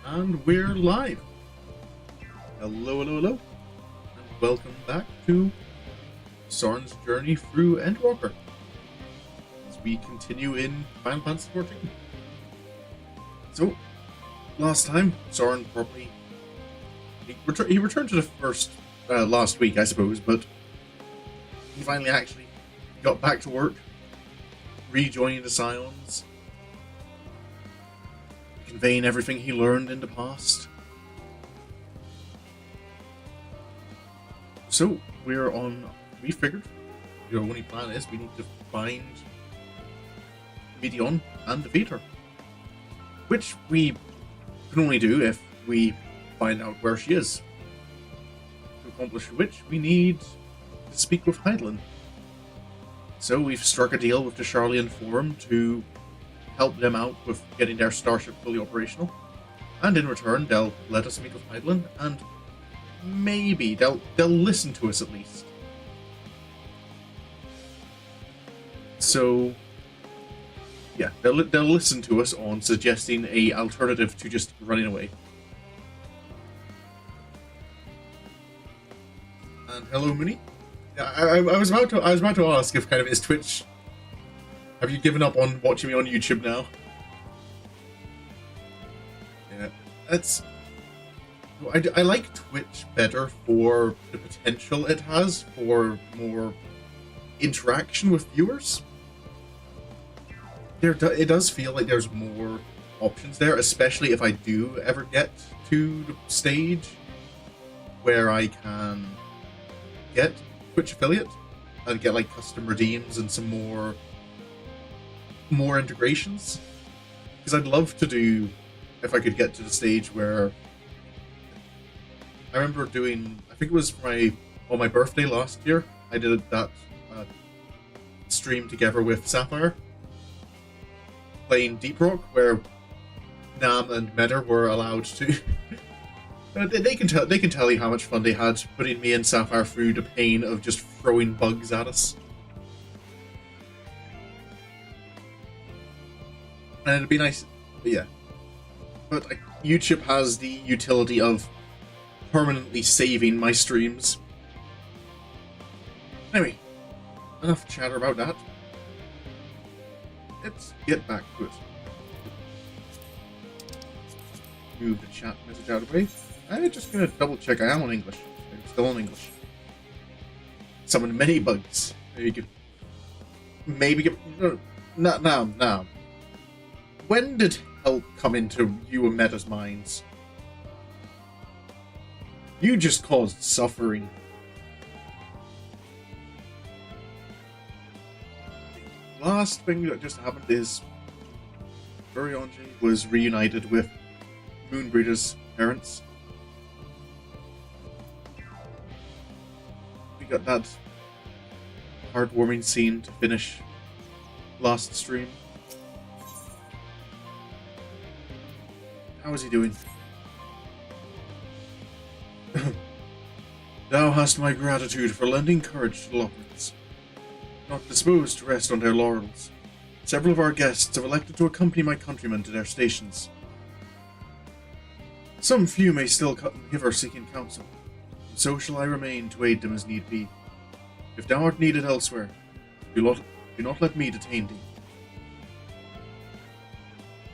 And we're live. Hello, hello, hello. And welcome back to Sorin's journey through Endwalker. As we continue in Final Fantasy XIV. So, last time, Sorin probably... He returned to the first... last week, I suppose, but... he finally actually got back to work. Rejoining the Scions. Conveying everything he learned in the past. So, we figured, the only plan is we need to find Meteion and defeat her. Which we can only do if we find out where she is. To accomplish which, we need to speak with Hydaelyn. So we've struck a deal with the Sharlayan Forum to help them out with getting their starship fully operational. And in return, they'll let us meet with Hydaelyn, and maybe they'll listen to us at least. yeah, they'll listen to us on suggesting a alternative to just running away. And hello, Mooney. Yeah, I was about to ask if kind of is Twitch. Have you given up on watching me on YouTube now? Yeah, that's. I like Twitch better for the potential it has for more interaction with viewers. It does feel like there's more options there, especially if I do ever get to the stage where I can get Twitch affiliate and get like custom redeems and some more integrations. Because I'd love to do, if I could get to the stage where I remember doing, I think it was on my birthday last year, I did that stream together with Sapphire playing Deep Rock, where Nam and Meta were allowed to. They can tell you how much fun they had putting me and Sapphire through the pain of just throwing bugs at us. And it'd be nice, but yeah. But YouTube has the utility of permanently saving my streams. Anyway, enough chatter about that. Let's get back to it. Move the chat message out of the way. I'm just gonna double check I am on English. I'm still on English. Summon many bugs. Maybe now. When did help come into you and Meta's minds? You just caused suffering. The last thing that just happened is Burionji was reunited with Moonbreeder's parents. We got that heartwarming scene to finish last stream. How is he doing? Thou hast my gratitude for lending courage to the Lockmans. Not disposed to rest on their laurels, several of our guests have elected to accompany my countrymen to their stations. Some few may still come hither seeking counsel, and so shall I remain to aid them as need be. If thou art needed elsewhere, do not let me detain thee.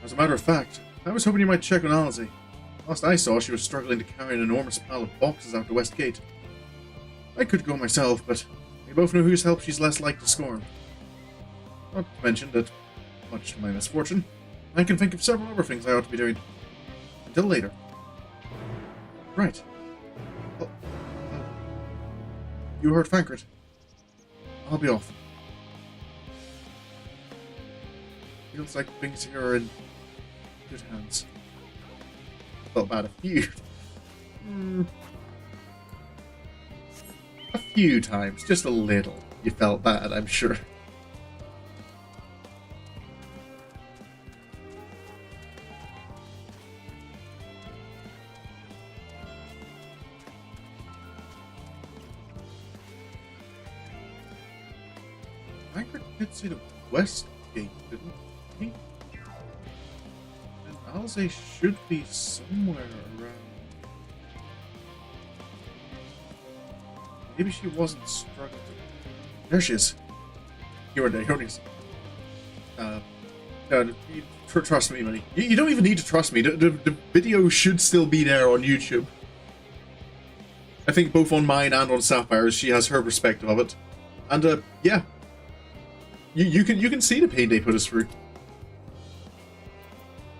As a matter of fact, I was hoping you might check on Alize. Last I saw, she was struggling to carry an enormous pile of boxes out the west gate. I could go myself, but we both know whose help she's less like to scorn. Not to mention that, much to my misfortune, I can think of several other things I ought to be doing. Until later. Right. Well, you heard Fankert. I'll be off. Feels like things here are in good hands. Felt bad a few times, just a little. You felt bad, I'm sure. Anchor did say the west gate, didn't he? And Alize should be somewhere around. Maybe she wasn't struggling to... There she is. You were there, trust me, buddy. You don't even need to trust me. The video should still be there on YouTube. I think both on mine and on Sapphire's, she has her perspective of it. And, yeah. You can see the pain they put us through.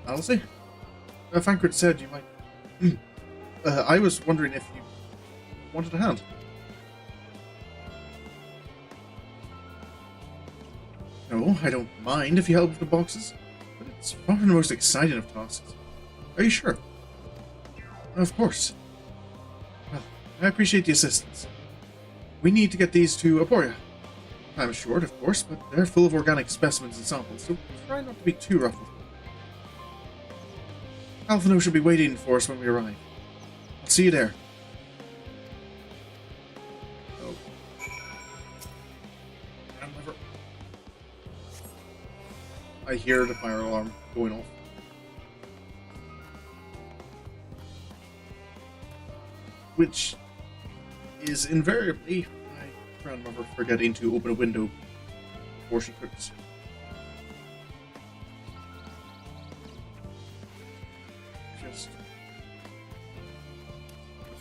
Alize? Fankert said you might... I was wondering if you wanted a hand. No, I don't mind if you help with the boxes, but it's far from the most exciting of tasks. Are you sure? Of course. Well, I appreciate the assistance. We need to get these to Aporia. Time is short, of course, but they're full of organic specimens and samples, so try not to be too rough with them. Alphino should be waiting for us when we arrive. I'll see you there. I hear the fire alarm going off. Which is invariably my grandmother forgetting to open a window before she cooks. Just...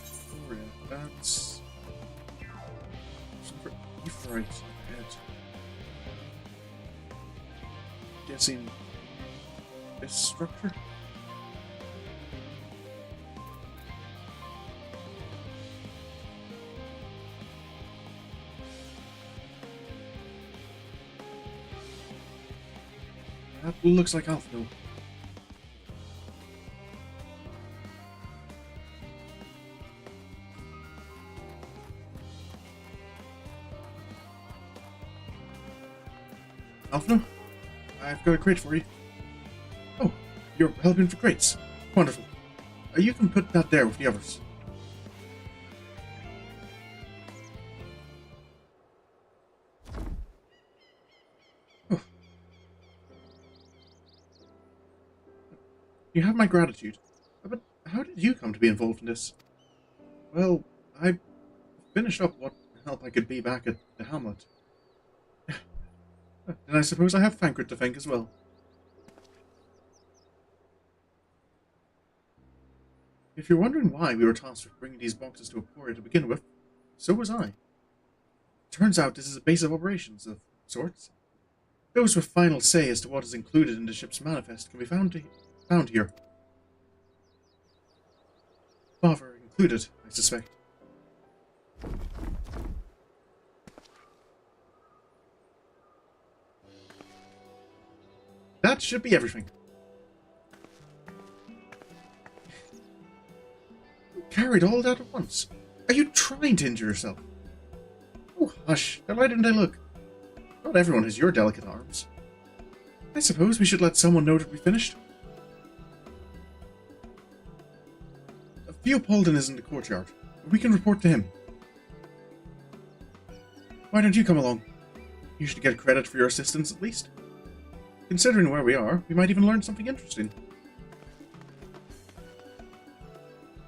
Victoria, that's... Some beef right ahead. Guessing this structure? That looks like Alphino. Alphino? I've got a crate for you. Oh, you're helping for crates. Wonderful. You can put that there with the others. Oh. You have my gratitude. But how did you come to be involved in this? Well, I finished up what help I could be back at the hamlet. And I suppose I have Thancred to thank as well. If you're wondering why we were tasked with bringing these boxes to Aporia to begin with, so was I. Turns out this is a base of operations of sorts. Those with final say as to what is included in the ship's manifest can be found here. Father included, I suspect. That should be everything. You carried all that at once. Are you trying to injure yourself? Oh, hush. Why didn't I look? Not everyone has your delicate arms. I suppose we should let someone know that we finished. Theopolden is in the courtyard. We can report to him. Why don't you come along? You should get credit for your assistance at least. Considering where we are, we might even learn something interesting.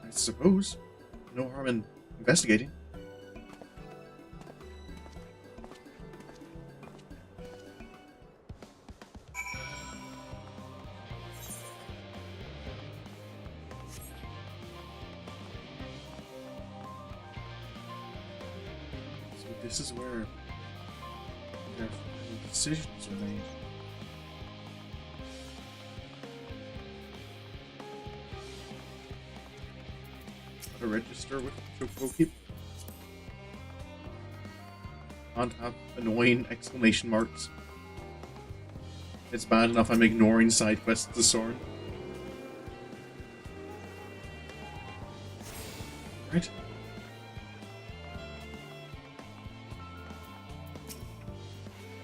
I suppose. No harm in investigating. So this is where their decisions are made. A register with Chocokeep. Can't have annoying exclamation marks. It's bad enough I'm ignoring side quests to Sorin. Right.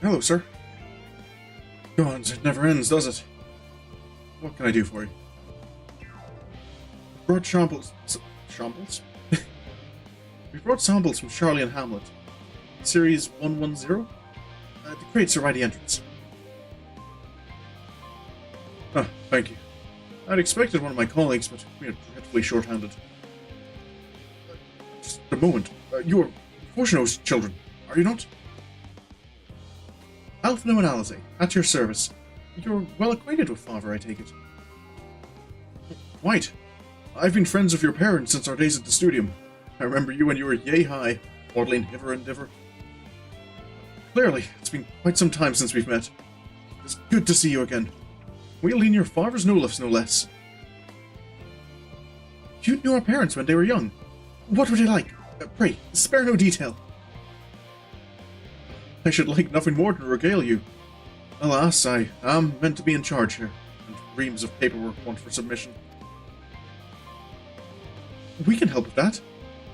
Hello, sir. God, it never ends, does it? What can I do for you? Brought shambles. Shambles? We brought samples from Sharlayan Hamlet. Series 110? The crates are by the entrance. Ah, thank you. I'd expected one of my colleagues, but we are dreadfully short-handed. Just a moment. You are Fortuno's children, are you not? Alphino and Alize, at your service. You're well acquainted with Father, I take it. Quite. I've been friends of your parents since our days at the studium. I remember you when you were yay high, waddling hither and thither. Clearly, it's been quite some time since we've met. It's good to see you again. Wielding your father's nolifs, no less. You knew our parents when they were young. What were they like? Pray, spare no detail. I should like nothing more than regale you. Alas, I am meant to be in charge here, and reams of paperwork want for submission. We can help with that.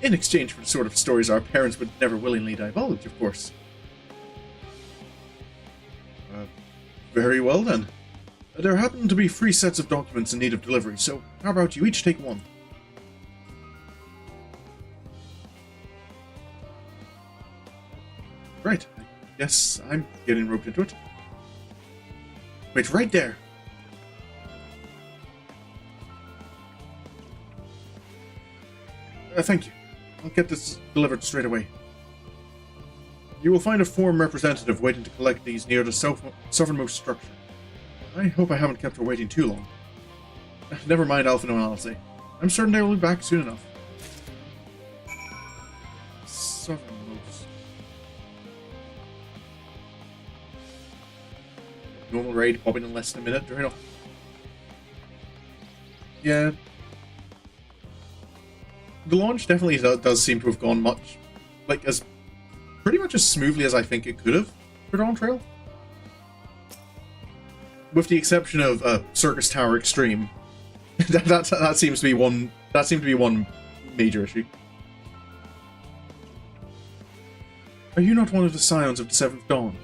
In exchange for the sort of stories our parents would never willingly divulge, of course. Very well then. There happen to be 3 sets of documents in need of delivery, so how about you each take one? Right, I guess I'm getting roped into it. Wait, right there. Thank you. I'll get this delivered straight away. You will find a forum representative waiting to collect these near the southernmost structure. I hope I haven't kept her waiting too long. Never mind Alpha No Analysis. I'm certain they will be back soon enough. Southernmost. Normal raid, popping in less than a minute. Fair enough. Yeah. The launch definitely does seem to have gone much, like, as pretty much as smoothly as I think it could have for Dawn Trail. With the exception of Circus Tower Extreme. that seems to be one major issue. Are you not one of the Scions of the Seventh Dawn?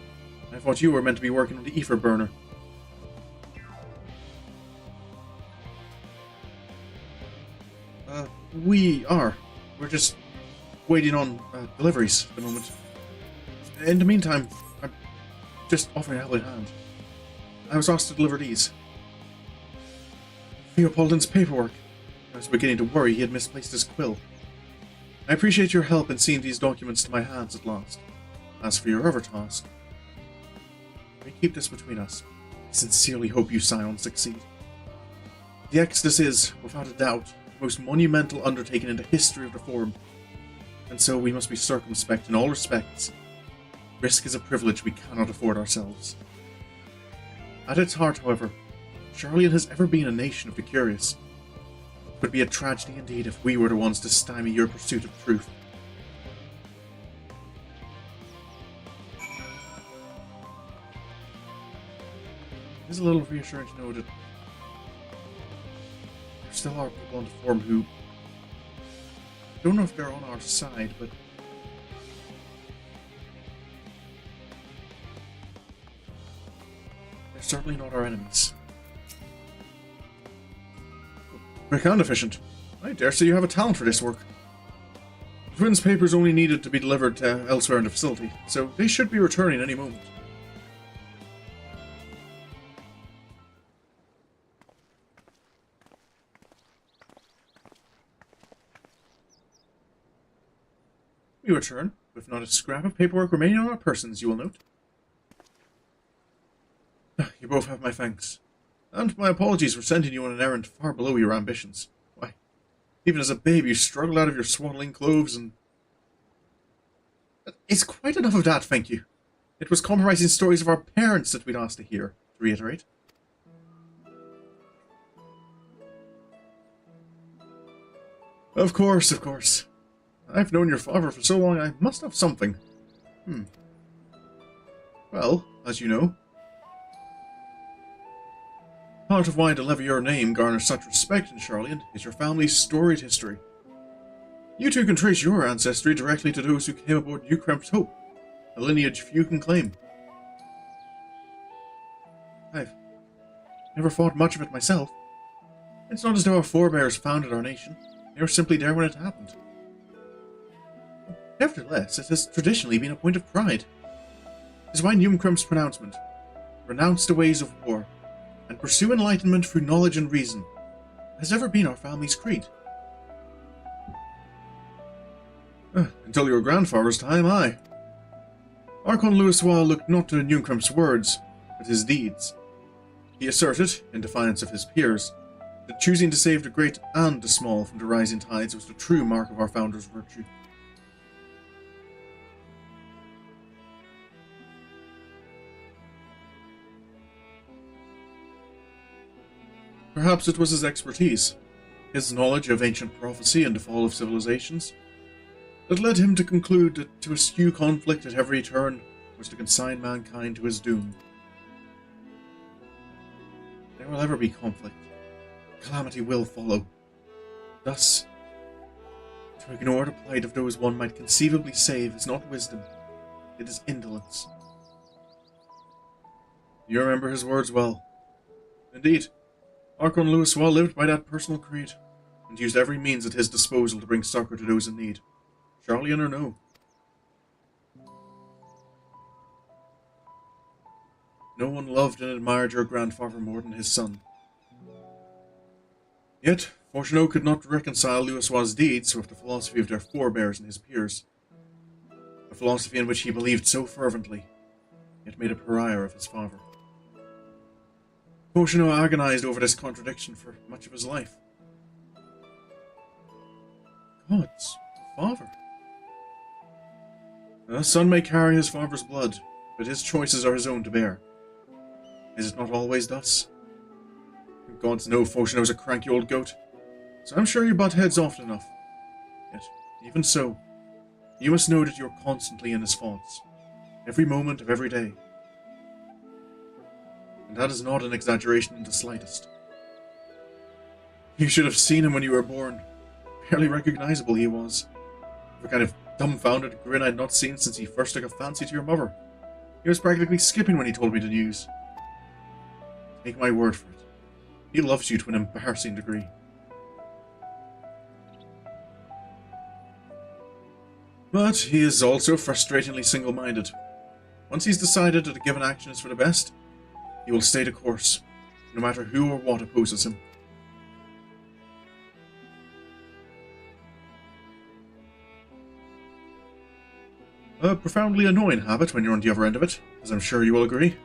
I thought you were meant to be working on the ether burner. We are. We're just waiting on deliveries at the moment. In the meantime, I'm just offering a helping hand. I was asked to deliver these. Leopoldin's paperwork. I was beginning to worry he had misplaced his quill. I appreciate your help in seeing these documents to my hands at last. As for your other task, we keep this between us. I sincerely hope you Scions succeed. The Exodus is, without a doubt, the most monumental undertaking in the history of the Forum, and so we must be circumspect in all respects. Risk is a privilege we cannot afford ourselves. At its heart, however, Sharlayan has ever been a nation of the curious. It would be a tragedy indeed if we were the ones to stymie your pursuit of truth. It is a little reassuring to know that there still are people on the forum who don't know if they're on our side, but they're certainly not our enemies. Quick and efficient. I dare say you have a talent for this work. The twins' papers only needed to be delivered to elsewhere in the facility, so they should be returning any moment. We return, with not a scrap of paperwork remaining on our persons, you will note. You both have my thanks. And my apologies for sending you on an errand far below your ambitions. Why, even as a babe you struggled out of your swaddling clothes and... It's quite enough of that, thank you. It was compromising stories of our parents that we'd asked to hear, to reiterate. Of course, of course. I've known your father for so long, I must have something. Well, as you know, part of why the Levier name garners such respect in Sharlayan is your family's storied history. You two can trace your ancestry directly to those who came aboard Ukremp's Hope, a lineage few can claim. I've never thought much of it myself. It's not as though our forebears founded our nation. They were simply there when it happened. Nevertheless, it has traditionally been a point of pride. It is why Ukremp's pronouncement, renounce the ways of war, and pursue enlightenment through knowledge and reason, has ever been our family's creed. Until your grandfather's time, aye. Archon Louisois looked not to Ukremp's words, but his deeds. He asserted, in defiance of his peers, that choosing to save the great and the small from the rising tides was the true mark of our founder's virtue. Perhaps it was his expertise, his knowledge of ancient prophecy and the fall of civilizations, that led him to conclude that to eschew conflict at every turn was to consign mankind to his doom. There will ever be conflict. Calamity will follow. Thus, to ignore the plight of those one might conceivably save is not wisdom, it is indolence. You remember his words well. Indeed, Archon Louisois lived by that personal creed, and used every means at his disposal to bring succor to those in need, Sharlayan or no. No one loved and admired your grandfather more than his son. Yet, Fortuneau could not reconcile Louisoix's deeds with the philosophy of their forebears and his peers. A philosophy in which he believed so fervently, yet made a pariah of his father. Fortuneau agonized over this contradiction for much of his life. God's father. A son may carry his father's blood, but his choices are his own to bear. Is it not always thus? Gods know Fortuneau's a cranky old goat, so I'm sure you butt heads often enough. Yet, even so, you must know that you're constantly in his thoughts, every moment of every day. And that is not an exaggeration in the slightest. You should have seen him when you were born. Barely recognizable he was. The kind of dumbfounded grin I'd not seen since he first took a fancy to your mother. He was practically skipping when he told me the news. Take my word for it. He loves you to an embarrassing degree. But he is also frustratingly single-minded. Once he's decided that a given action is for the best, he will stay the course, no matter who or what opposes him. A profoundly annoying habit when you're on the other end of it, as I'm sure you will agree.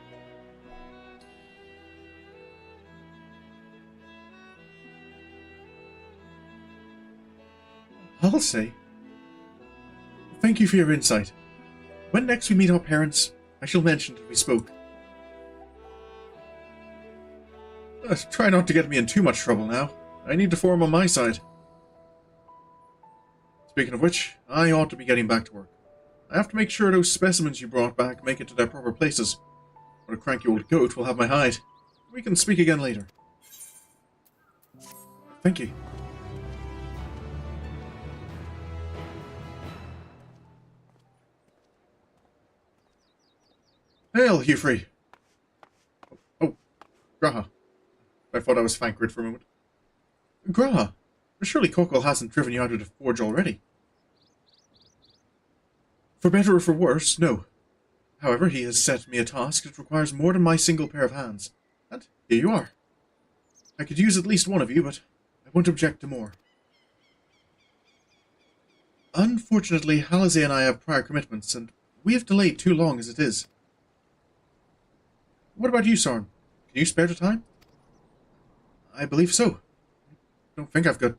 I'll say. Thank you for your insight. When next we meet our parents, I shall mention that we spoke. Try not to get me in too much trouble now. I need the forum on my side. Speaking of which, I ought to be getting back to work. I have to make sure those specimens you brought back make it to their proper places, or the cranky old goat will have my hide. We can speak again later. Thank you. Hail, Hugh. Oh, Graha. I thought I was Fankred for a moment. Graha, surely Kokol hasn't driven you out of the forge already. For better or for worse, no. However, he has set me a task that requires more than my single pair of hands. And here you are. I could use at least one of you, but I won't object to more. Unfortunately, Halazay and I have prior commitments, and we have delayed too long as it is. What about you, Sorin? Can you spare the time? I believe so. I don't think I've got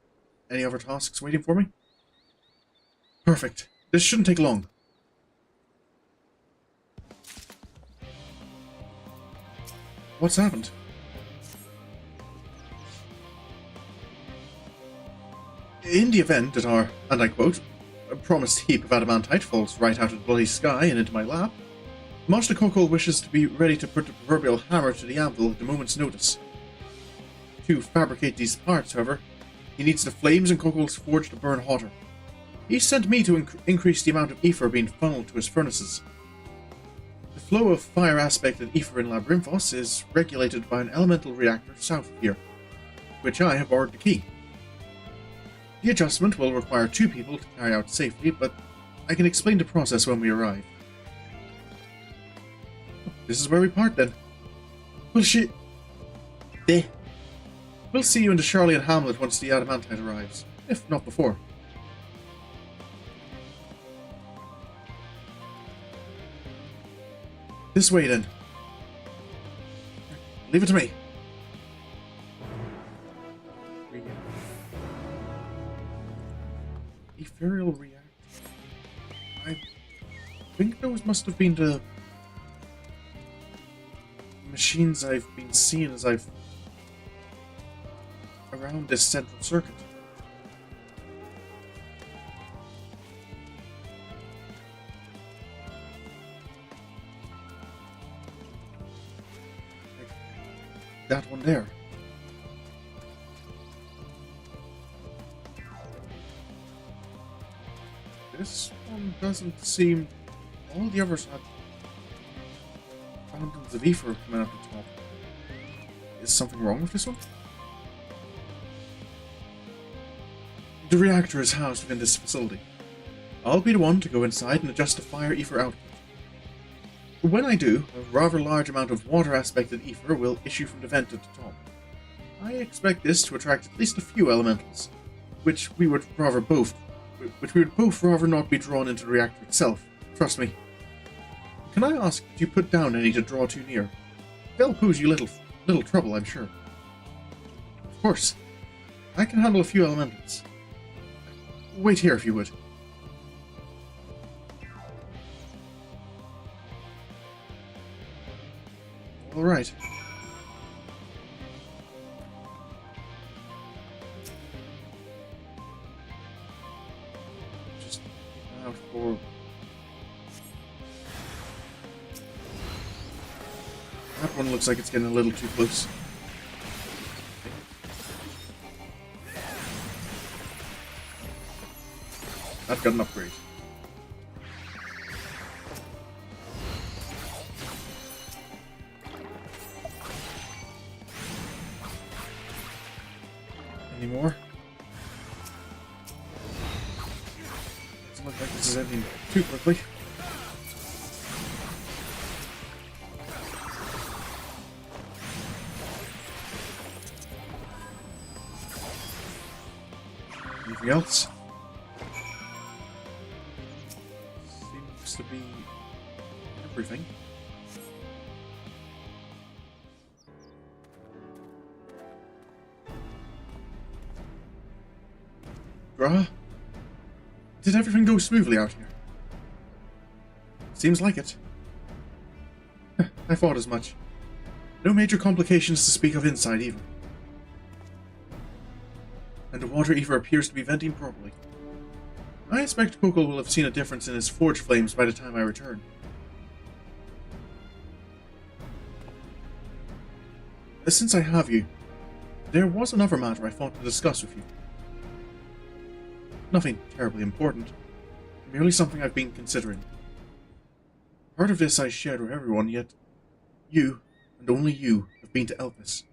any other tasks waiting for me. Perfect. This shouldn't take long. What's happened? In the event that our, and I quote, promised heap of adamantite falls right out of the bloody sky and into my lap, Master Kokol wishes to be ready to put the proverbial hammer to the anvil at the moment's notice. To fabricate these parts, however, he needs the flames in Kokol's forge to burn hotter. He sent me to increase the amount of ether being funneled to his furnaces. The flow of fire aspect in ether in Labyrinthos is regulated by an elemental reactor south of here, which I have borrowed the key. The adjustment will require 2 people to carry out safely, but I can explain the process when we arrive. This is where we part then. We'll see you in the Sharlayan hamlet once the adamantite arrives, if not before. This way then. Leave it to me. Ethereal reactor. I think those must have been the machines I've been seeing as I've around this central circuit. Like that one there. This one doesn't seem... All the others had fountains of ether coming out the top. Is something wrong with this one? The reactor is housed within this facility. I'll be the one to go inside and adjust the fire ether output. When I do, a rather large amount of water-aspected ether will issue from the vent at the top. I expect this to attract at least a few elementals, which we would both rather not be drawn into the reactor itself. Trust me. Can I ask that you put down any to draw too near? They'll pose you little trouble, I'm sure. Of course. I can handle a few elementals. Wait here if you would. All right. Just keep out for. That one looks like it's getting a little too close. I've got an upgrade. Any more? Doesn't look like this is ending too quickly. Anything else? Seems to be everything. Grah? Did everything go smoothly out here? Seems like it. I thought as much. No major complications to speak of inside either. And the water ether appears to be venting properly. I expect Kokol will have seen a difference in his forge flames by the time I return. Since I have you, there was another matter I thought to discuss with you. Nothing terribly important, merely something I've been considering. Part of this I shared with everyone, yet you, and only you, have been to Elpis.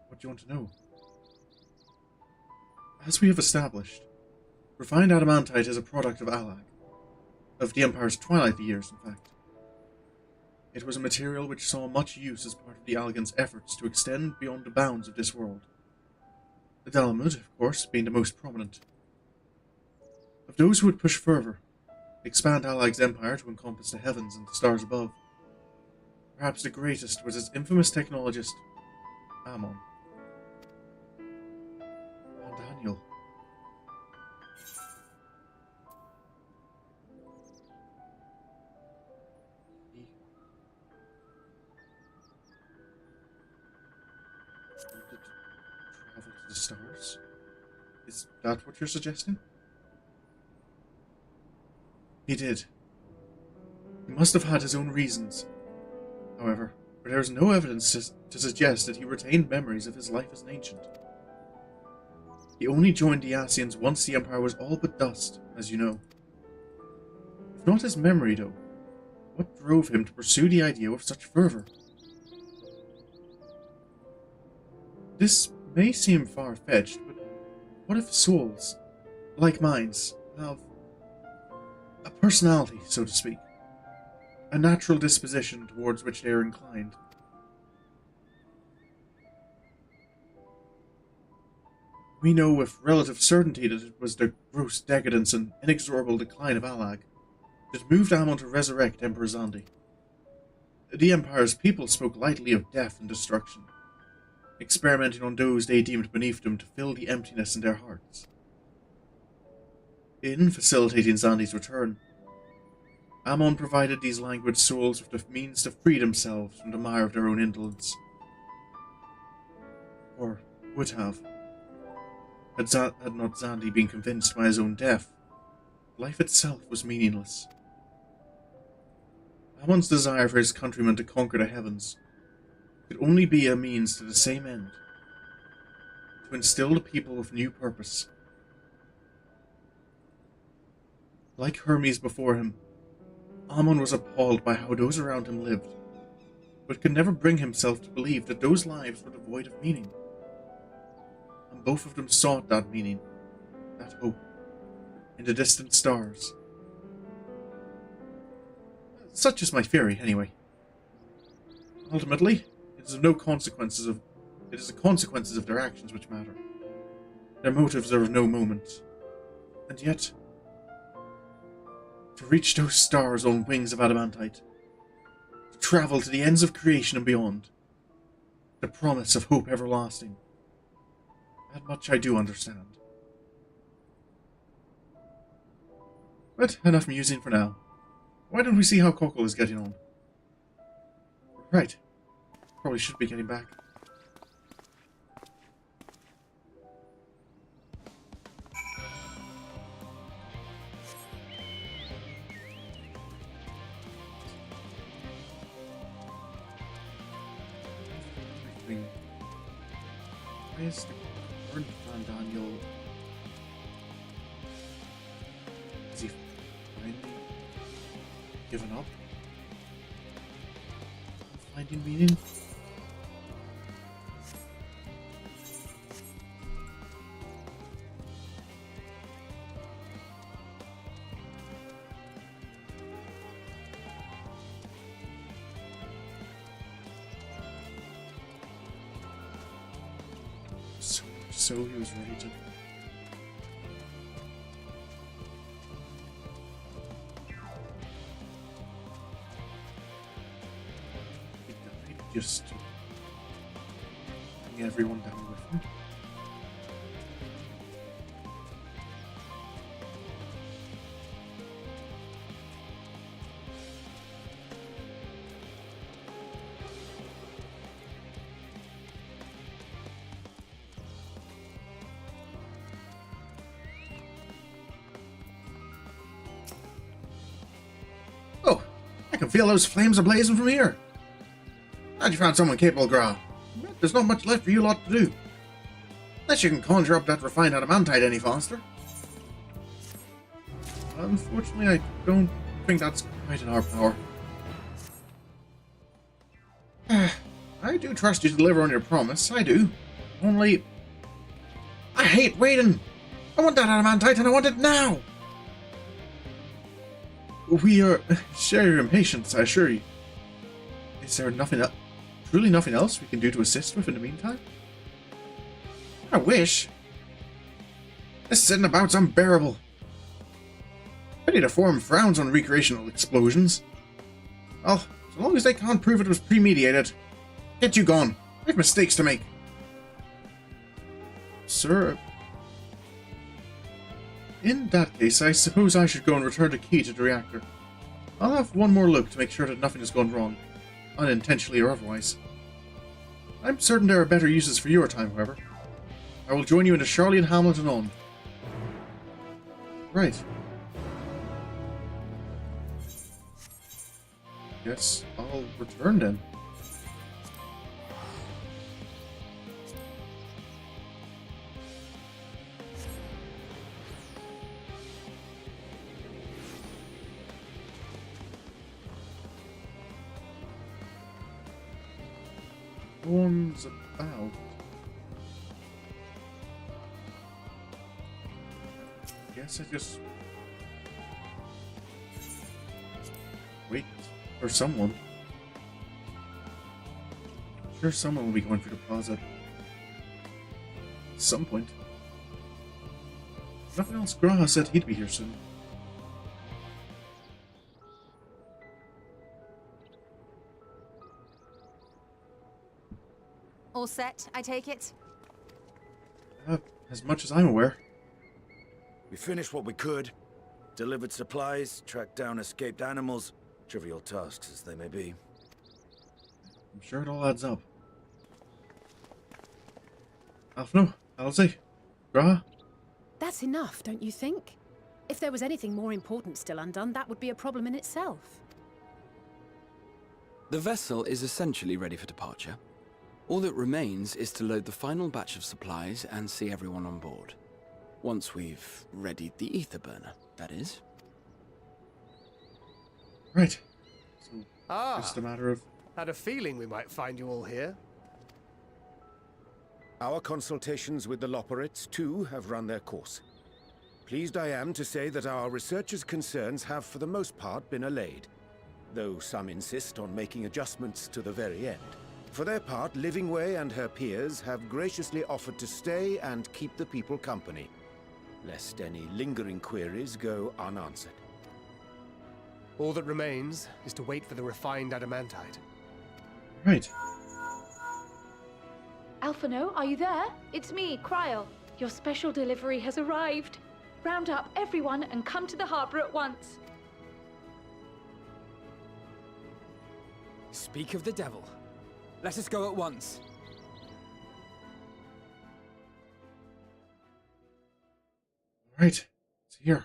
What do you want to know? As we have established, refined adamantite is a product of Allag, of the Empire's twilight years, in fact. It was a material which saw much use as part of the Allagan's efforts to extend beyond the bounds of this world. The Dalamud, of course, being the most prominent. Of those who would push further, expand Allag's empire to encompass the heavens and the stars above, perhaps the greatest was its infamous technologist, Amon. And Daniel. Travel to the stars? Is that what you're suggesting? He did. He must have had his own reasons. However, there is no evidence to suggest that he retained memories of his life as an ancient. He only joined the Ascians once the Empire was all but dust, as you know. If not his memory, though, what drove him to pursue the idea with such fervor? This may seem far-fetched, but what if souls, like minds, have a personality, so to speak, a natural disposition towards which they are inclined? We know with relative certainty that it was the gross decadence and inexorable decline of Allag that moved Amon to resurrect Emperor Zandi. The Empire's people spoke lightly of death and destruction, experimenting on those they deemed beneath them to fill the emptiness in their hearts. In facilitating Zandi's return, Amon provided these languid souls with the means to free themselves from the mire of their own indolence. Or would have. Had not Zandi been convinced by his own death, life itself was meaningless. Amon's desire for his countrymen to conquer the heavens could only be a means to the same end, to instill the people with new purpose. Like Hermes before him, Amon was appalled by how those around him lived, but could never bring himself to believe that those lives were devoid of meaning. And both of them sought that meaning, that hope, in the distant stars. Such is my theory, anyway. Ultimately, it is the consequences of their actions which matter. Their motives are of no moment. And yet, to reach those stars on wings of adamantite, to travel to the ends of creation and beyond, the promise of hope everlasting, that much I do understand. But enough musing for now. Why don't we see how Cockle is getting on? Right. Probably should be getting back. Why is the current Van Daniel? Is he finally given up? Finding meaning? So he was ready to... He died just to bring everyone down with him. I can feel those flames ablazing from here. Glad you found someone capable, Gra. There's not much left for you lot to do. Unless you can conjure up that refined adamantite any faster. Unfortunately, I don't think that's quite in our power. I do trust you to deliver on your promise, I do. Only... I hate waiting! I want that adamantite and I want it now! We share your impatience, I assure you. Is there truly nothing else we can do to assist with in the meantime? I wish. This sitting about's unbearable. Ready Forum frowns on recreational explosions. Well, so long as they can't prove it was premeditated, get you gone. I have mistakes to make. Sir... In that case, I suppose I should go and return the key to the reactor. I'll have one more look to make sure that nothing has gone wrong, unintentionally or otherwise. I'm certain there are better uses for your time, however. I will join you in the Sharlayan hamlet anon. Right. Guess I'll return then. One's about. Guess I just wait for someone. I'm sure someone will be going through the plaza at some point. Nothing else. Graha said he'd be here soon. All set, I take it? As much as I'm aware. We finished what we could. Delivered supplies, tracked down escaped animals. Trivial tasks as they may be. I'm sure it all adds up. Alfno, Alzi, Graha? That's enough, don't you think? If there was anything more important still undone, that would be a problem in itself. The vessel is essentially ready for departure. All that remains is to load the final batch of supplies and see everyone on board. Once we've readied the ether burner, that is. Right. So, just a matter of... Had a feeling we might find you all here. Our consultations with the Loperates, too, have run their course. Pleased I am to say that our researchers' concerns have, for the most part, been allayed. though some insist on making adjustments to the very end. For their part, Livingway and her peers have graciously offered to stay and keep the people company, lest any lingering queries go unanswered. All that remains is to wait for the refined adamantite. Right. Alphino, are you there? It's me, Kryl. Your special delivery has arrived. Round up everyone and come to the harbor at once. Speak of the devil. Let us go at once. Right. It's here.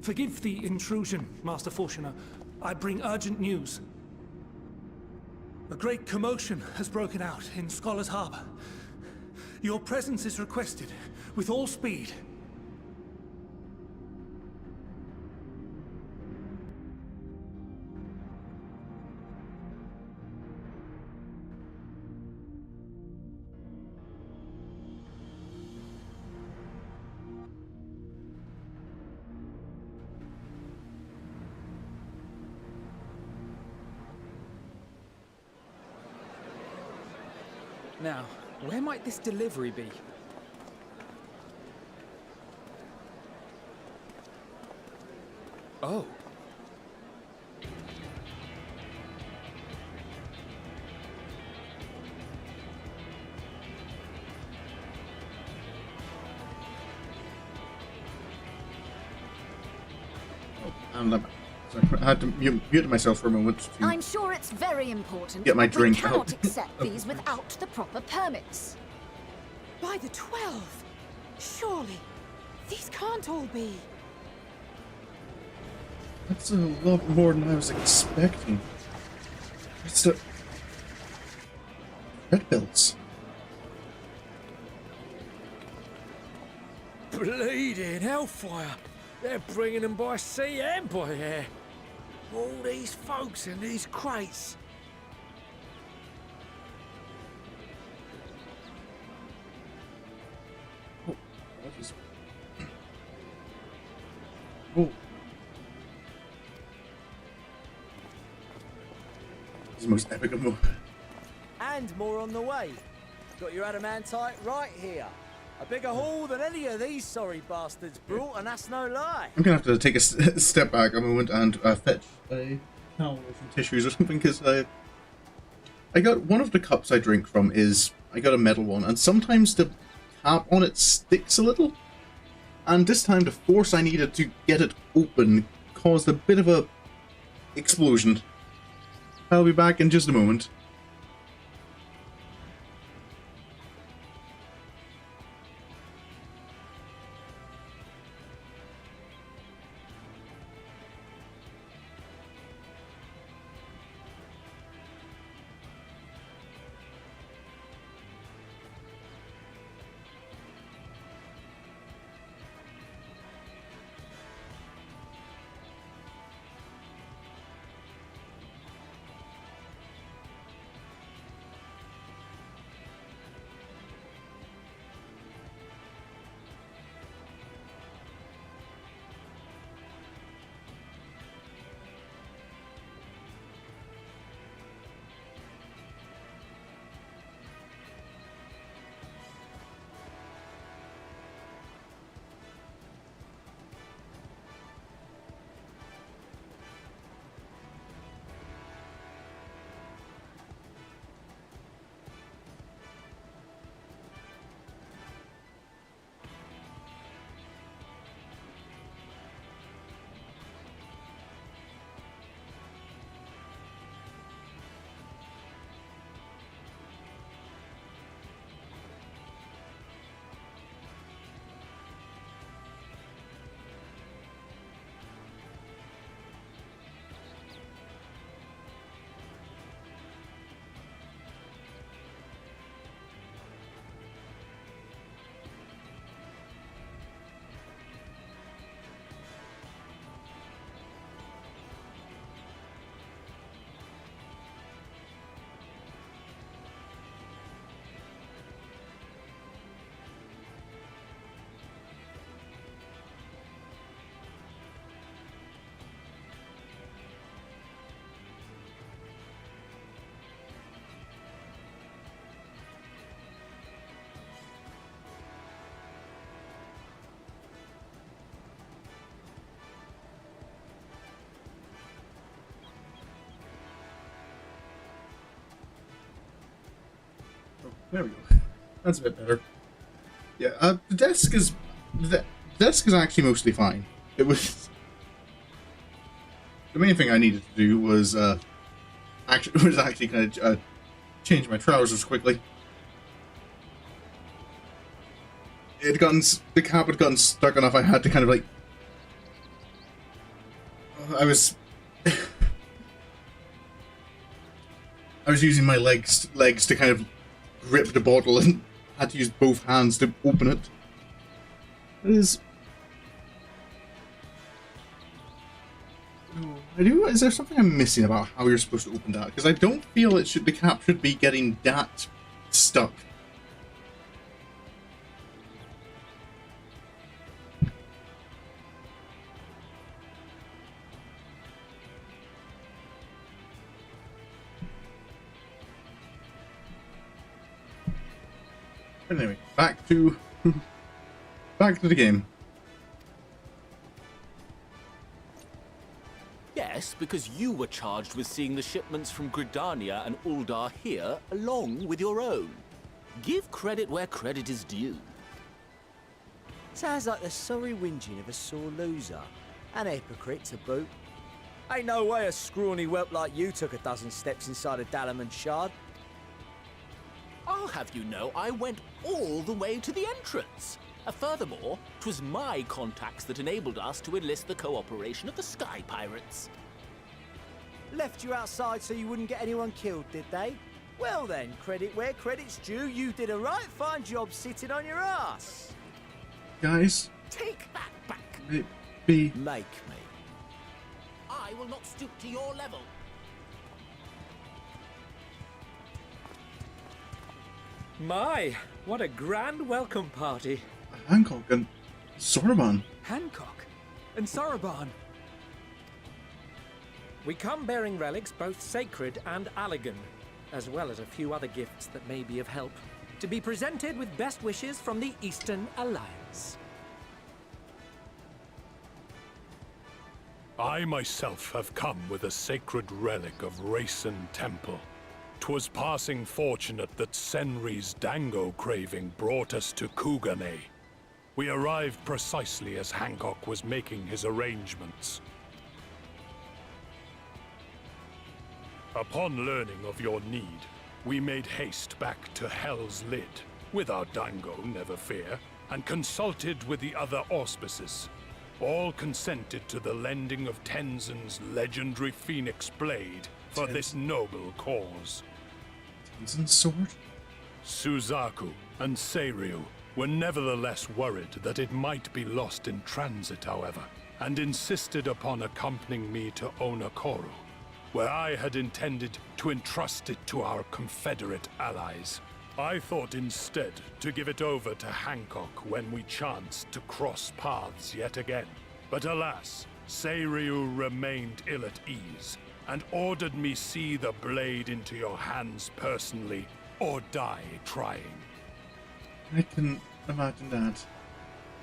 Forgive the intrusion, Master Fortuner. I bring urgent news. A great commotion has broken out in Scholar's Harbor. Your presence is requested, with all speed. Now, where might this delivery be? Oh. And sorry, I had to mute myself for a moment to I'm sure it's very important. get my but drink we cannot out. accept these without the proper permits. By the 12! Surely, these can't all be. That's a lot more than I was expecting. It's the red bills. Bleeding hellfire! They're bringing them by sea and by air. All these folks in these crates. Oh, what is... Oh. This is the most epic of them. And more on the way. Got your adamantite right here. A bigger haul than any of these sorry bastards brought, and that's no lie. I'm gonna have to take a step back a moment and fetch a towel or some tissues or something, because I got one of the cups I drink from I got a metal one, and sometimes the cap on it sticks a little, and this time the force I needed to get it open caused a bit of a explosion. I'll be back in just a moment. There we go. That's a bit better. Yeah, the desk is actually mostly fine. It was the main thing I needed to do was actually kind of change my trousers quickly. The cap had gotten stuck enough. I had to kind of like. I was using my legs to kind of grip the bottle and had to use both hands to open it. It is. Is there something I'm missing about how you're supposed to open that? Because I don't feel the cap should be getting that stuck. Anyway, back to the game. Yes, because you were charged with seeing the shipments from Gridania and Uldar here, along with your own. Give credit where credit is due. Sounds like the sorry whinging of a sore loser. An hypocrite to boot. Ain't no way a scrawny whelp like you took a dozen steps inside a Dalaman shard. I'll have you know I went all the way to the entrance. Furthermore, 'twas my contacts that enabled us to enlist the cooperation of the Sky Pirates. Left you outside so you wouldn't get anyone killed, did they? Well then, credit where credit's due, you did a right fine job sitting on your ass. Guys. Take that back. Make me. I will not stoop to your level. My, what a grand welcome party. Hancock and Sorin. Hancock and Sorin. We come bearing relics both sacred and Allagan, as well as a few other gifts that may be of help, to be presented with best wishes from the Eastern Alliance. I myself have come with a sacred relic of Rayson Temple. 'Twas passing fortunate that Senri's dango craving brought us to Kugane. We arrived precisely as Hancock was making his arrangements. Upon learning of your need, we made haste back to Hell's Lid, with our dango, never fear, and consulted with the other auspices. All consented to the lending of Tenzin's legendary Phoenix Blade for this noble cause. Tenzin's sword? Suzaku and Seiryu were nevertheless worried that it might be lost in transit, however, and insisted upon accompanying me to Onokoro, where I had intended to entrust it to our Confederate allies. I thought instead to give it over to Hancock when we chanced to cross paths yet again. But alas, Seiryu remained ill at ease, and ordered me see the blade into your hands personally, or die trying. I can imagine that.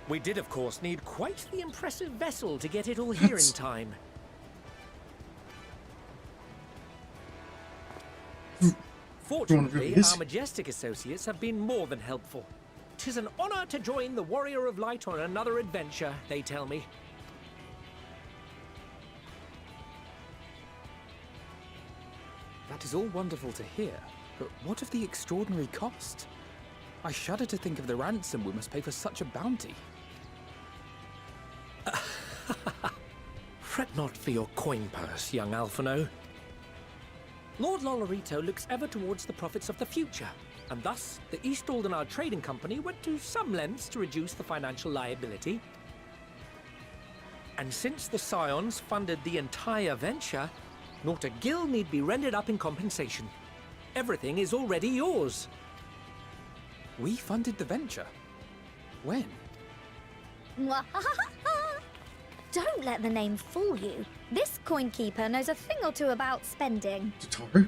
We did, of course, need quite the impressive vessel to get it all here in time. Fortunately, our majestic associates have been more than helpful. 'Tis an honor to join the Warrior of Light on another adventure, they tell me. That is all wonderful to hear, but what of the extraordinary cost? I shudder to think of the ransom we must pay for such a bounty. Fret not for your coin purse, young Alphino. Lord Lolorito looks ever towards the profits of the future, and thus the East Aldenar Trading Company went to some lengths to reduce the financial liability. And since the Scions funded the entire venture, not a gill need be rendered up in compensation. Everything is already yours. We funded the venture? When? Don't let the name fool you. This coin keeper knows a thing or two about spending. Tataru?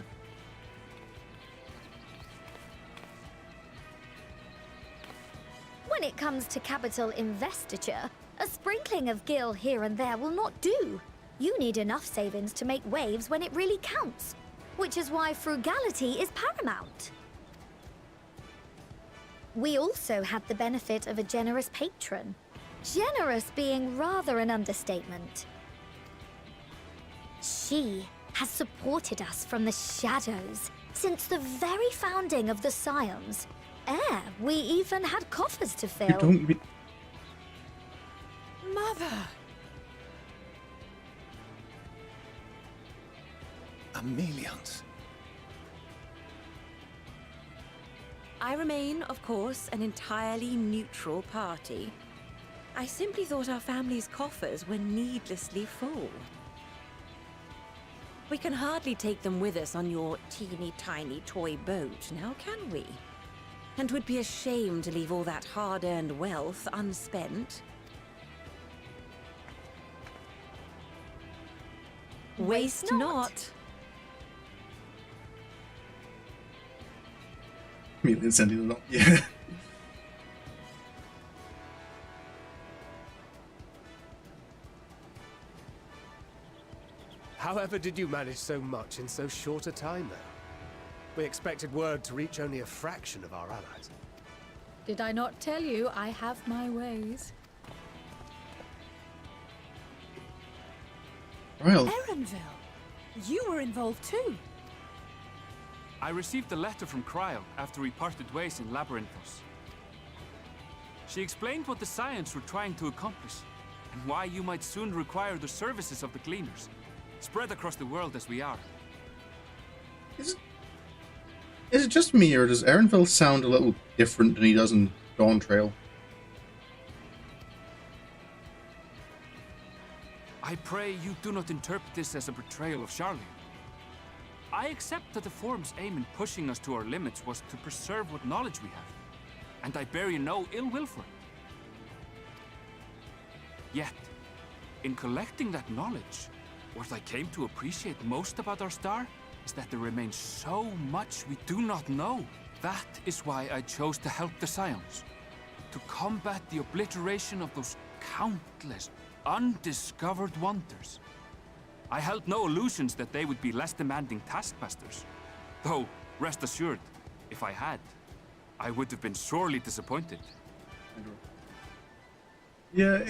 When it comes to capital investiture, a sprinkling of gil here and there will not do. You need enough savings to make waves when it really counts, which is why frugality is paramount. We also had the benefit of a generous patron. Generous being rather an understatement. She has supported us from the shadows since the very founding of the Scions. We even had coffers to fill. You don't be... Mother! Amelians. I remain, of course, an entirely neutral party. I simply thought our family's coffers were needlessly full. We can hardly take them with us on your teeny-tiny toy boat, now can we? And 'twould be a shame to leave all that hard-earned wealth unspent. Waste not. Immediately sending it up. Yeah. However did you manage so much in so short a time, though? We expected word to reach only a fraction of our allies. Did I not tell you I have my ways? Well. Erenville, you were involved too. I received a letter from Cryo after we parted ways in Labyrinthos. She explained what the Scions were trying to accomplish, and why you might soon require the services of the Gleaners, spread across the world as we are. Is it just me, or does Erenville sound a little different than he does in Dawn Trail? I pray you do not interpret this as a betrayal of Sharlayan. I accept that the Forum's aim in pushing us to our limits was to preserve what knowledge we have, and I bear you no ill will for it. Yet, in collecting that knowledge, what I came to appreciate most about our star is that there remains so much we do not know. That is why I chose to help the Scions, to combat the obliteration of those countless undiscovered wonders. I held no illusions that they would be less demanding taskmasters. Though, rest assured, if I had, I would have been sorely disappointed. Yeah,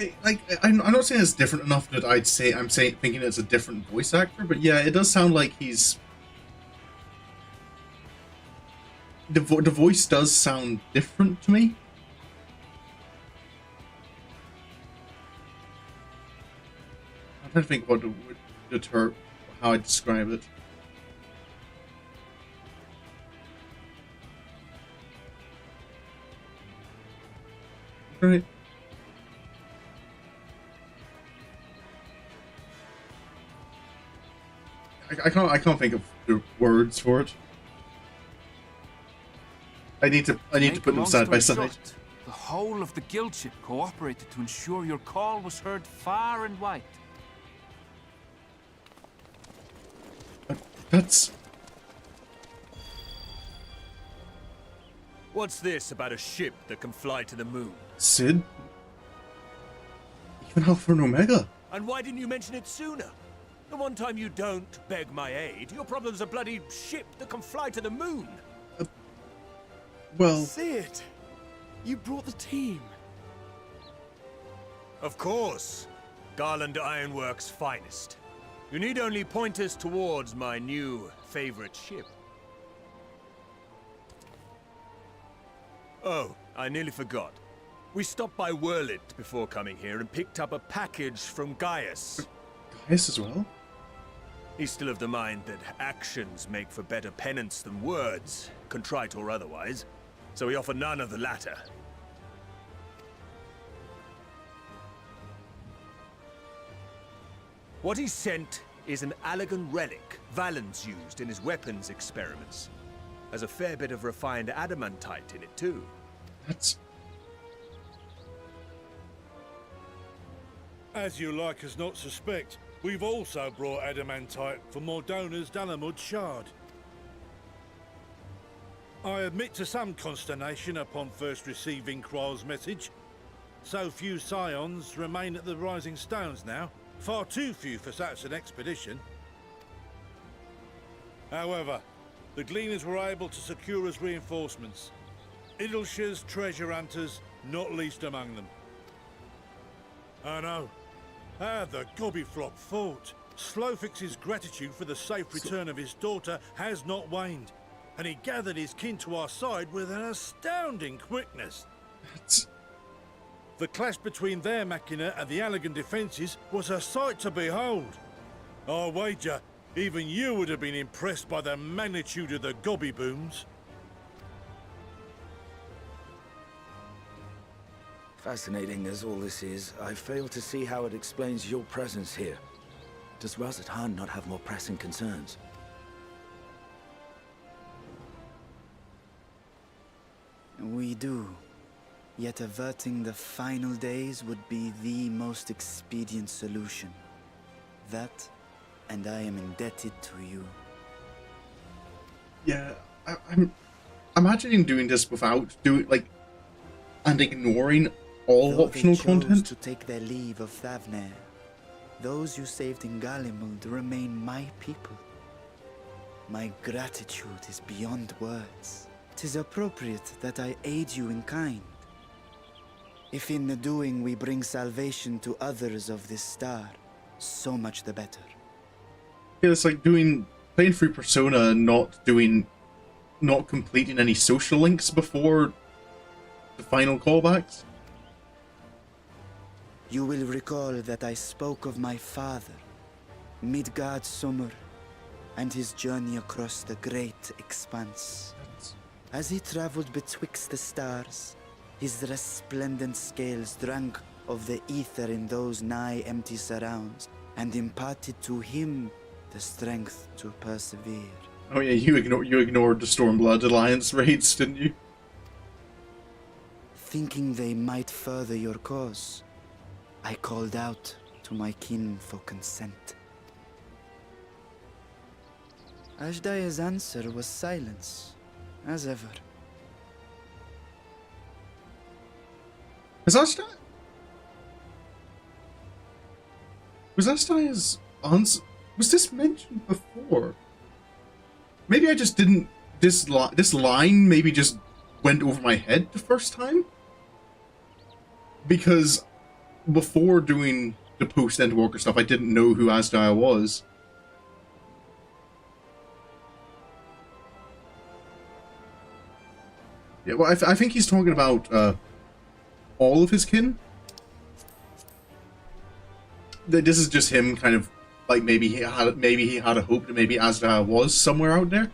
I'm not saying it's different enough that I'm thinking it's a different voice actor, but yeah, it does sound like he's... The voice does sound different to me. I'm trying to think about how I describe it. Right. I can't think of the words for it. I need to put them side by side. The whole of the guild ship cooperated to ensure your call was heard far and wide. That's... What's this about a ship that can fly to the moon? Sid? Even Alpha and Omega? And why didn't you mention it sooner? The one time you don't beg my aid, your problem's a bloody ship that can fly to the moon. Well... Sid, you brought the team. Of course. Garland Ironworks' finest. You need only point us towards my new favorite ship. Oh, I nearly forgot. We stopped by Whirlit before coming here and picked up a package from Gaius. Gaius as well? He's still of the mind that actions make for better penance than words, contrite or otherwise, so we offer none of the latter. What he sent is an Allagan relic Valen's used in his weapons experiments. Has a fair bit of refined adamantite in it too. That's... As you like us not suspect, we've also brought adamantite from Mordona's Dalamud shard. I admit to some consternation upon first receiving Kryl's message. So few Scions remain at the Rising Stones now. Far too few for such an expedition. However, the Gleaners were able to secure us reinforcements. Idleshire's treasure hunters, not least among them. Oh no. How the gobbyflop fought. Slowfix's gratitude for the safe return of his daughter has not waned, and he gathered his kin to our side with an astounding quickness. The clash between their machina and the Allagan defences was a sight to behold. I wager even you would have been impressed by the magnitude of the gobby booms. Fascinating as all this is, I fail to see how it explains your presence here. Does Razat not have more pressing concerns? We do. Yet averting the final days would be the most expedient solution. That, and I am indebted to you. Yeah, I'm imagining doing this without doing, like, and ignoring all Though optional they chose content. to take their leave of Thavnair, those you saved in Galimund remain my people. My gratitude is beyond words. 'Tis appropriate that I aid you in kind. If in the doing we bring salvation to others of this star, so much the better. Yeah, it's like playing through Persona and not completing any social links before the final callbacks. You will recall that I spoke of my father, Midgard Summer, and his journey across the great expanse. As he traveled betwixt the stars, his resplendent scales drank of the ether in those nigh empty surrounds, and imparted to him the strength to persevere. Oh yeah, you ignored the Stormblood Alliance raids, didn't you? Thinking they might further your cause, I called out to my kin for consent. Hydaelyn's answer was silence, as ever. Was Hydaelyn's answer? Was this mentioned before? Maybe I just didn't. This line maybe just went over my head the first time, because before doing the post Endwalker stuff, I didn't know who Hydaelyn was. Yeah, well, I think he's talking about all of his kin. This is just him kind of like maybe he had a hope that maybe Hydaelyn was somewhere out there.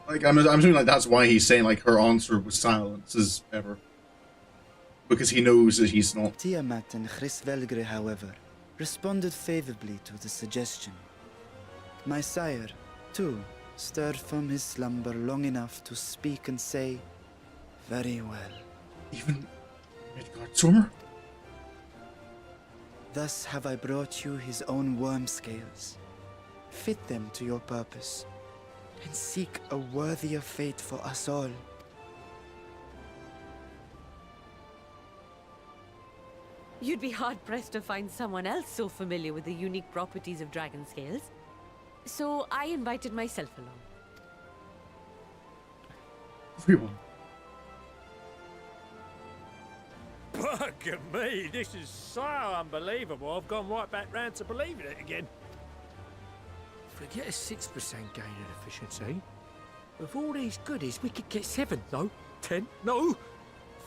Like I'm assuming like that's why he's saying like her answer was silence as ever, because he knows that he's not. Tiamat and Hrisvelgre, however, responded favorably to the suggestion. My sire, too, stirred from his slumber long enough to speak and say, "Very well." Even Midgard Summer? Thus have I brought you his own worm scales. Fit them to your purpose, and seek a worthier fate for us all. You'd be hard-pressed to find someone else so familiar with the unique properties of dragon scales. So I invited myself along. Everyone. Bugger me, this is so unbelievable. I've gone right back round to believing it again. Forget a 6% gain in efficiency. With all these goodies, we could get 7, no, 10, no,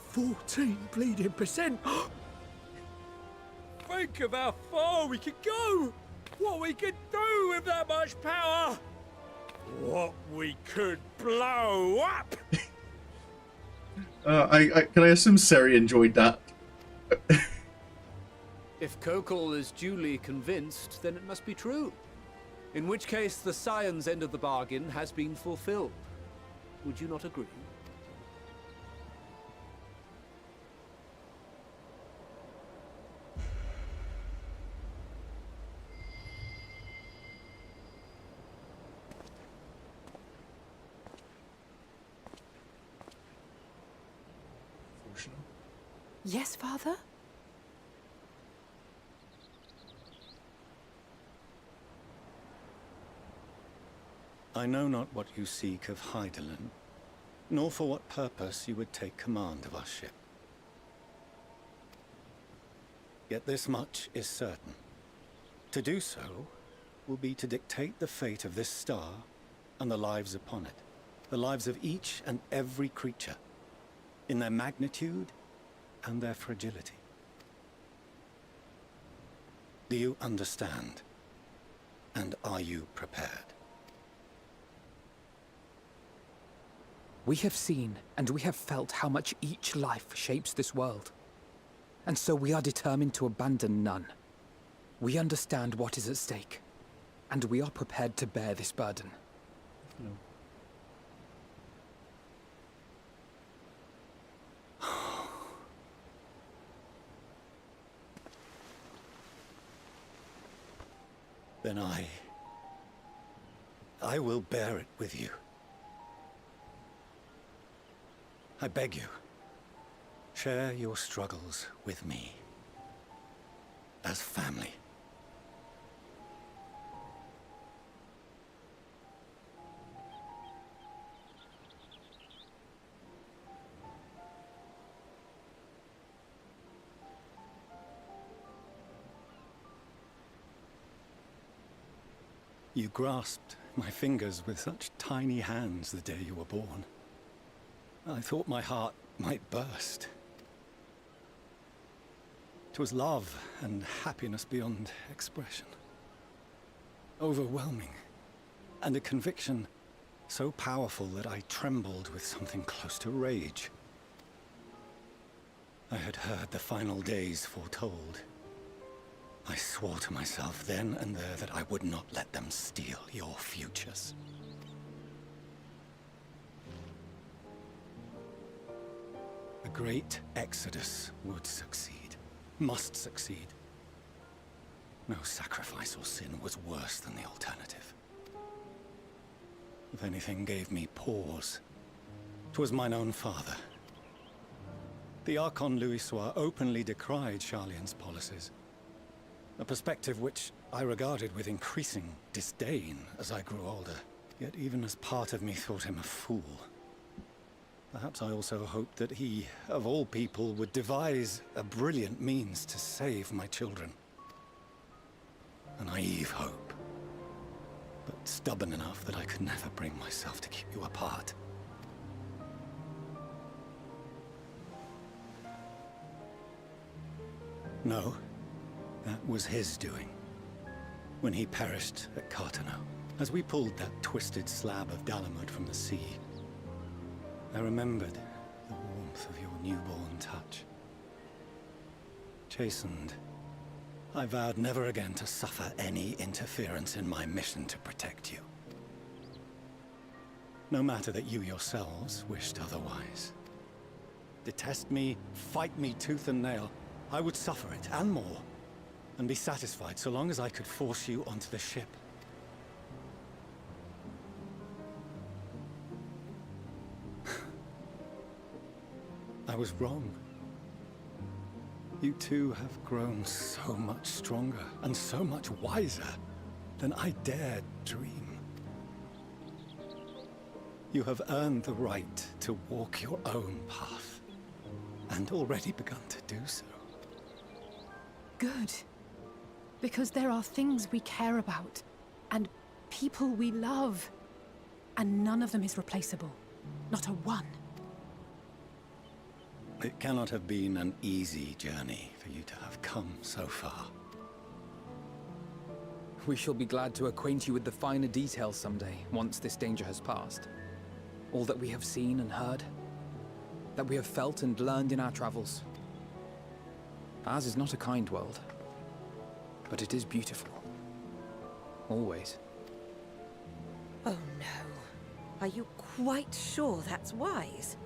14 bleeding percent. Think of how far we could go. What we could do with that much power. What we could blow up. Can I assume Seri enjoyed that? If Kokol is duly convinced, then it must be true. In which case, the Scions' end of the bargain has been fulfilled. Would you not agree? Yes, Father? I know not what you seek of Hydaelyn, nor for what purpose you would take command of our ship. Yet this much is certain. To do so will be to dictate the fate of this star and the lives upon it. The lives of each and every creature, in their magnitude and their fragility. Do you understand? And are you prepared? We have seen and we have felt how much each life shapes this world. And so we are determined to abandon none. We understand what is at stake, and we are prepared to bear this burden. Then I will bear it with you. I beg you, share your struggles with me. As family. You grasped my fingers with such tiny hands the day you were born. I thought my heart might burst. 'Twas love and happiness beyond expression. Overwhelming, and a conviction so powerful that I trembled with something close to rage. I had heard the final days foretold. I swore to myself then and there that I would not let them steal your futures. The great exodus would succeed, must succeed. No sacrifice or sin was worse than the alternative. If anything gave me pause, 'twas mine own father. The Archon Louisoix openly decried Sharlayan's policies. A perspective which I regarded with increasing disdain as I grew older. Yet even as part of me thought him a fool. Perhaps I also hoped that he, of all people, would devise a brilliant means to save my children. A naive hope, but stubborn enough that I could never bring myself to keep you apart. No. That was his doing, when he perished at Cartano. As we pulled that twisted slab of Dalamud from the sea, I remembered the warmth of your newborn touch. Chastened, I vowed never again to suffer any interference in my mission to protect you. No matter that you yourselves wished otherwise. Detest me, fight me tooth and nail, I would suffer it, and more. And be satisfied so long as I could force you onto the ship. I was wrong. You two have grown so much stronger and so much wiser than I dared dream. You have earned the right to walk your own path, and already begun to do so. Good. Because there are things we care about, and people we love, and none of them is replaceable. Not a one. It cannot have been an easy journey for you to have come so far. We shall be glad to acquaint you with the finer details someday, once this danger has passed. All that we have seen and heard, that we have felt and learned in our travels. Ours is not a kind world. But it is beautiful. Always. Oh no. Are you quite sure that's wise?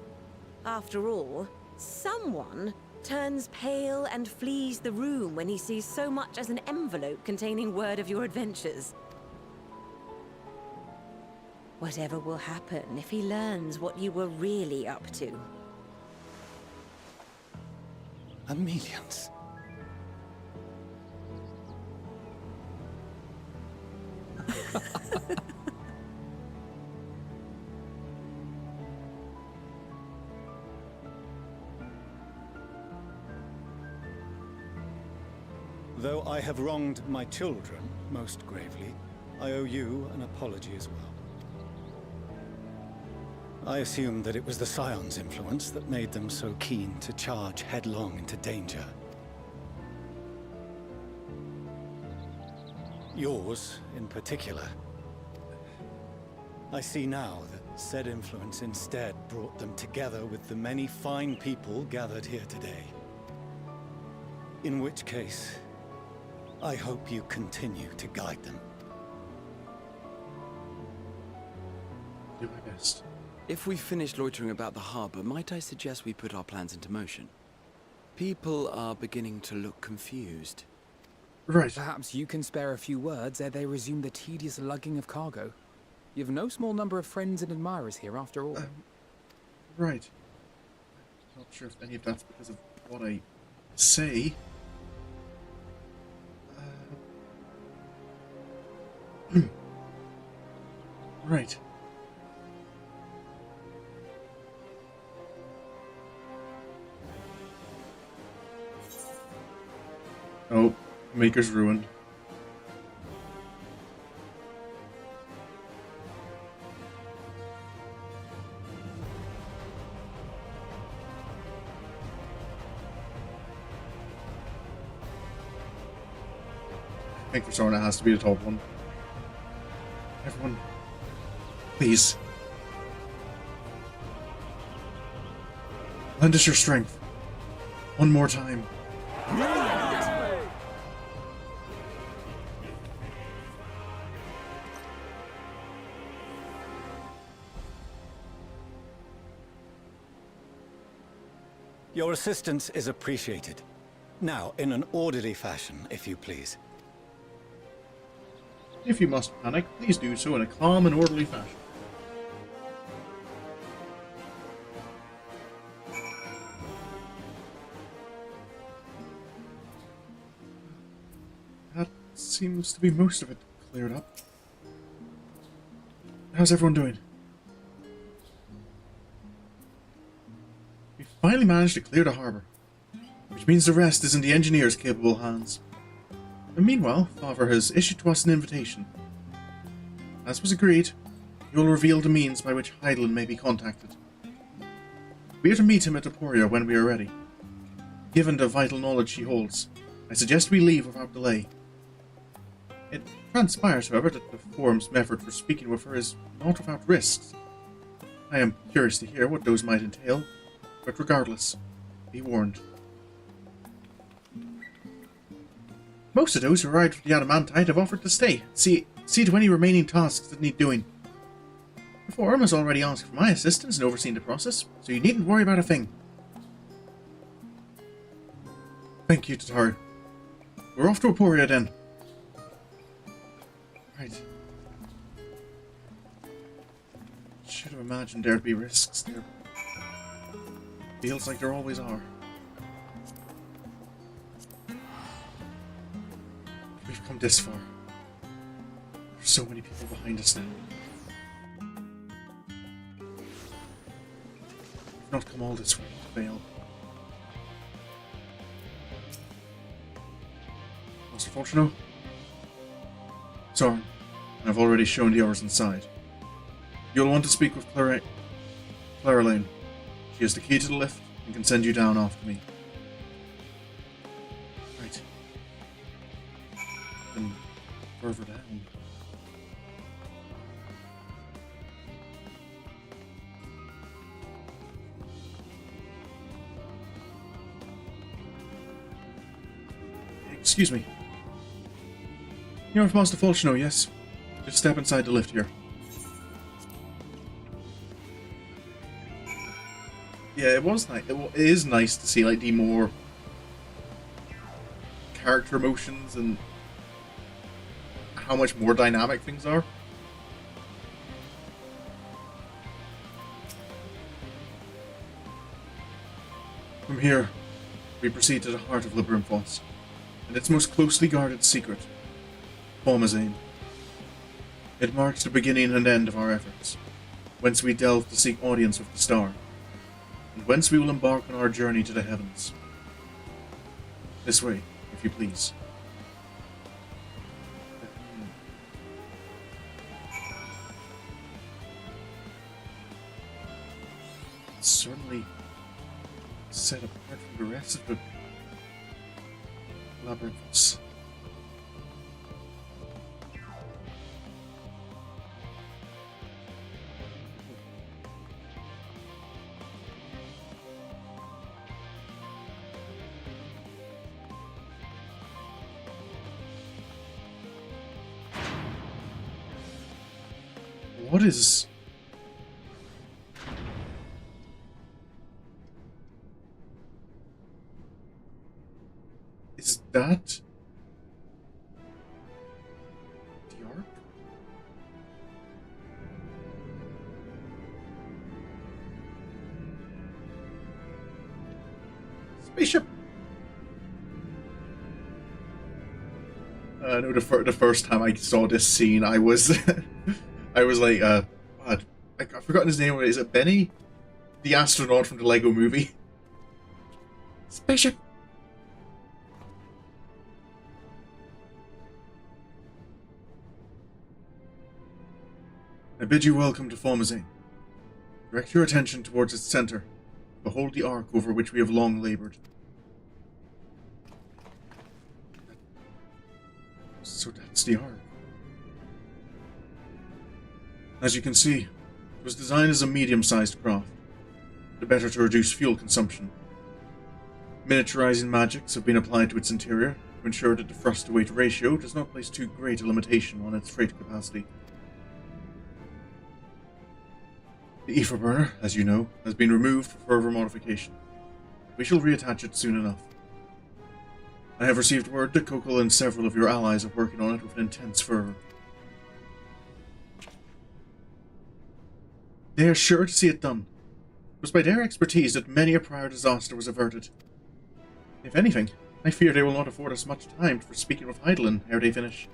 After all, someone turns pale and flees the room when he sees so much as an envelope containing word of your adventures. Whatever will happen if he learns what you were really up to? Amelians. though I have wronged my children most gravely, I owe you an apology as well. I assume that it was the Scions' influence that made them so keen to charge headlong into danger. Yours, in particular. I see now that said influence instead brought them together with the many fine people gathered here today. In which case, I hope you continue to guide them. Do my best. If we've finished loitering about the harbor, might I suggest we put our plans into motion? People are beginning to look confused. Right. Perhaps you can spare a few words ere they resume the tedious lugging of cargo. You have no small number of friends and admirers here, after all. Right. Not sure if any of that's because of what I say. Right. Oh, Maker's ruined. I think for Sorin it has to be the top one. Everyone, please. Lend us your strength. One more time. Your assistance is appreciated. Now, in an orderly fashion, if you please. If you must panic, please do so in a calm and orderly fashion. That seems to be most of it cleared up. How's everyone doing? We finally managed to clear the harbour, which means the rest is in the engineer's capable hands. And meanwhile, Father has issued to us an invitation. As was agreed, he will reveal the means by which Hydaelyn may be contacted. We are to meet him at Aporia when we are ready. Given the vital knowledge he holds, I suggest we leave without delay. It transpires, however, that the Forum's method for speaking with her is not without risks. I am curious to hear what those might entail, but regardless, be warned. Most of those who arrived with the Adamantite have offered to stay, see to any remaining tasks that need doing. The Forum has already asked for my assistance in overseeing the process, so you needn't worry about a thing. Thank you, Tatar. We're off to Aporia then. Right. Should have imagined there'd be risks there. Feels like there always are. We've come this far. There's so many people behind us now. We've not come all this way to fail. Master Fortuno? Sorin, and I've already shown the others inside. You'll want to speak with Hydaelyn. She has the key to the lift and can send you down after me. Right. Then further down. Excuse me. You're with Master Fulchino, yes? Just step inside the lift here. Yeah, it was nice. It is nice to see like the more character emotions and how much more dynamic things are. From here, we proceed to the heart of Librimfoss, and its most closely guarded secret, Pomazane. It marks the beginning and end of our efforts, whence we delve to seek audience with the star, and whence we will embark on our journey to the heavens. This way, if you please. definitely set apart from the rest of the labyrinths. What is... Is that... the Ark? Spaceship! I know the first time I saw this scene, I was... I was like, God, I've forgotten his name. Is it Benny? The astronaut from the Lego movie? Spaceship! I bid you welcome to Formazane. Direct your attention towards its center. Behold the ark over which we have long labored. So that's the ark. As you can see, it was designed as a medium-sized craft, the better to reduce fuel consumption. Miniaturizing magics have been applied to its interior to ensure that the thrust-to-weight ratio does not place too great a limitation on its freight capacity. The ether burner, as you know, has been removed for further modification. We shall reattach it soon enough. I have received word that Kokol and several of your allies are working on it with an intense fervor. They are sure to see it done. It was by their expertise that many a prior disaster was averted. If anything, I fear they will not afford us much time for speaking with Hydaelyn ere they finish.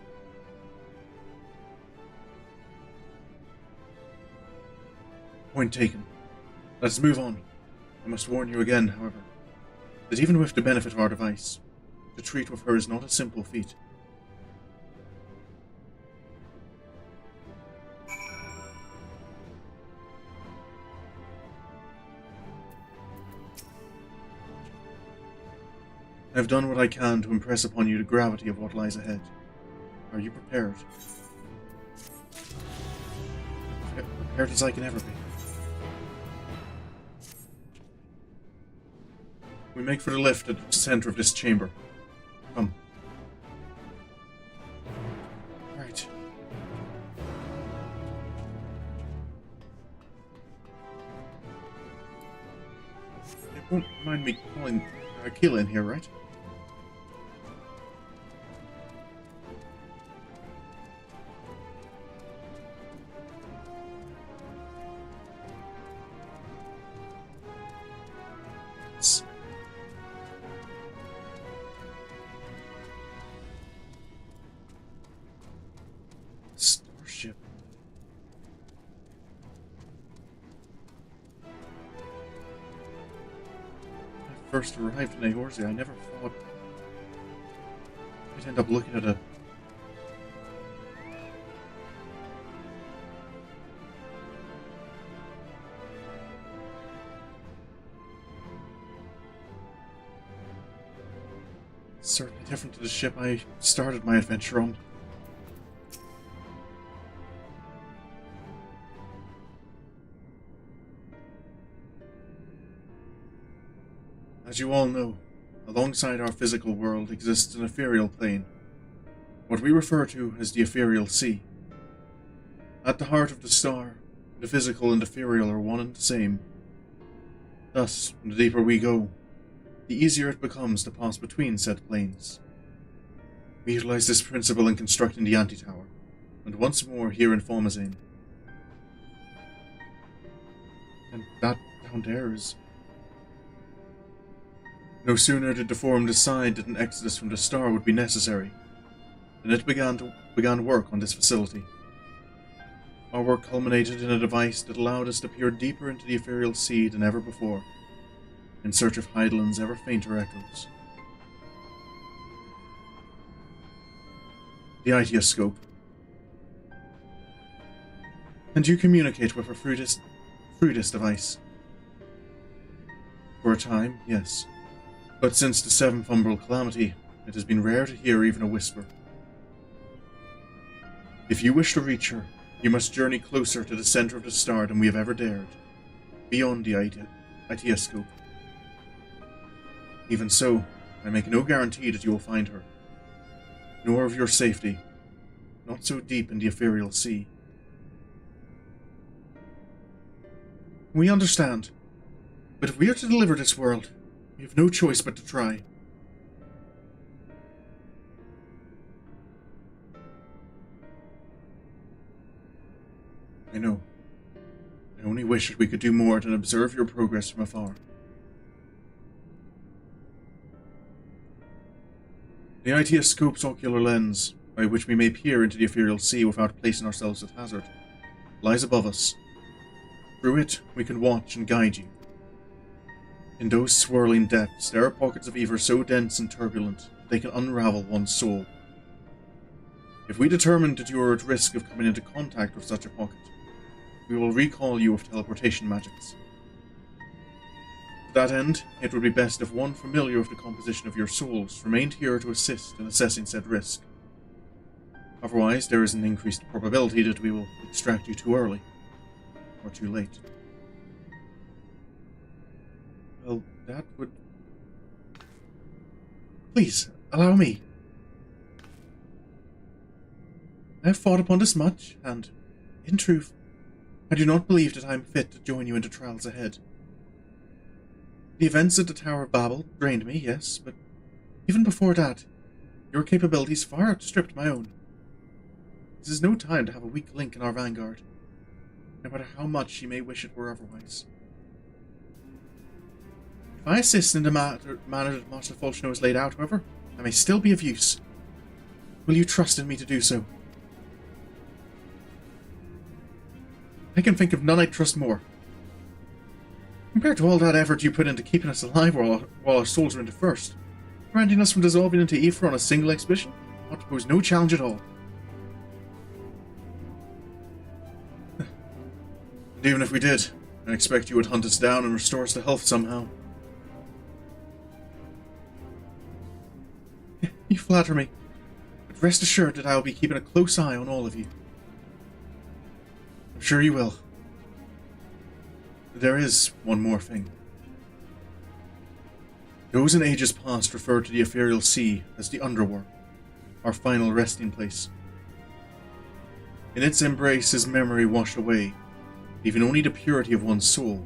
Point taken. Let us move on. I must warn you again, however, that even with the benefit of our device, to treat with her is not a simple feat. I have done what I can to impress upon you the gravity of what lies ahead. Are you prepared? Prepared as I can ever be. We make for the lift at the center of this chamber. Come. Right. You won't mind me calling Keela in here, right? Starship. When I first arrived in Eorzea, I never thought I'd end up looking at a certainly different to the ship I started my adventure on. As you all know, alongside our physical world exists an ethereal plane, what we refer to as the ethereal sea. At the heart of the star, the physical and ethereal are one and the same. Thus, the deeper we go, the easier it becomes to pass between said planes. We utilize this principle in constructing the anti-tower, and once more here in Formazane. And that down there is... No sooner did the Forum decide that an exodus from the star would be necessary, than it began work on this facility. Our work culminated in a device that allowed us to peer deeper into the ethereal sea than ever before, in search of Hydaelyn's ever fainter echoes. The Ideoscope. And you communicate with her through this device. For a time, yes. But since the Seventh Umbral Calamity, it has been rare to hear even a whisper. If you wish to reach her, you must journey closer to the center of the star than we have ever dared, beyond the Ideascope. Even so, I make no guarantee that you will find her, nor of your safety, not so deep in the ethereal sea. We understand, but if we are to deliver this world, we have no choice but to try. I know. I only wish that we could do more than observe your progress from afar. The Ideascope's ocular lens, by which we may peer into the ethereal sea without placing ourselves at hazard, lies above us. Through it, we can watch and guide you. In those swirling depths, there are pockets of ether so dense and turbulent that they can unravel one's soul. If we determine that you are at risk of coming into contact with such a pocket, we will recall you with teleportation magics. To that end, it would be best if one familiar with the composition of your souls remained here to assist in assessing said risk. Otherwise, there is an increased probability that we will extract you too early, or too late. Well, that would... Please, allow me. I have thought upon this much, and, in truth, I do not believe that I am fit to join you in the trials ahead. The events at the Tower of Babel drained me, yes, but even before that, your capabilities far outstripped my own. This is no time to have a weak link in our vanguard, no matter how much she may wish it were otherwise. If I assist in the manner that Master Fulchno has laid out, however, I may still be of use. Will you trust in me to do so? I can think of none I trust more. Compared to all that effort you put into keeping us alive while our souls are into first, preventing us from dissolving into ether on a single expedition ought to pose no challenge at all. And even if we did, I expect you would hunt us down and restore us to health somehow. You flatter me, but rest assured that I will be keeping a close eye on all of you. I'm sure you will. There is one more thing. Those in ages past referred to the ethereal sea as the Underworld, our final resting place. In its embrace is memory washed away, leaving only the purity of one's soul,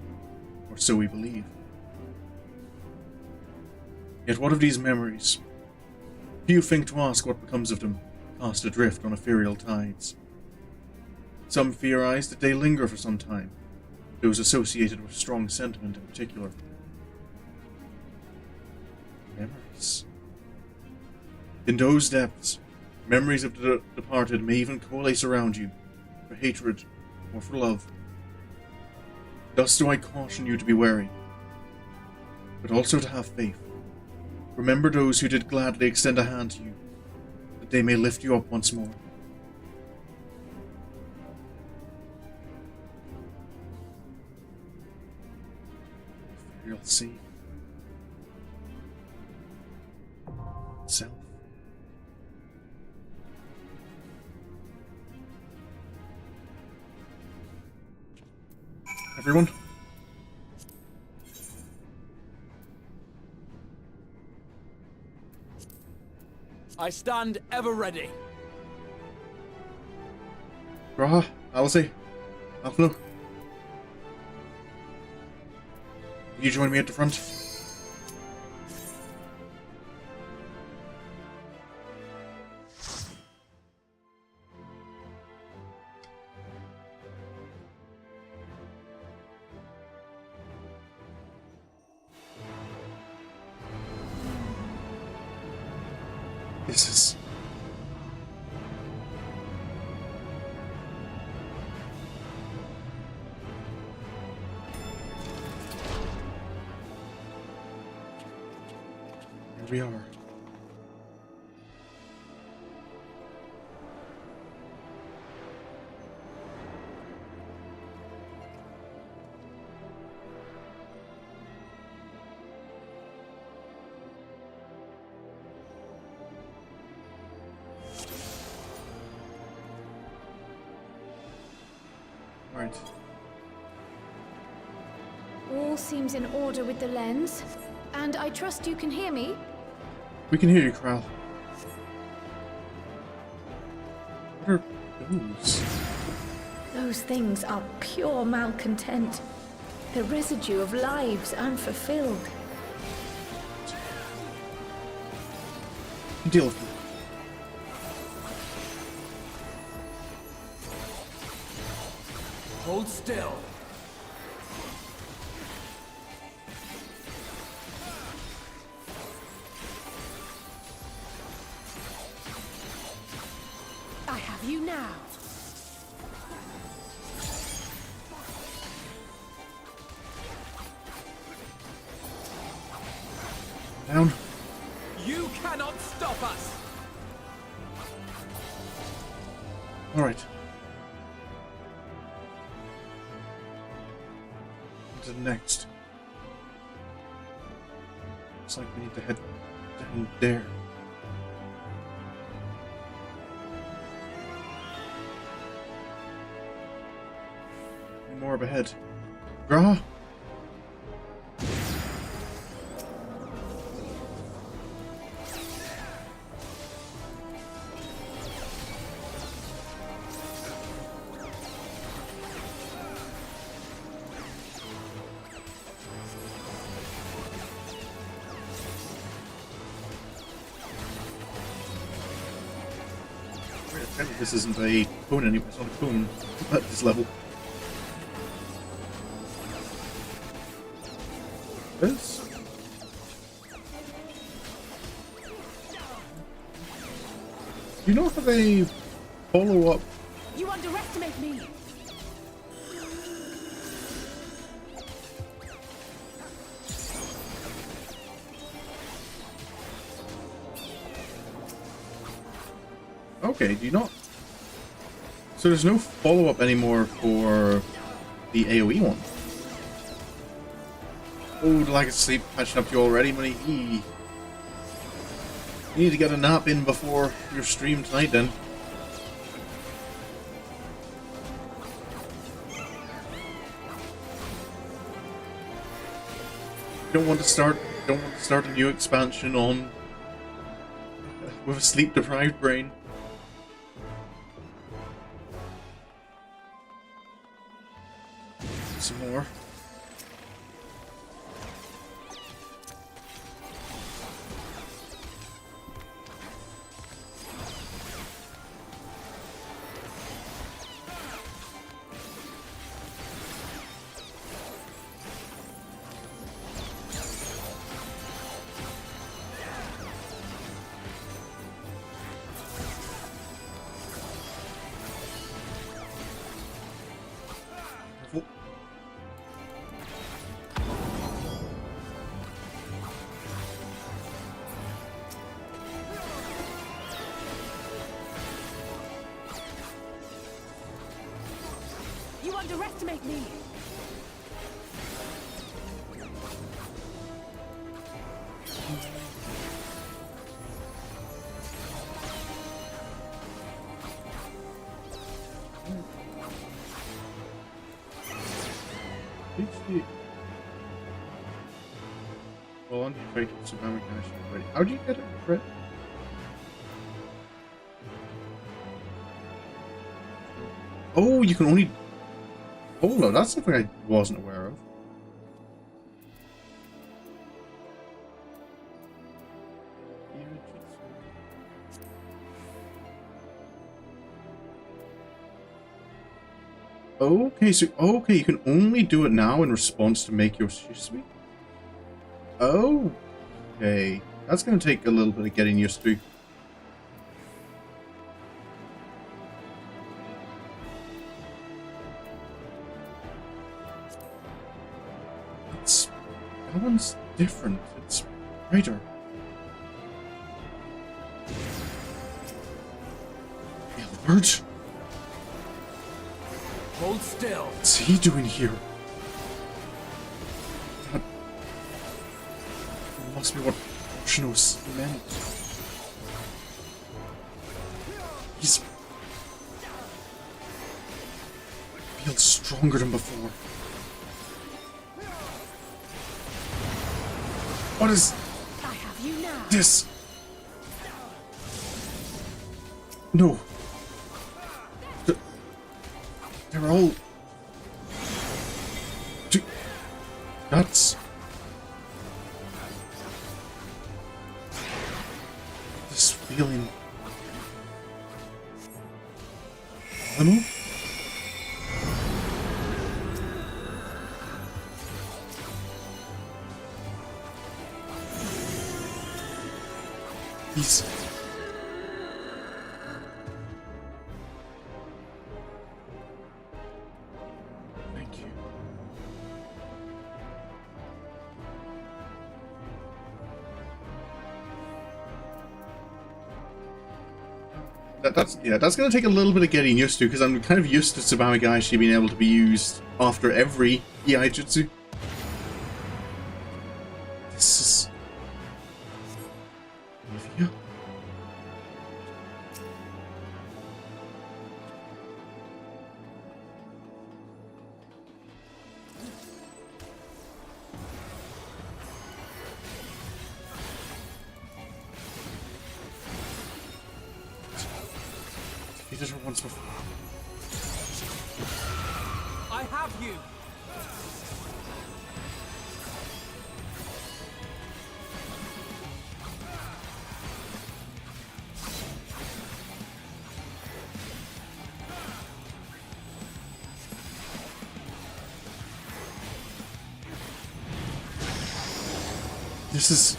or so we believe. Yet what of these memories? Few think to ask what becomes of them, cast adrift on ethereal tides. Some theorize that they linger for some time, those associated with strong sentiment in particular. Memories. In those depths, memories of the departed may even coalesce around you, for hatred or for love. Thus do I caution you to be wary, but also to have faith. Remember those who did gladly extend a hand to you, that they may lift you up once more. You'll see. Self. Everyone? I stand ever ready. Graha, Alice, Alphino. Will you join me at the front? This is... Here we are. Right. All seems in order with the lens. And I trust you can hear me? We can hear you, Kral. What are those? Those things are pure malcontent. The residue of lives unfulfilled. Deal with it. Hold still. I have you now. Down. You cannot stop us! Alright. To the next. Looks like we need to head down there. More up ahead. Grah! Apparently this isn't a cone anymore, it's not a cone at this level. This? Do you know how they follow up? You underestimate me. Okay, do you not? So there's no follow-up anymore for the AoE one. Oh, the lack of sleep catching up to you already, money. You need to get a nap in before your stream tonight, then. Don't want to start a new expansion on with a sleep-deprived brain. Some more. You underestimate me. Well, on your fate, some ammo cash ready. How'd you get it, Fred? Oh, you can only. Oh no, that's something I wasn't aware of. Okay, so you can only do it now in response to make your sweet. Oh, okay, that's gonna take a little bit of getting used to. That one's different. It's brighter. Albert? Hold still. What's he doing here? That must be what Shnos meant. He's feels stronger than before. What is I have you now. this? No. They're all... That's... This feeling... Animal? He's... Thank you. That's gonna take a little bit of getting used to, because I'm kind of used to Tsubame actually being able to be used after every EI jutsu. This is... Olivia? He did it once before. I have you. This is...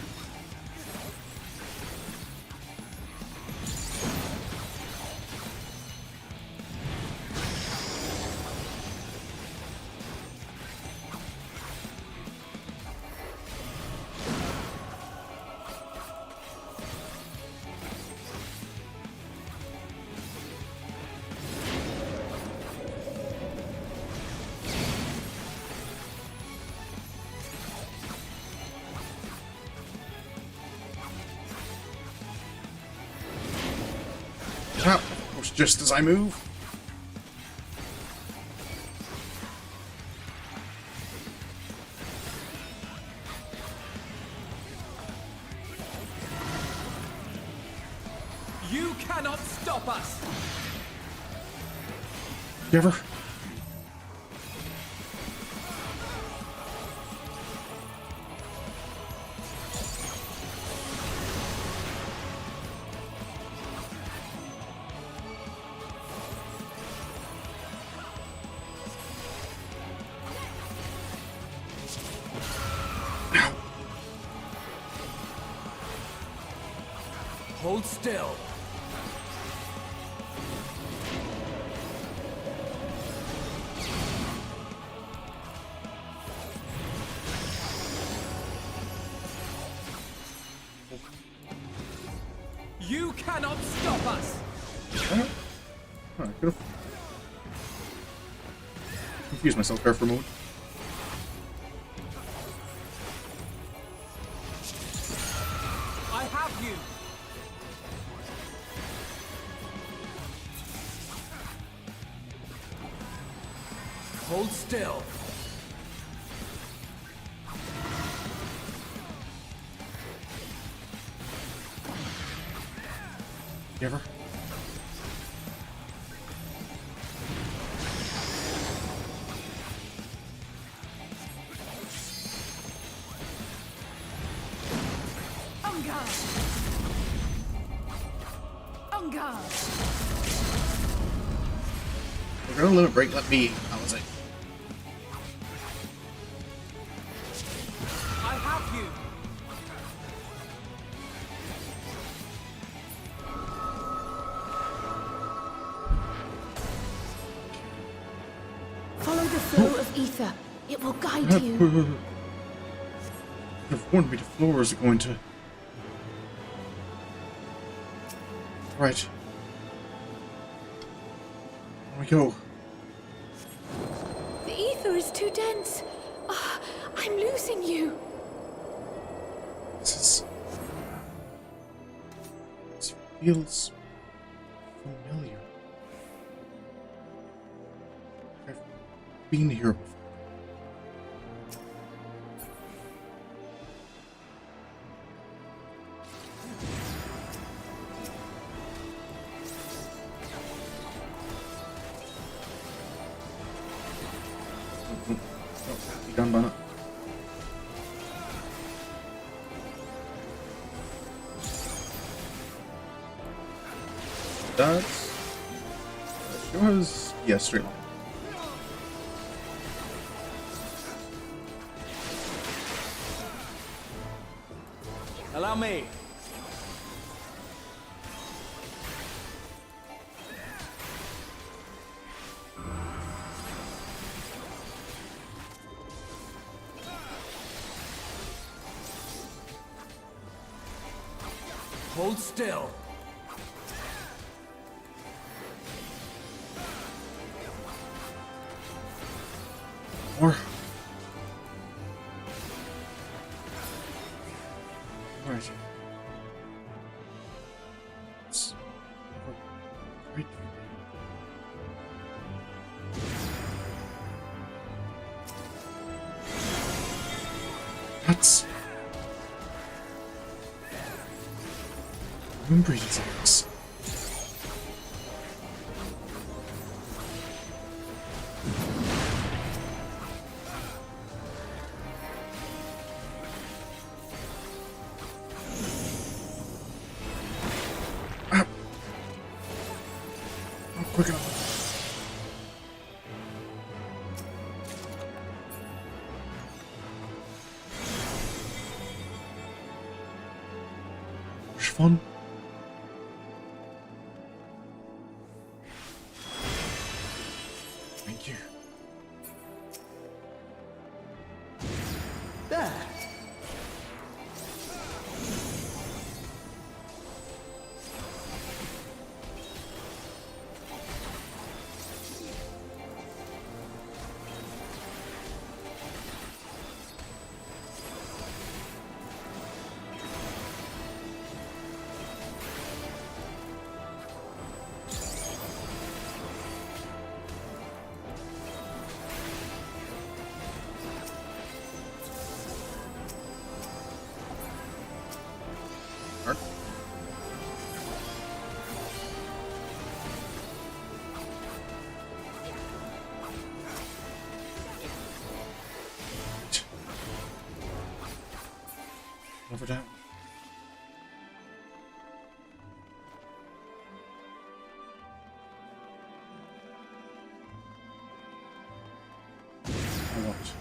Crap! It was just as I move. You cannot stop us. You ever? Hold still. You cannot stop us. Oh, I could have confused myself there for a moment. I have you. Hold still. You ever? On guard. On guard. We're gonna let it break. Let me. That was it. I have you. Follow the flow of ether. It will guide you. You've warned me the floors are going to... Right. Here we go. The ether is too dense. Ah, I'm losing you. This feels familiar. been here before. Gun banner. That's yours. Yeah, straight line. Allow me. Hold still. Or right. It's great. That's breeding things. Quick enough. Which fun? Thank you. There. Never down. I want.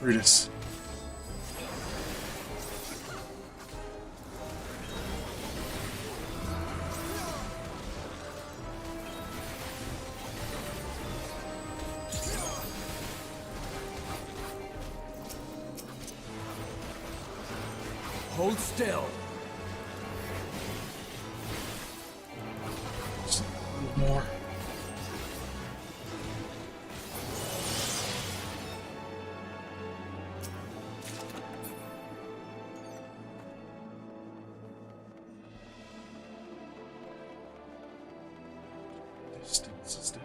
Brutus. Hold still. Just a little more. Distance is down.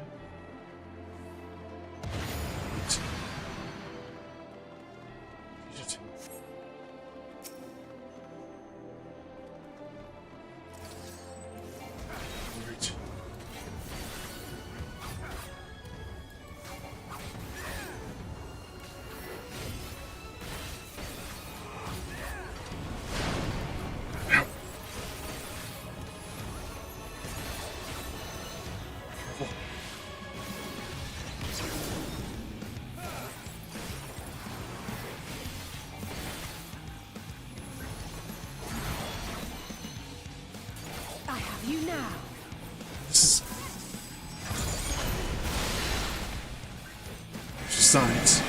Shit. Right. I have you now. This is sides.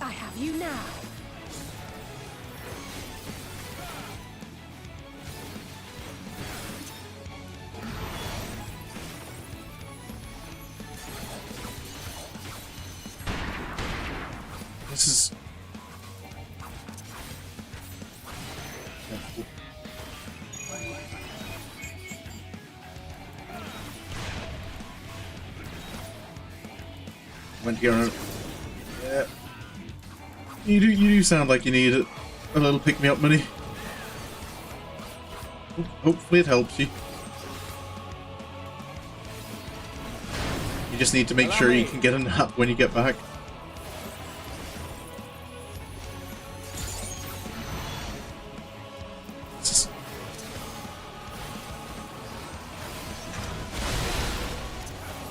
I have you now. This is... Went here. Yeah. You do sound like you need a little pick-me-up money. Hopefully it helps you. You just need to make sure you can get a nap when you get back.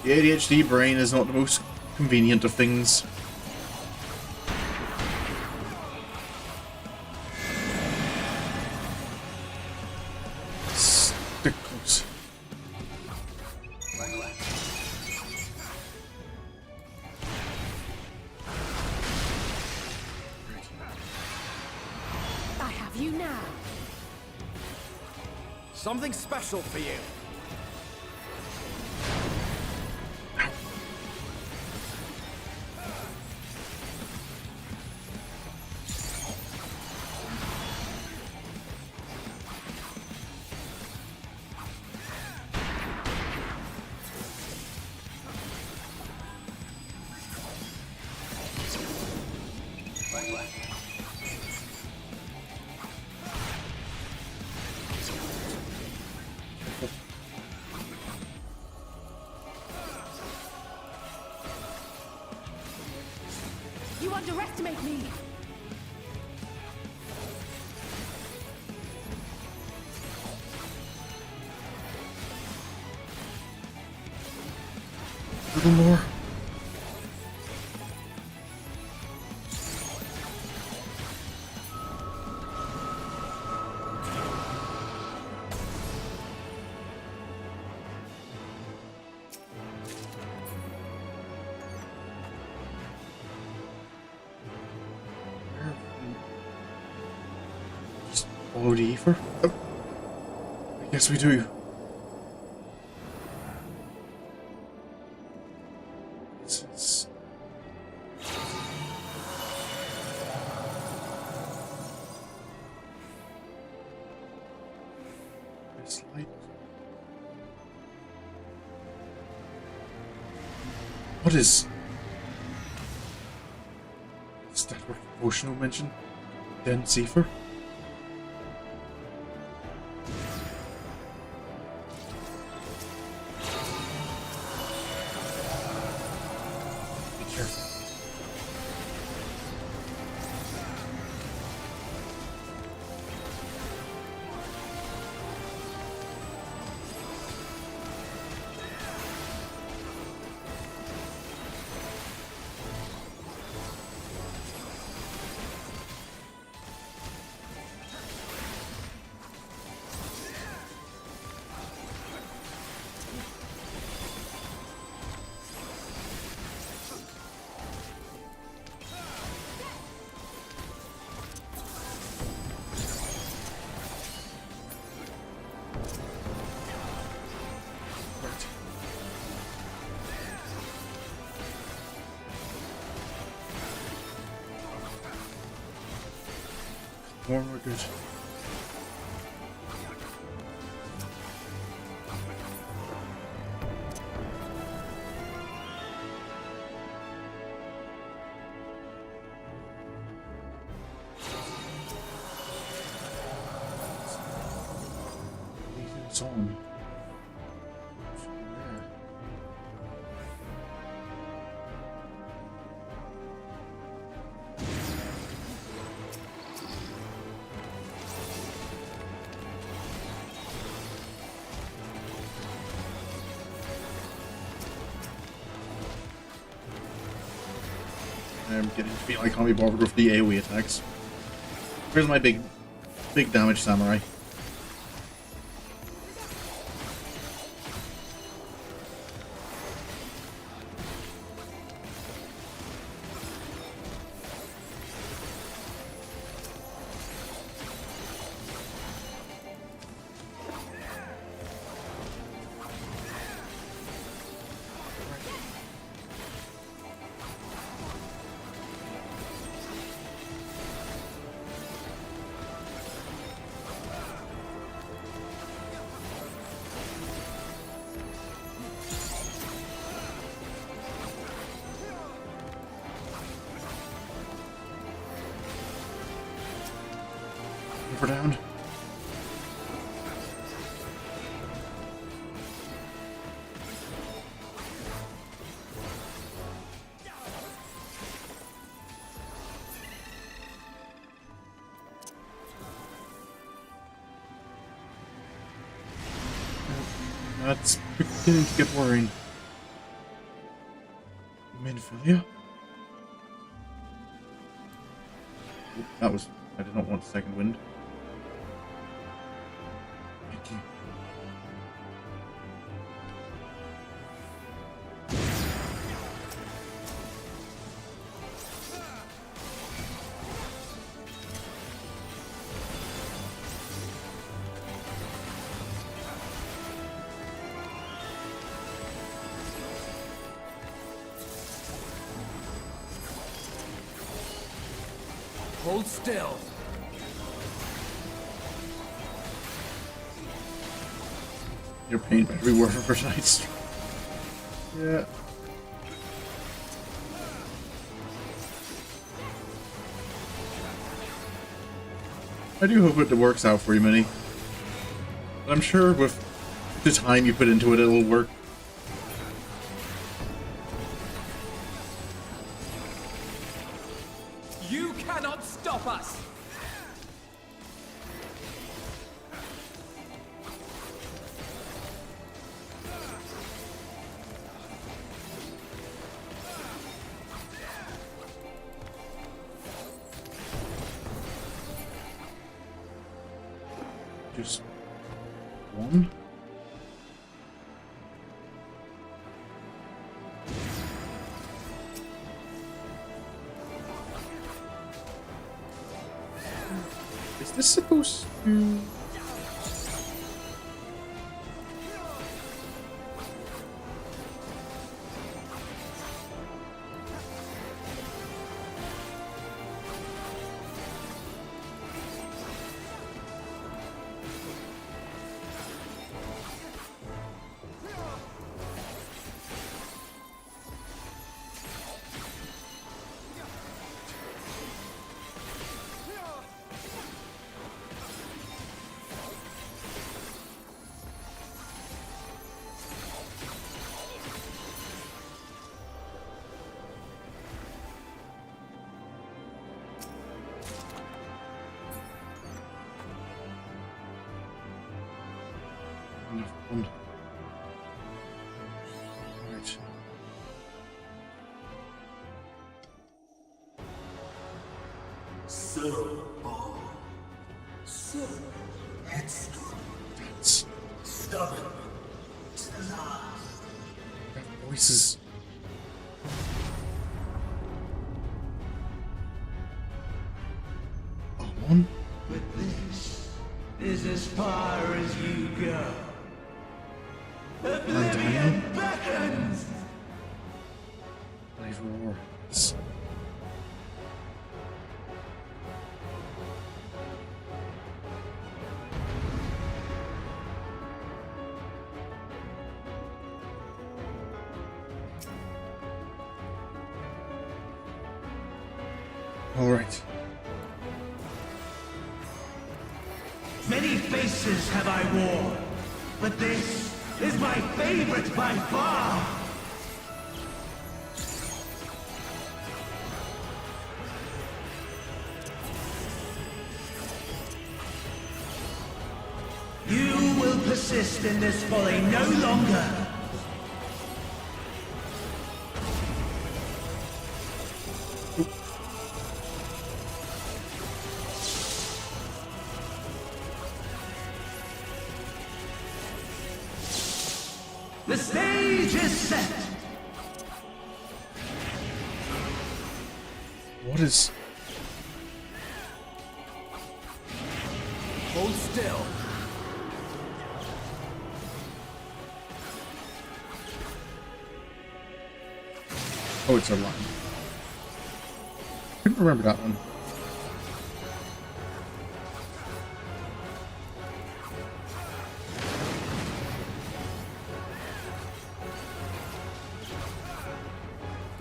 The ADHD brain is not the most convenient of things. Stickles. I have you now. Something special for you. You underestimate me. A little more. Just follow the ether? Oh. I guess we do. What is that? What proportional mention? Dense ether? Be careful. More, we're good. It's on. I'm getting to feel I can't be bothered with the AoE attacks. Where's my big damage samurai? We're down. That's beginning to get worrying. Minfilia? That was... I did not want second wind. Thank you. Hold still. Your pain better be worth it for tonight's. Yeah. I do hope it works out for you, Minnie. But I'm sure with the time you put into it, it'll work. You cannot stop us! Just one. Is this supposed to... Right. So headstrong, stubborn to the last. Voices. Oh, one. But this is as far as you go. Oblivion beckons! Brave war. All right. Many faces have I worn, but this is my favorite by far! You will persist in this folly no longer! The stage is set. What is... Hold still. Oh, it's a line. I couldn't remember that one.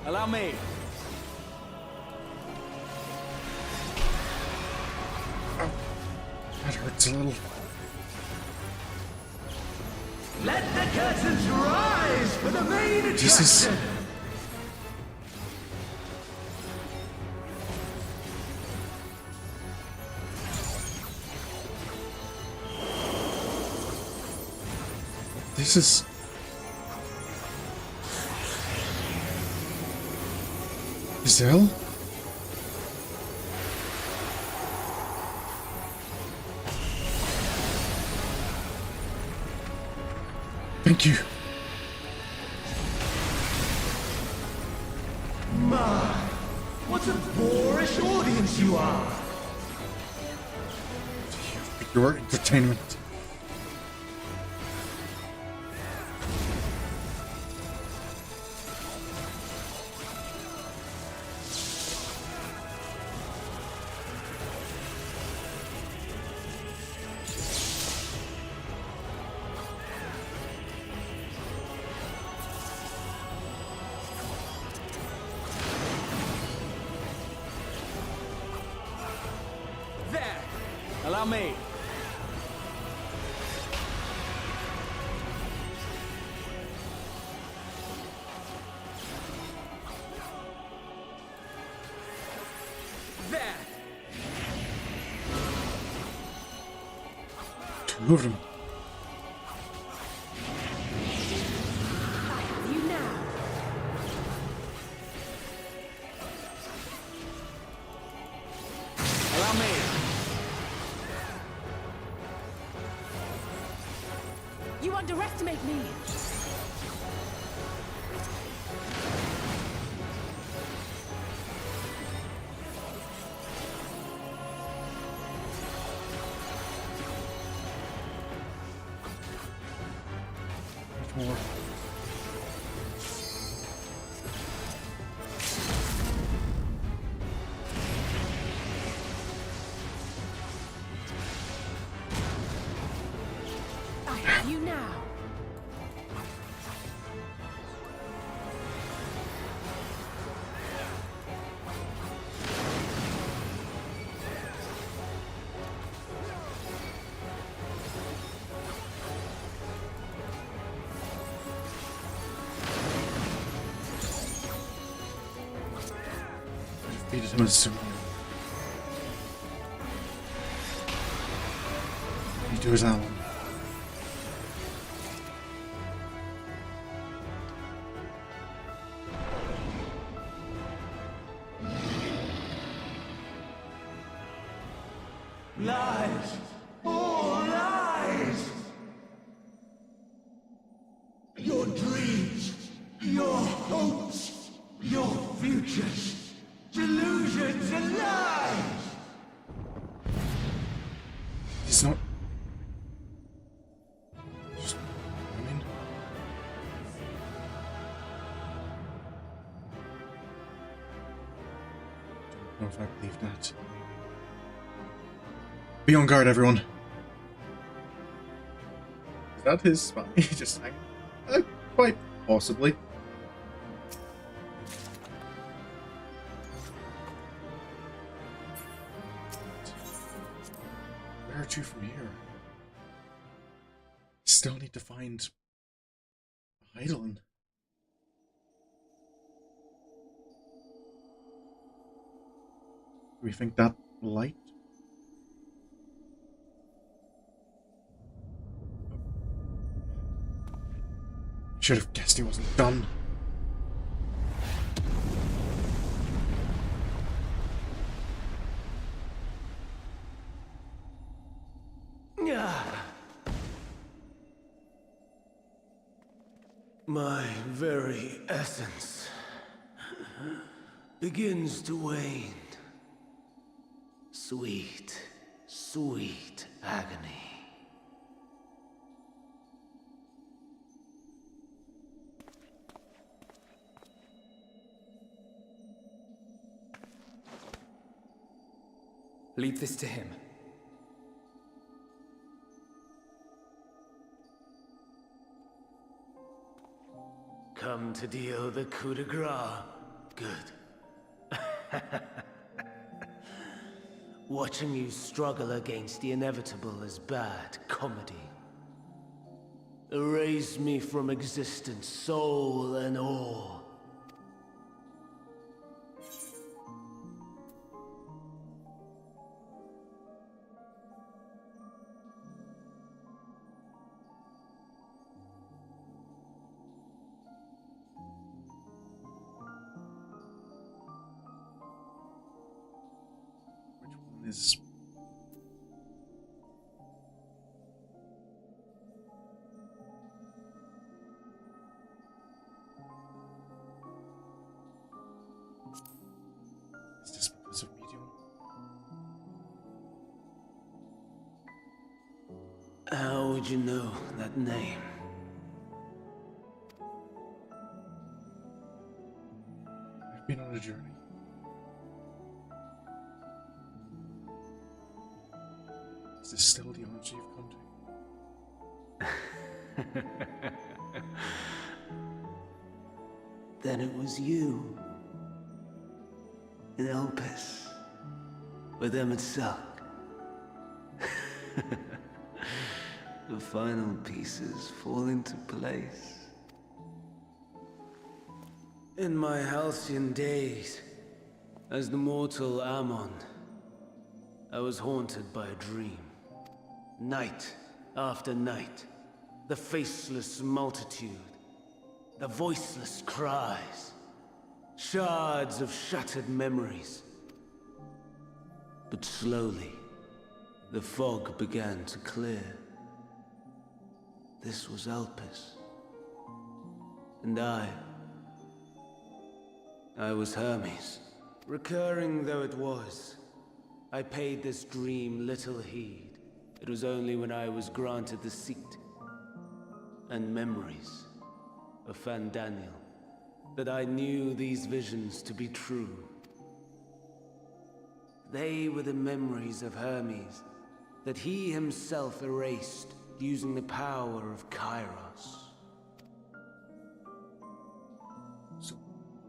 Allow me. That hurts a little. Let the curtains rise for the main attraction. Jesus. This is... Zell? Thank you. My, what a boorish audience you are. Your entertainment. Allow me. There. Two of them. You now. Allow me. You underestimate me! Much more. I have you now. Defeated him as soon. You do as Alan. Lies. All lies. Your dreams, your hopes, your futures. Delusions and lies. He's not... Just... I mean... Don't know if I believe that. Be on guard, everyone. Is that his spy? Just hanging? Quite possibly. Where to from here? Still need to find Hydaelyn. Do we think that light? Should have guessed he wasn't done. My very essence begins to wane. Sweet, sweet agony. Leave this to him. Come to deal the coup de grace. Good. Watching you struggle against the inevitable is bad comedy. Erase me from existence, soul and all. Is this because of Meteion? How would you know that name? I've been on a journey. Is this still the answer you've come to? Then it was you. In Elpis. With Emet. The final pieces fall into place. In my halcyon days, as the mortal Ammon, I was haunted by a dream. Night after night, the faceless multitude, the voiceless cries, shards of shattered memories. But slowly, the fog began to clear. This was Elpis. And I was Hermes. Recurring though it was, I paid this dream little heed. It was only when I was granted the seat and memories of Fandaniel that I knew these visions to be true. They were the memories of Hermes that he himself erased using the power of Kairos.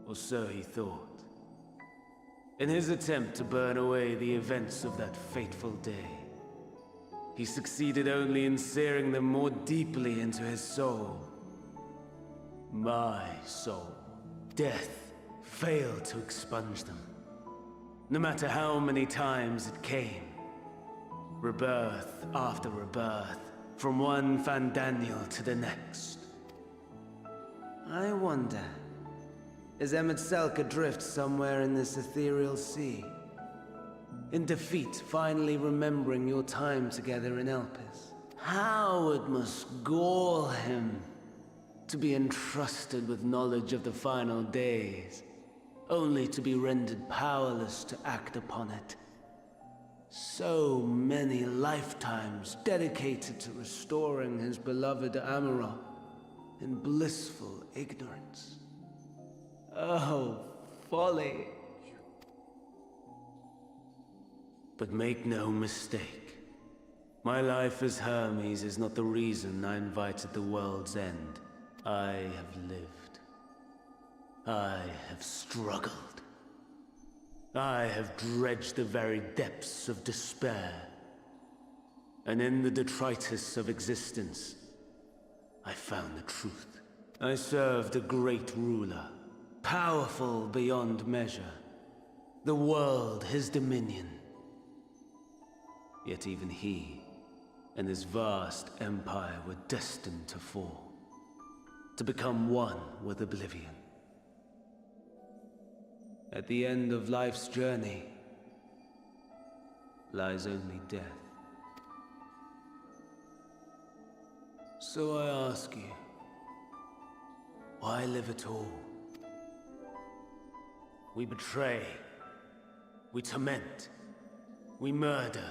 Or so he thought. In his attempt to burn away the events of that fateful day, he succeeded only in searing them more deeply into his soul. My soul. Death failed to expunge them. No matter how many times it came. Rebirth after rebirth, from one Fandaniel to the next. I wonder, is Emet adrift somewhere in this ethereal sea? In defeat, finally remembering your time together in Elpis. How it must gall him to be entrusted with knowledge of the final days, only to be rendered powerless to act upon it. So many lifetimes dedicated to restoring his beloved Amarok in blissful ignorance. Oh, folly. But make no mistake, my life as Hermes is not the reason I invited the world's end. I have lived. I have struggled. I have dredged the very depths of despair. And in the detritus of existence, I found the truth. I served a great ruler, powerful beyond measure. The world his dominion. Yet even he and his vast empire were destined to fall. To become one with oblivion. At the end of life's journey lies only death. So I ask you, Why live at all? We betray. We torment. We murder.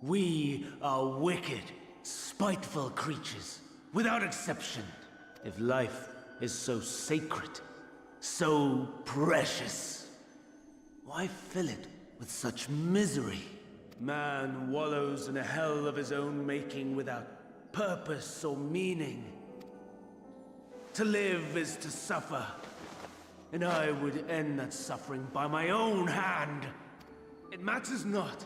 We are wicked, spiteful creatures, without exception. If life is so sacred, so precious, why fill it with such misery? Man wallows in a hell of his own making without purpose or meaning. To live is to suffer, and I would end that suffering by my own hand. It matters not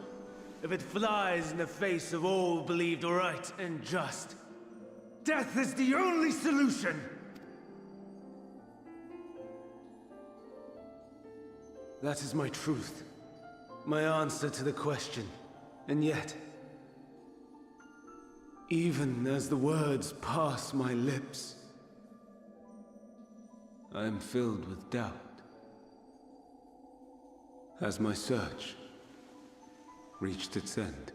if it flies in the face of all believed right and just. Death is the only solution! That is my truth. My answer to the question. And yet, even as the words pass my lips, I am filled with doubt. Has my search reached its end?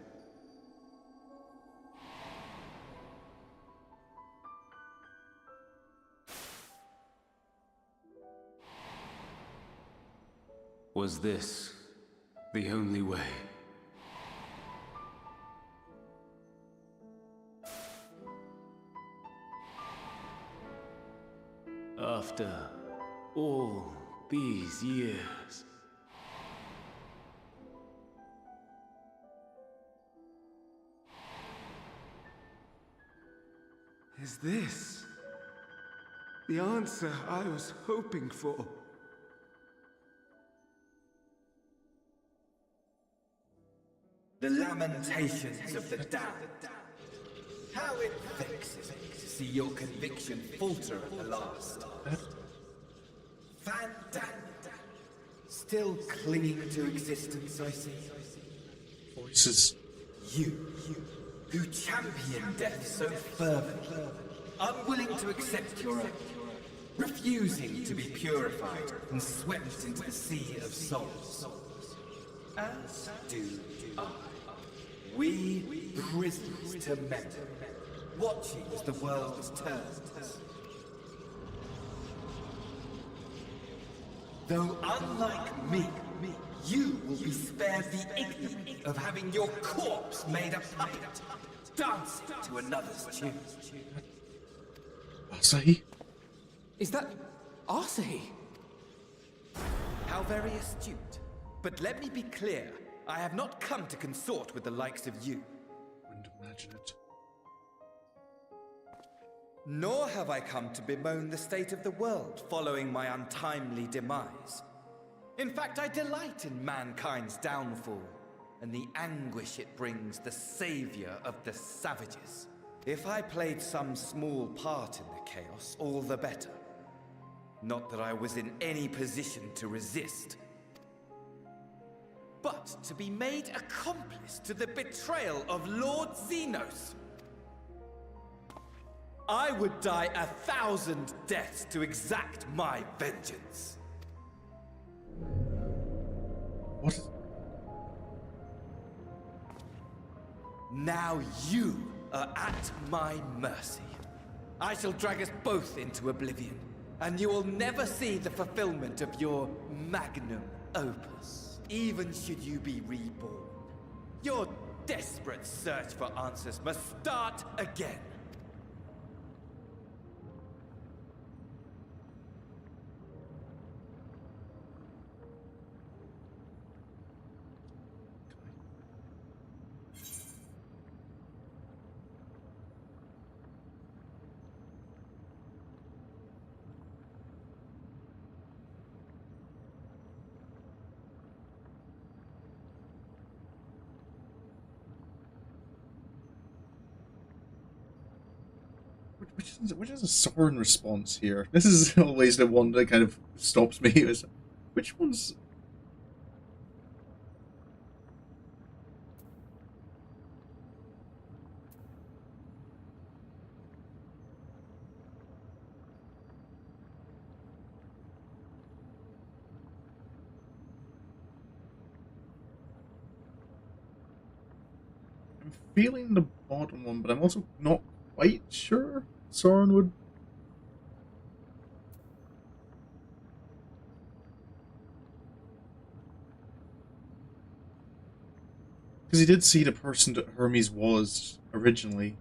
Was this the only way? After all these years, is this the answer I was hoping for? The lamentations of the damned. How it vexes me to see your conviction falter at the last. Fandango. Still clinging to existence, I see. Voices. You, who champion death so fervently, unwilling to accept your own, refusing to be purified and swept into the sea of souls. As do I. We prisoners to men, watching as the world turns. Though unlike me, you will be spared the ignominy of having your corpse made a puppet, dancing to another's tune. Asahi? Is that Asahi? How very astute. But let me be clear, I have not come to consort with the likes of you. Wouldn't imagine it. Nor have I come to bemoan the state of the world following my untimely demise. In fact, I delight in mankind's downfall, and the anguish it brings the savior of the savages. If I played some small part in the chaos, all the better. Not that I was in any position to resist. But to be made accomplice to the betrayal of Lord Xenos. I would die 1,000 deaths to exact my vengeance. What? Now you are at my mercy. I shall drag us both into oblivion, and you will never see the fulfillment of your magnum opus, even should you be reborn. Your desperate search for answers must start again. Which is a Sorin response here? This is always the one that kind of stops me. Is which one's? I'm feeling the bottom one, but I'm also not quite sure Sorin would Because he did see the person that Hermes was originally.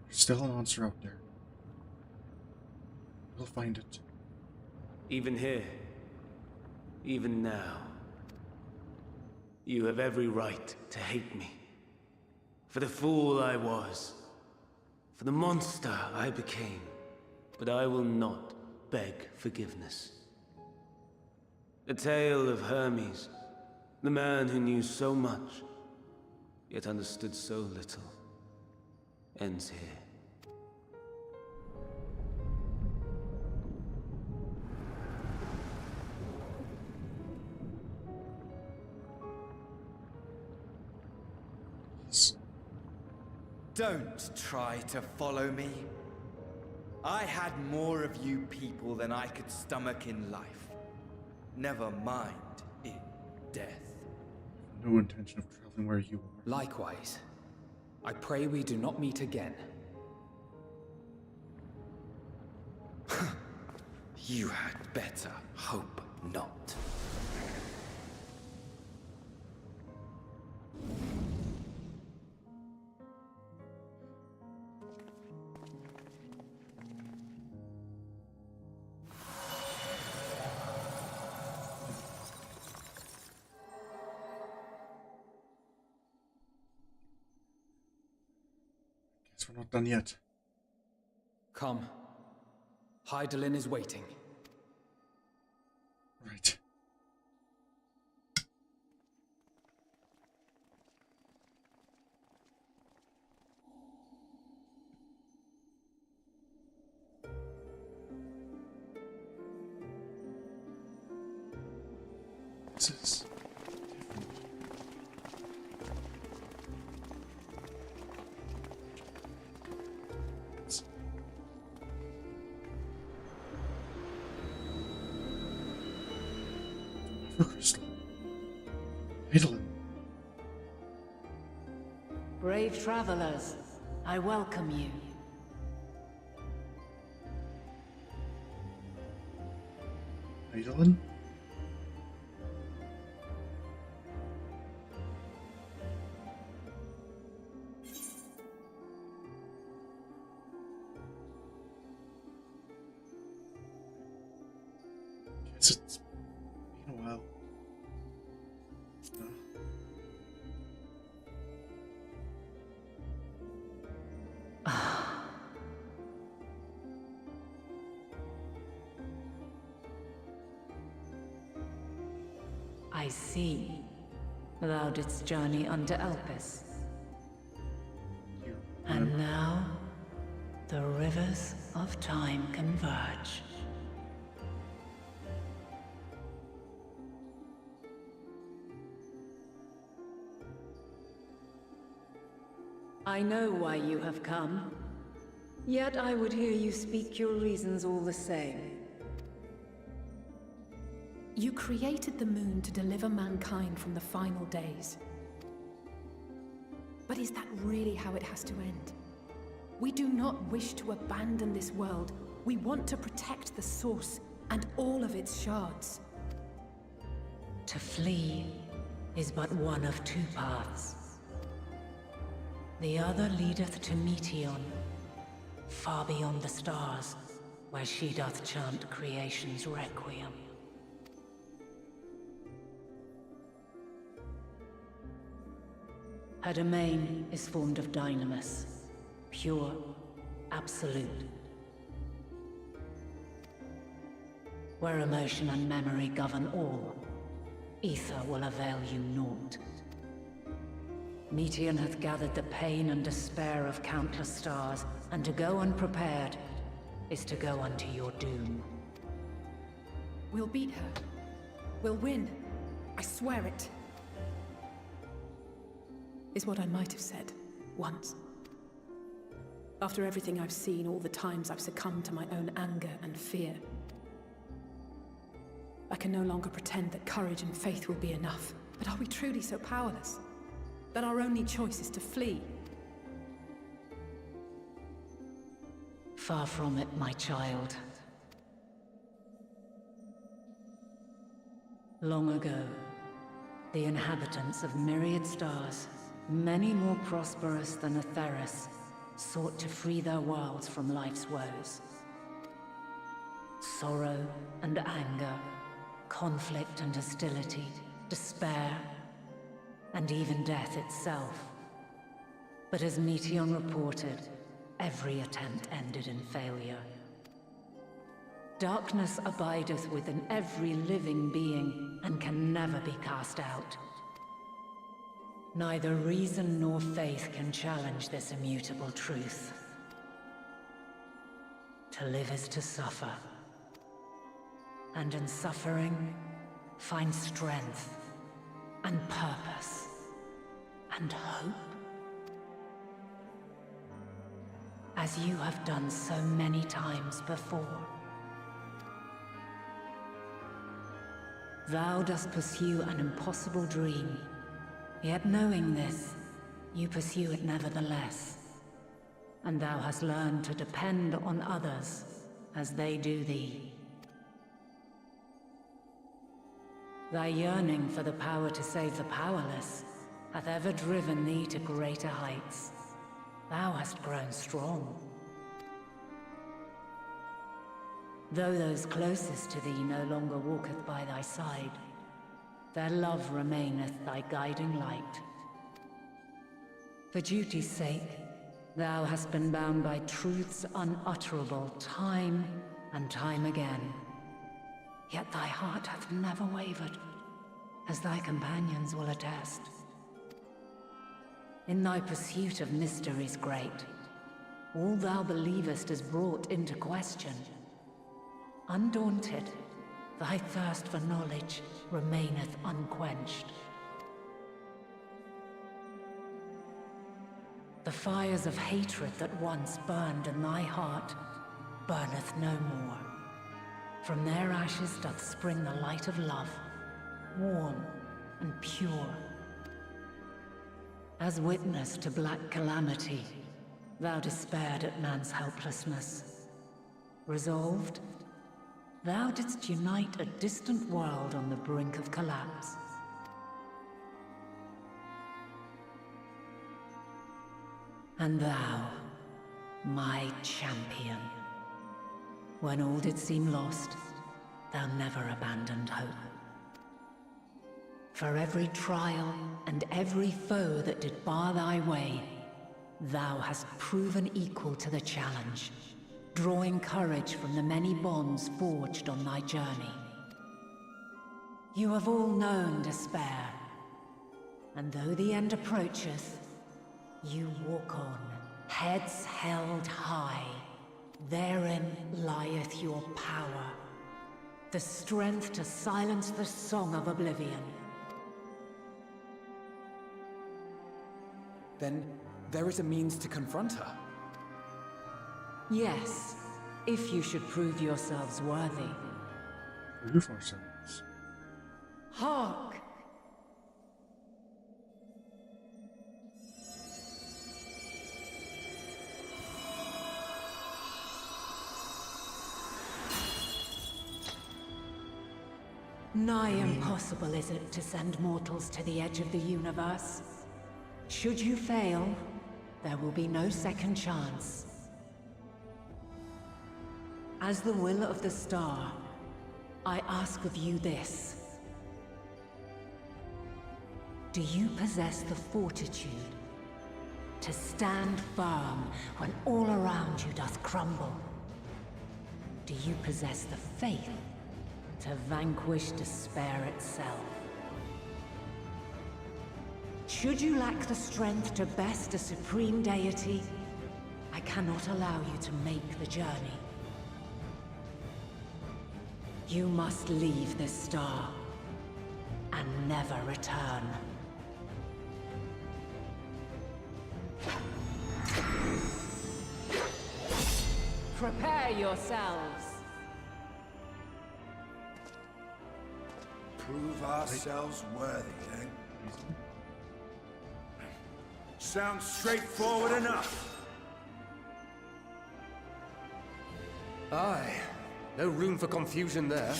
There's still an answer out there. We'll find it. Even here, even now, you have every right to hate me. For the fool I was, for the monster I became. But I will not beg forgiveness. The tale of Hermes, the man who knew so much, yet understood so little, ends here. Don't try to follow me. I had more of you people than I could stomach in life. Never mind in death. No intention of traveling where you are. Likewise. I pray we do not meet again. You had better hope not. We're not done yet. Come. Hydaelyn is waiting. Right. This is crystal. Hydaelyn. Brave travelers, I welcome you. Hydaelyn? Guess it's been a while. I see. Thou didst journey under Elpis. And now, the rivers of time converge. I know why you have come. Yet I would hear you speak your reasons all the same. You created the moon to deliver mankind from the final days. But is that really how it has to end? We do not wish to abandon this world. We want to protect the source and all of its shards. To flee is but one of two paths. The other leadeth to Meteion, far beyond the stars, where she doth chant creation's requiem. Her domain is formed of dynamis, pure, absolute. Where emotion and memory govern all, ether will avail you naught. Meteion hath gathered the pain and despair of countless stars, and to go unprepared is to go unto your doom. We'll beat her. We'll win. I swear it. Is what I might have said, once. After everything I've seen, all the times I've succumbed to my own anger and fear. I can no longer pretend that courage and faith will be enough. But are we truly so powerless that our only choice is to flee? Far from it, my child. Long ago, the inhabitants of myriad stars, many more prosperous than Atheris, sought to free their worlds from life's woes. Sorrow and anger, conflict and hostility, despair, and even death itself. But as Meteion reported, every attempt ended in failure. Darkness abideth within every living being and can never be cast out. Neither reason nor faith can challenge this immutable truth. To live is to suffer, and in suffering, find strength, and purpose, and hope. As you have done so many times before. Thou dost pursue an impossible dream, yet knowing this, you pursue it nevertheless. And thou hast learned to depend on others as they do thee. Thy yearning for the power to save the powerless hath ever driven thee to greater heights. Thou hast grown strong. Though those closest to thee no longer walketh by thy side, their love remaineth thy guiding light. For duty's sake, thou hast been bound by truths unutterable time and time again. Yet thy heart hath never wavered, as thy companions will attest. In thy pursuit of mysteries great, all thou believest is brought into question. Undaunted, thy thirst for knowledge remaineth unquenched. The fires of hatred that once burned in thy heart burneth no more. From their ashes doth spring the light of love, warm and pure. As witness to black calamity, thou despaired at man's helplessness. Resolved, thou didst unite a distant world on the brink of collapse. And thou, my champion, when all did seem lost, thou never abandoned hope. For every trial and every foe that did bar thy way, thou hast proven equal to the challenge, drawing courage from the many bonds forged on thy journey. You have all known despair, and though the end approacheth, you walk on, heads held high. Therein lieth your power, the strength to silence the song of oblivion. Then there is a means to confront her. Yes, if you should prove yourselves worthy. Prove ourselves. Hark! Nigh impossible is it to send mortals to the edge of the universe. Should you fail, there will be no second chance. As the will of the star, I ask of you this. Do you possess the fortitude to stand firm when all around you doth crumble? Do you possess the faith to vanquish despair itself? Should you lack the strength to best a supreme deity, I cannot allow you to make the journey. You must leave this star and never return. Prepare yourselves. Prove ourselves worthy, eh? Sounds straightforward enough. Aye. No room for confusion there.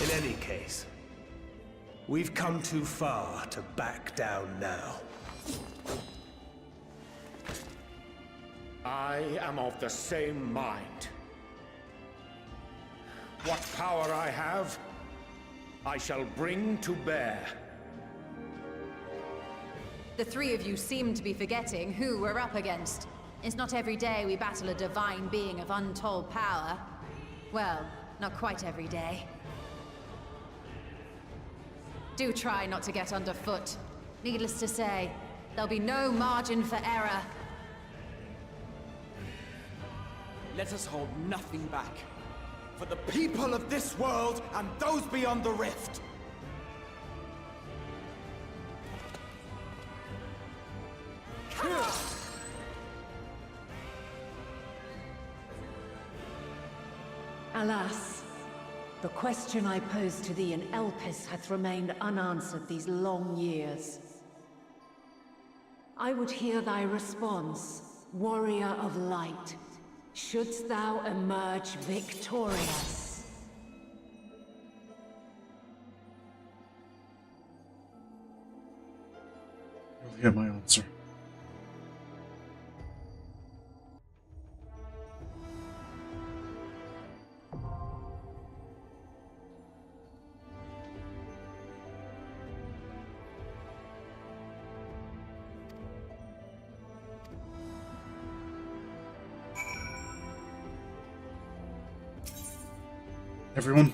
In any case, we've come too far to back down now. I am of the same mind. What power I have, I shall bring to bear. The three of you seem to be forgetting who we're up against. It's not every day we battle a divine being of untold power. Well, not quite every day. Do try not to get underfoot. Needless to say, there'll be no margin for error. Let us hold nothing back. For the people of this world and those beyond the rift. Alas, the question I posed to thee in Elpis hath remained unanswered these long years. I would hear thy response, warrior of light. Shouldst thou emerge victorious? You'll hear my answer. Everyone.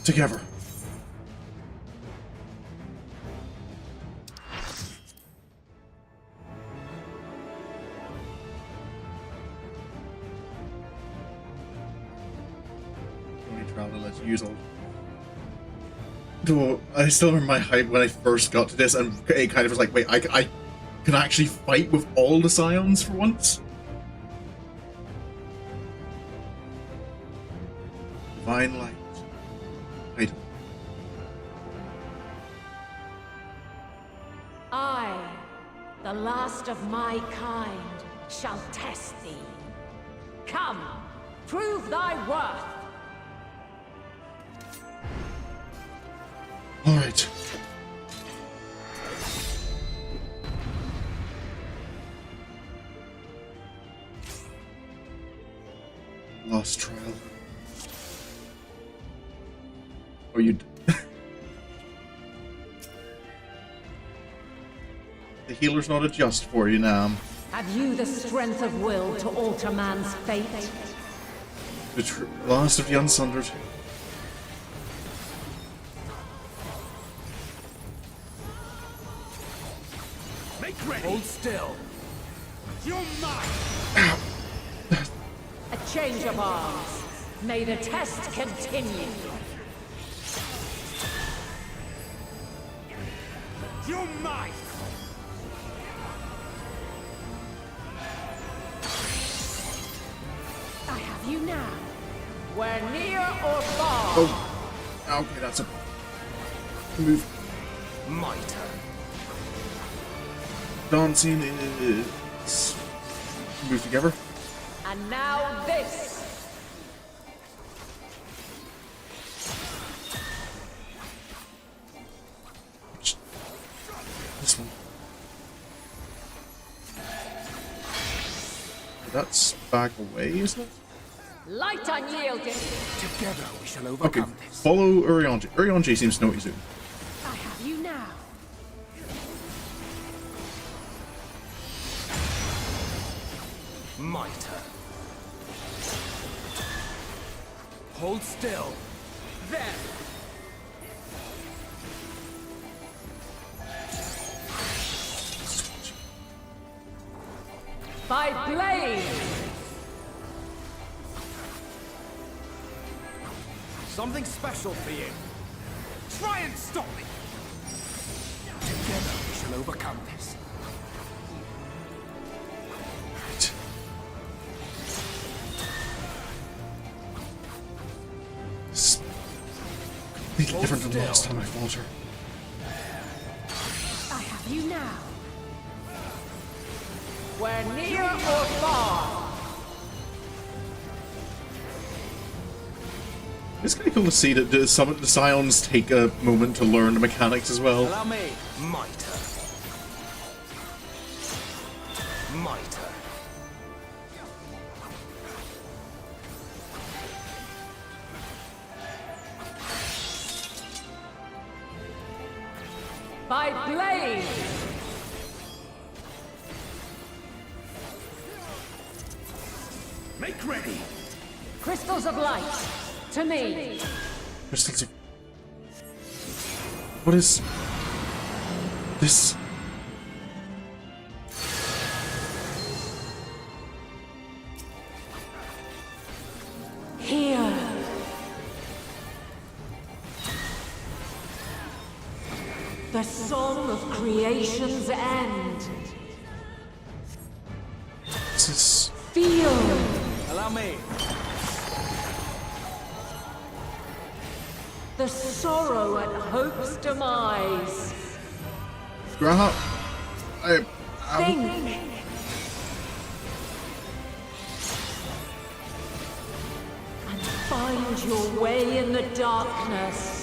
Together. Let's use all. Though I still remember my hype when I first got to this, and it kind of was like, wait, I can actually fight with all the Scions for once? Divine light. Hydaelyn. I, the last of my kind, shall test thee. Come, prove thy worth. Alright. Lost trial. Oh, you. The healer's not a just for you now. Have you the strength of will to alter man's fate? The last of the unsundered. Make ready. Hold still. You're mine. A change of arms. May the test continue. You're mine. I have you now. We're near or far. Oh, okay, that's a move. My turn. Dancing is move together. And now this. This one. That's back away, isn't it? Light unyielding. Together we shall overcome this. Follow Urianger. Urianger seems to know what he's doing. I have you now. My turn. Hold still. There. By blade. Something special for you. Try and stop me. Together we shall overcome this. Completely different than the last time I fought her. I have you now. We're near or far. It's kind of cool to see that some of the Scions take a moment to learn the mechanics as well. Allow me. Mitre. Mitre. By blade. Make ready. Crystals of light. To me. Crystals of... What is... this? Here. The song of creation's end. This is... Feel. Allow me. The sorrow at hope's demise. Grab. Think. And find your way in the darkness.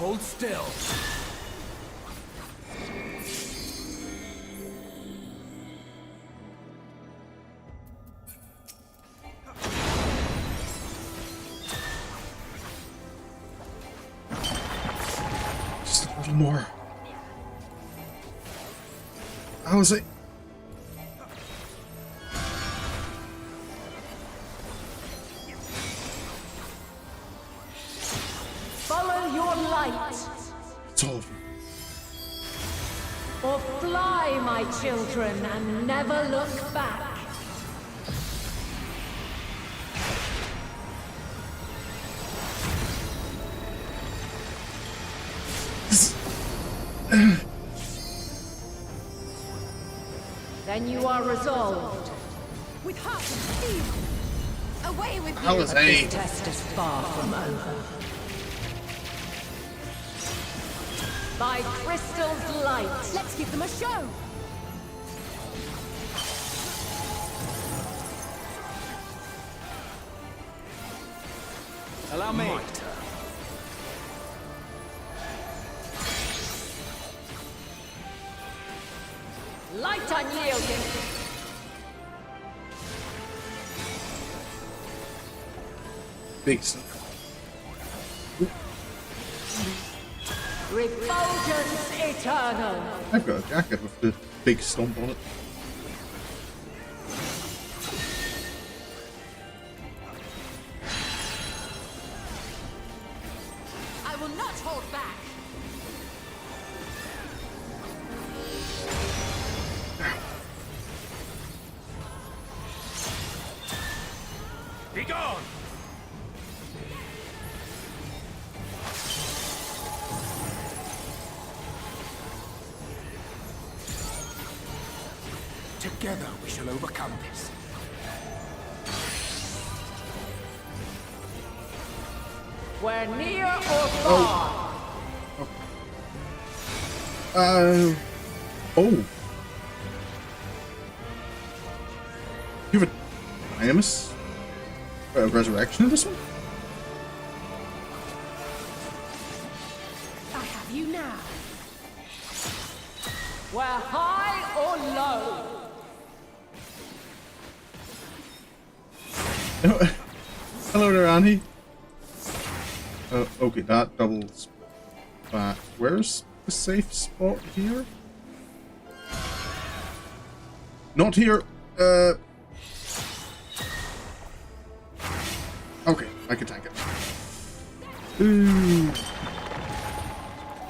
Hold still. Just a little more. How is it? Follow your light. It's all of you. Or fly, my children, and never look back. Then you are resolved. With heart and steel. Away with you. Alice, hey. This test is far from over. By crystal's light. Let's give them a show. Allow me. Light unyielding. Big stuff. Refulgence eternal. I've got a jacket with the big stomp on it. I will not hold back. Be gone! Together we shall overcome this. We're near or far. Oh. You have a Diamus? Resurrection in this one? I have you now. We're high or low. Hello there, Annie. Okay, that doubles back. Where's the safe spot here? Not here. Okay, I can tank it. Ooh.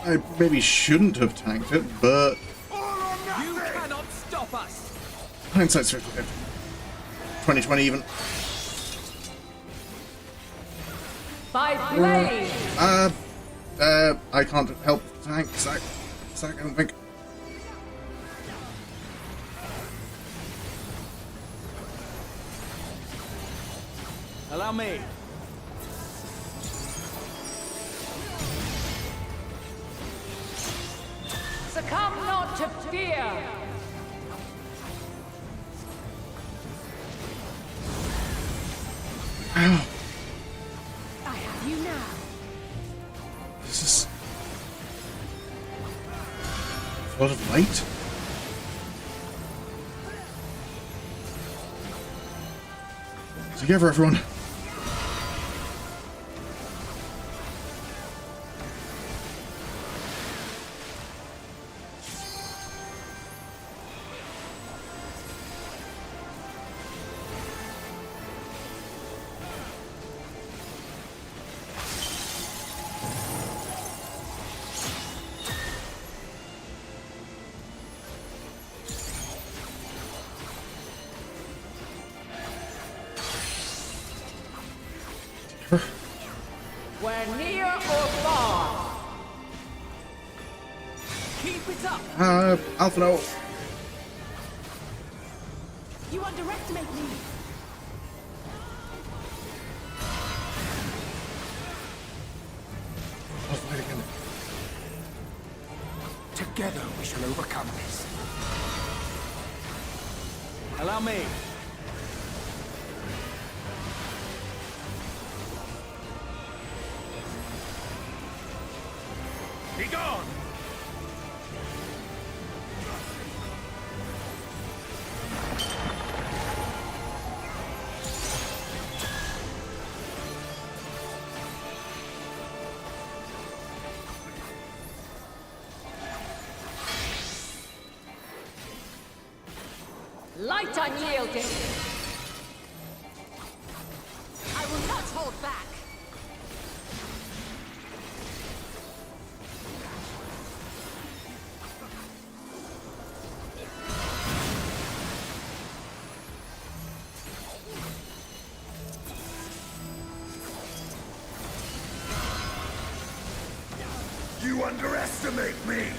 I maybe shouldn't have tanked it, but You cannot stop us. Hindsight's 50/50. 20/20 even. By blade! I can't help. Thanks, Zach, I don't think. Allow me. Succumb not to fear! Ow. I have you now. This is... a lot of light? Together, everyone. Where near or far? Keep it up! Alpha no. You underestimate me! I'll fight again. Together we shall overcome this. Allow me. Be gone! Light unyielding! I will not hold back. You underestimate me!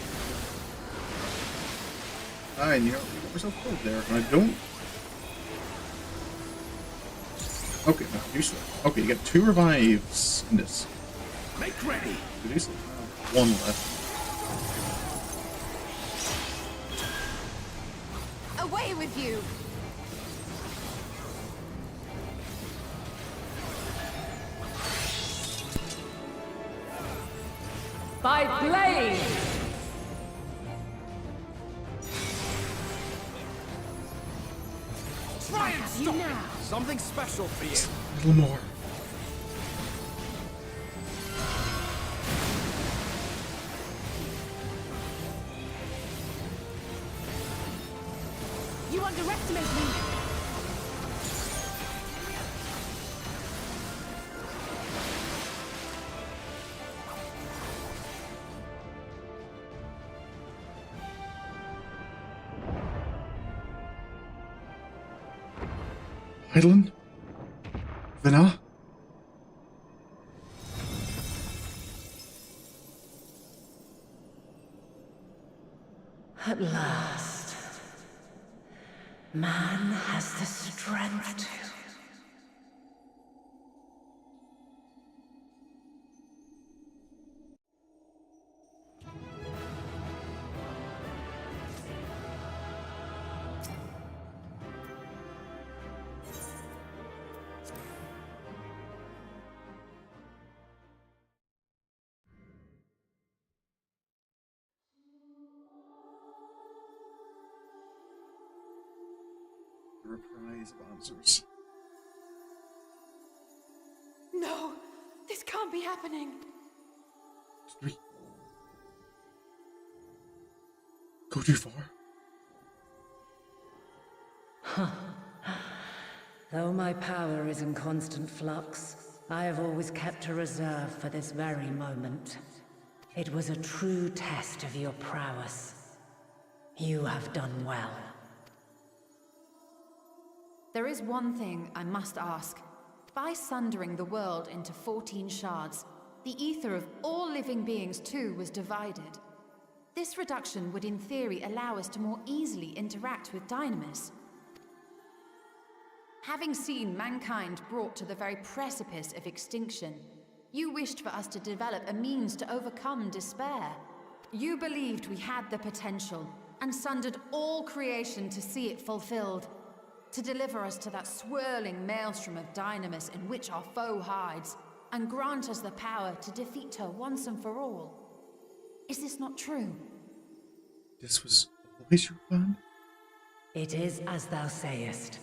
I nearly got myself killed there, and I don't. Okay, no, useless. Okay, you get 2 revives in this. Make ready! Useless. 1 left. Away with you! By blade! Try and stop it! Something special for you! A little more. You underestimate me! Hydaelyn? Vina? At last, man has the strength to. Reprise of answers. No! This can't be happening! 3. Go too far. Though my power is in constant flux, I have always kept a reserve for this very moment. It was a true test of your prowess. You have done well. There is one thing I must ask. By sundering the world into 14 shards, the ether of all living beings too was divided. This reduction would in theory allow us to more easily interact with Dynamis. Having seen mankind brought to the very precipice of extinction, you wished for us to develop a means to overcome despair. You believed we had the potential, and sundered all creation to see it fulfilled. To deliver us to that swirling maelstrom of Dynamis in which our foe hides, and grant us the power to defeat her once and for all. Is this not true? This was always your plan? It is as thou sayest.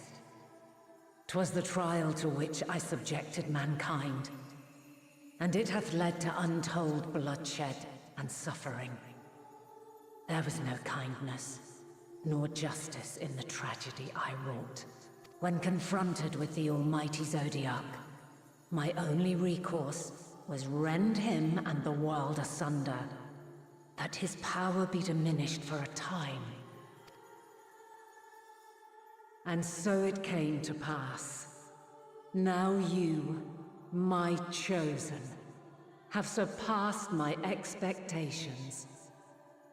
'Twas the trial to which I subjected mankind, and it hath led to untold bloodshed and suffering. There was no kindness, nor justice in the tragedy I wrought. When confronted with the almighty Zodiac, my only recourse was rend him and the world asunder, that his power be diminished for a time. And so it came to pass. Now you, my chosen, have surpassed my expectations,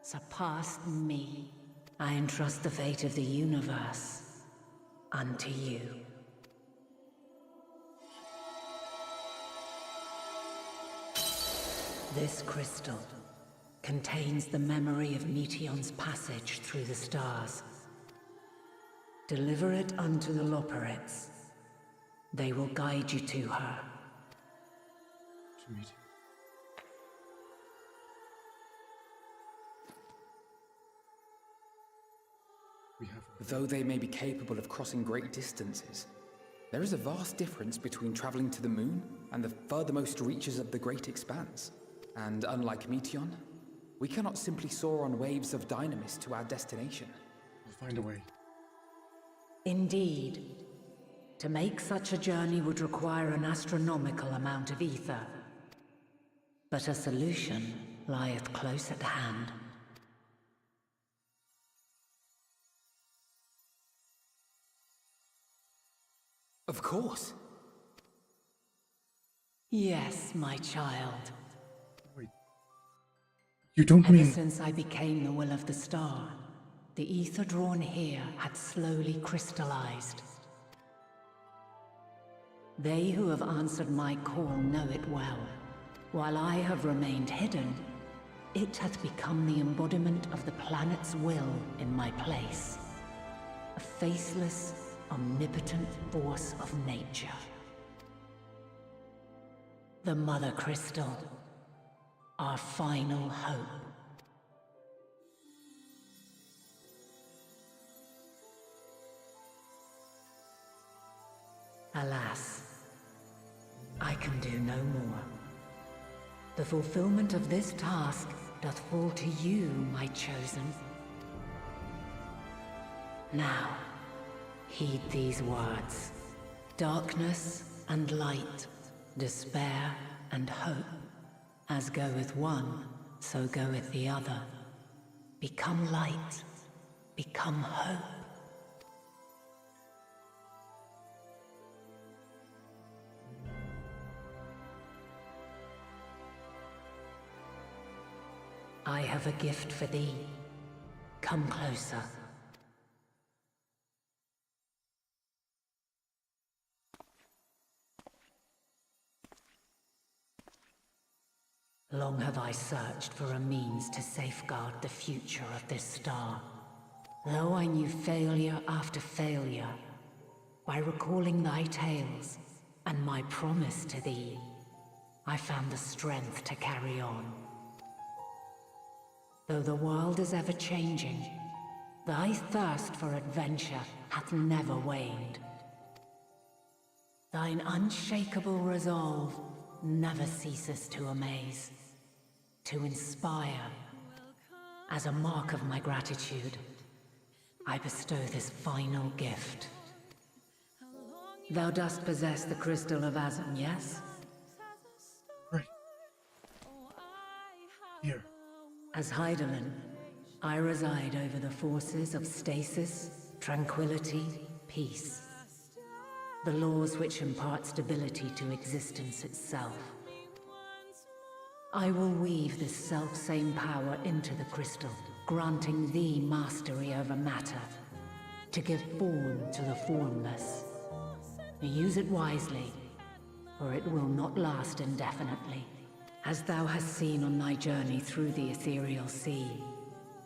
surpassed me. I entrust the fate of the universe unto you. This crystal contains the memory of Meteion's passage through the stars. Deliver it unto the Loporrits. They will guide you to her. To Meteion. Though they may be capable of crossing great distances, there is a vast difference between traveling to the moon and the furthermost reaches of the great expanse. And unlike Meteion, we cannot simply soar on waves of Dynamis to our destination. We'll find a way. Indeed. To make such a journey would require an astronomical amount of ether. But a solution lieth close at hand. Of course. Yes, my child. Wait. You don't mean... Ever since I became the will of the star, the ether drawn here had slowly crystallized. They who have answered my call know it well. While I have remained hidden, it hath become the embodiment of the planet's will in my place. A faceless, omnipotent force of nature. The Mother Crystal, our final hope. Alas, I can do no more. The fulfillment of this task doth fall to you, my chosen. Now, heed these words. Darkness and light, despair and hope. As goeth one, so goeth the other. Become light, become hope. I have a gift for thee. Come closer. Long have I searched for a means to safeguard the future of this star. Though I knew failure after failure, by recalling thy tales and my promise to thee, I found the strength to carry on. Though the world is ever changing, thy thirst for adventure hath never waned. Thine unshakable resolve never ceases to amaze, to inspire. As a mark of my gratitude, I bestow this final gift. Thou dost possess the Crystal of Azam, yes? Right. Here. As Hydaelyn, I reside over the forces of stasis, tranquility, peace. the laws which impart stability to existence itself. I will weave this self-same power into the crystal, granting thee mastery over matter, to give form to the formless. Use it wisely, or it will not last indefinitely. As thou hast seen on thy journey through the ethereal sea,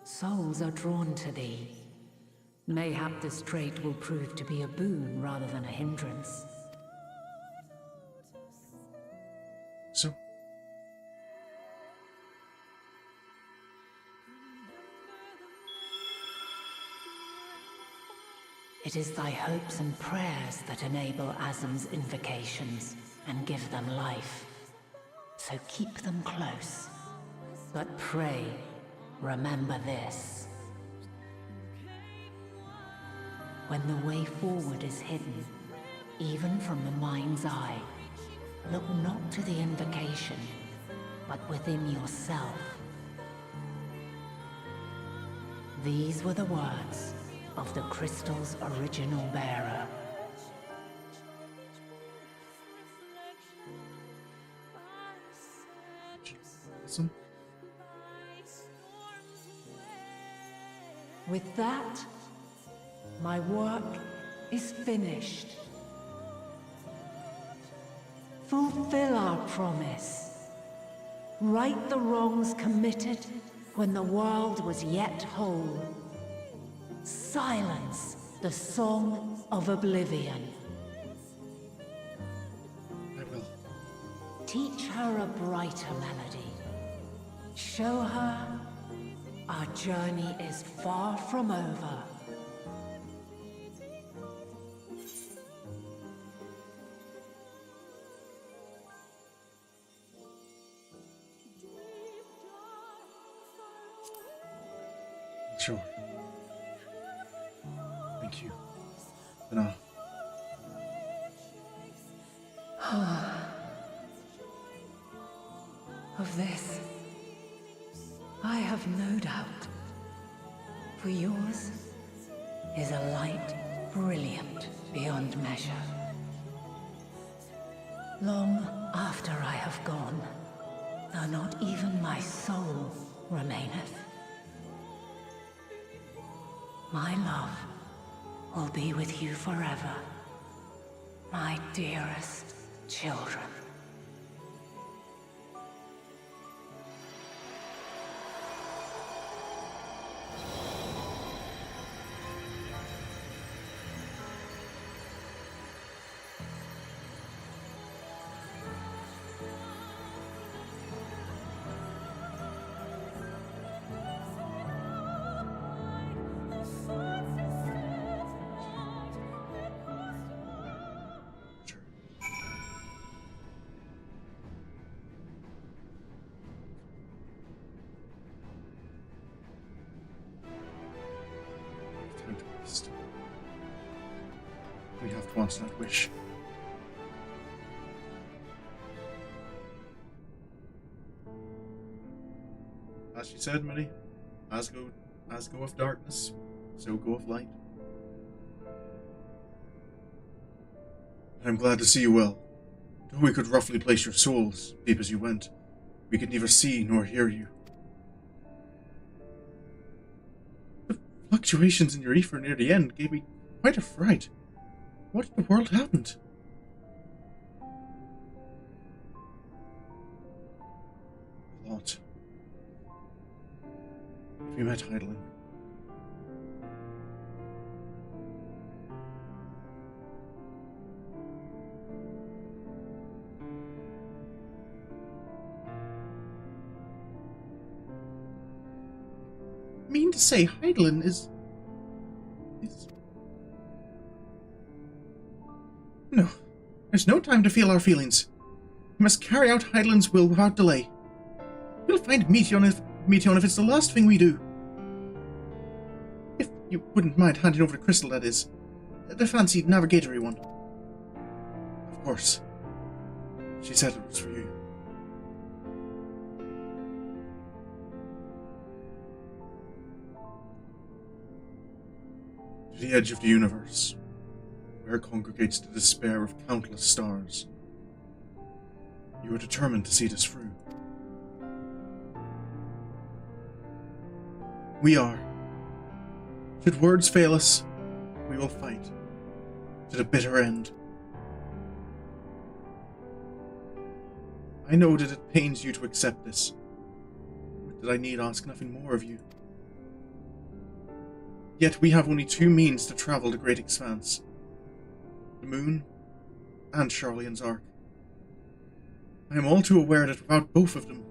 souls are drawn to thee. Mayhap this trait will prove to be a boon rather than a hindrance. So? It is thy hopes and prayers that enable Azam's invocations and give them life. So keep them close. But pray, remember this. When the way forward is hidden, even from the mind's eye, look not to the invocation, but within yourself. These were the words of the crystal's original bearer. Awesome. With that, my work is finished. Fulfill our promise. Right the wrongs committed when the world was yet whole. Silence the song of oblivion. I will. Teach her a brighter melody. Show her our journey is far from over. Sure. Thank you. Enough. Of this, I have no doubt. For yours is a light brilliant beyond measure. Long after I have gone, though not even my soul remaineth, my love will be with you forever, my dearest children. We have to answer that wish. As she said, Minnie, as goeth darkness, so goeth light. And I'm glad to see you well. Though we could roughly place your souls, deep as you went, we could neither see nor hear you. The fluctuations in your ether near the end gave me quite a fright. What in the world happened? A lot. We met Hydaelyn. Mean to say Hydaelyn is... No. There's no time to feel our feelings. We must carry out Hydaelyn's will without delay. We'll find Meteion if it's the last thing we do. If you wouldn't mind handing over the crystal, that is. The fancied navigatory one. Of course. She said it was for you. To the edge of the universe. where congregates the despair of countless stars. You are determined to see this through. We are. Should words fail us, we will fight to the bitter end. I know that it pains you to accept this, but that I need ask nothing more of you. Yet we have only two means to travel the great expanse: the moon and Sharlayan's Ark. I am all too aware that without both of them,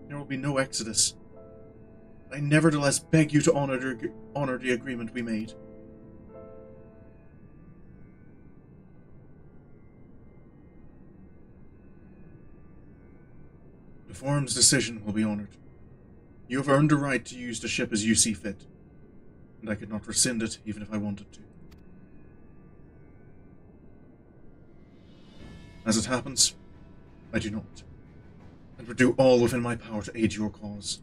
there will be no exodus. I nevertheless beg you to honor the agreement we made. The Forum's decision will be honored. You have earned the right to use the ship as you see fit, and I could not rescind it even if I wanted to. As it happens, I do not, and would do all within my power to aid your cause.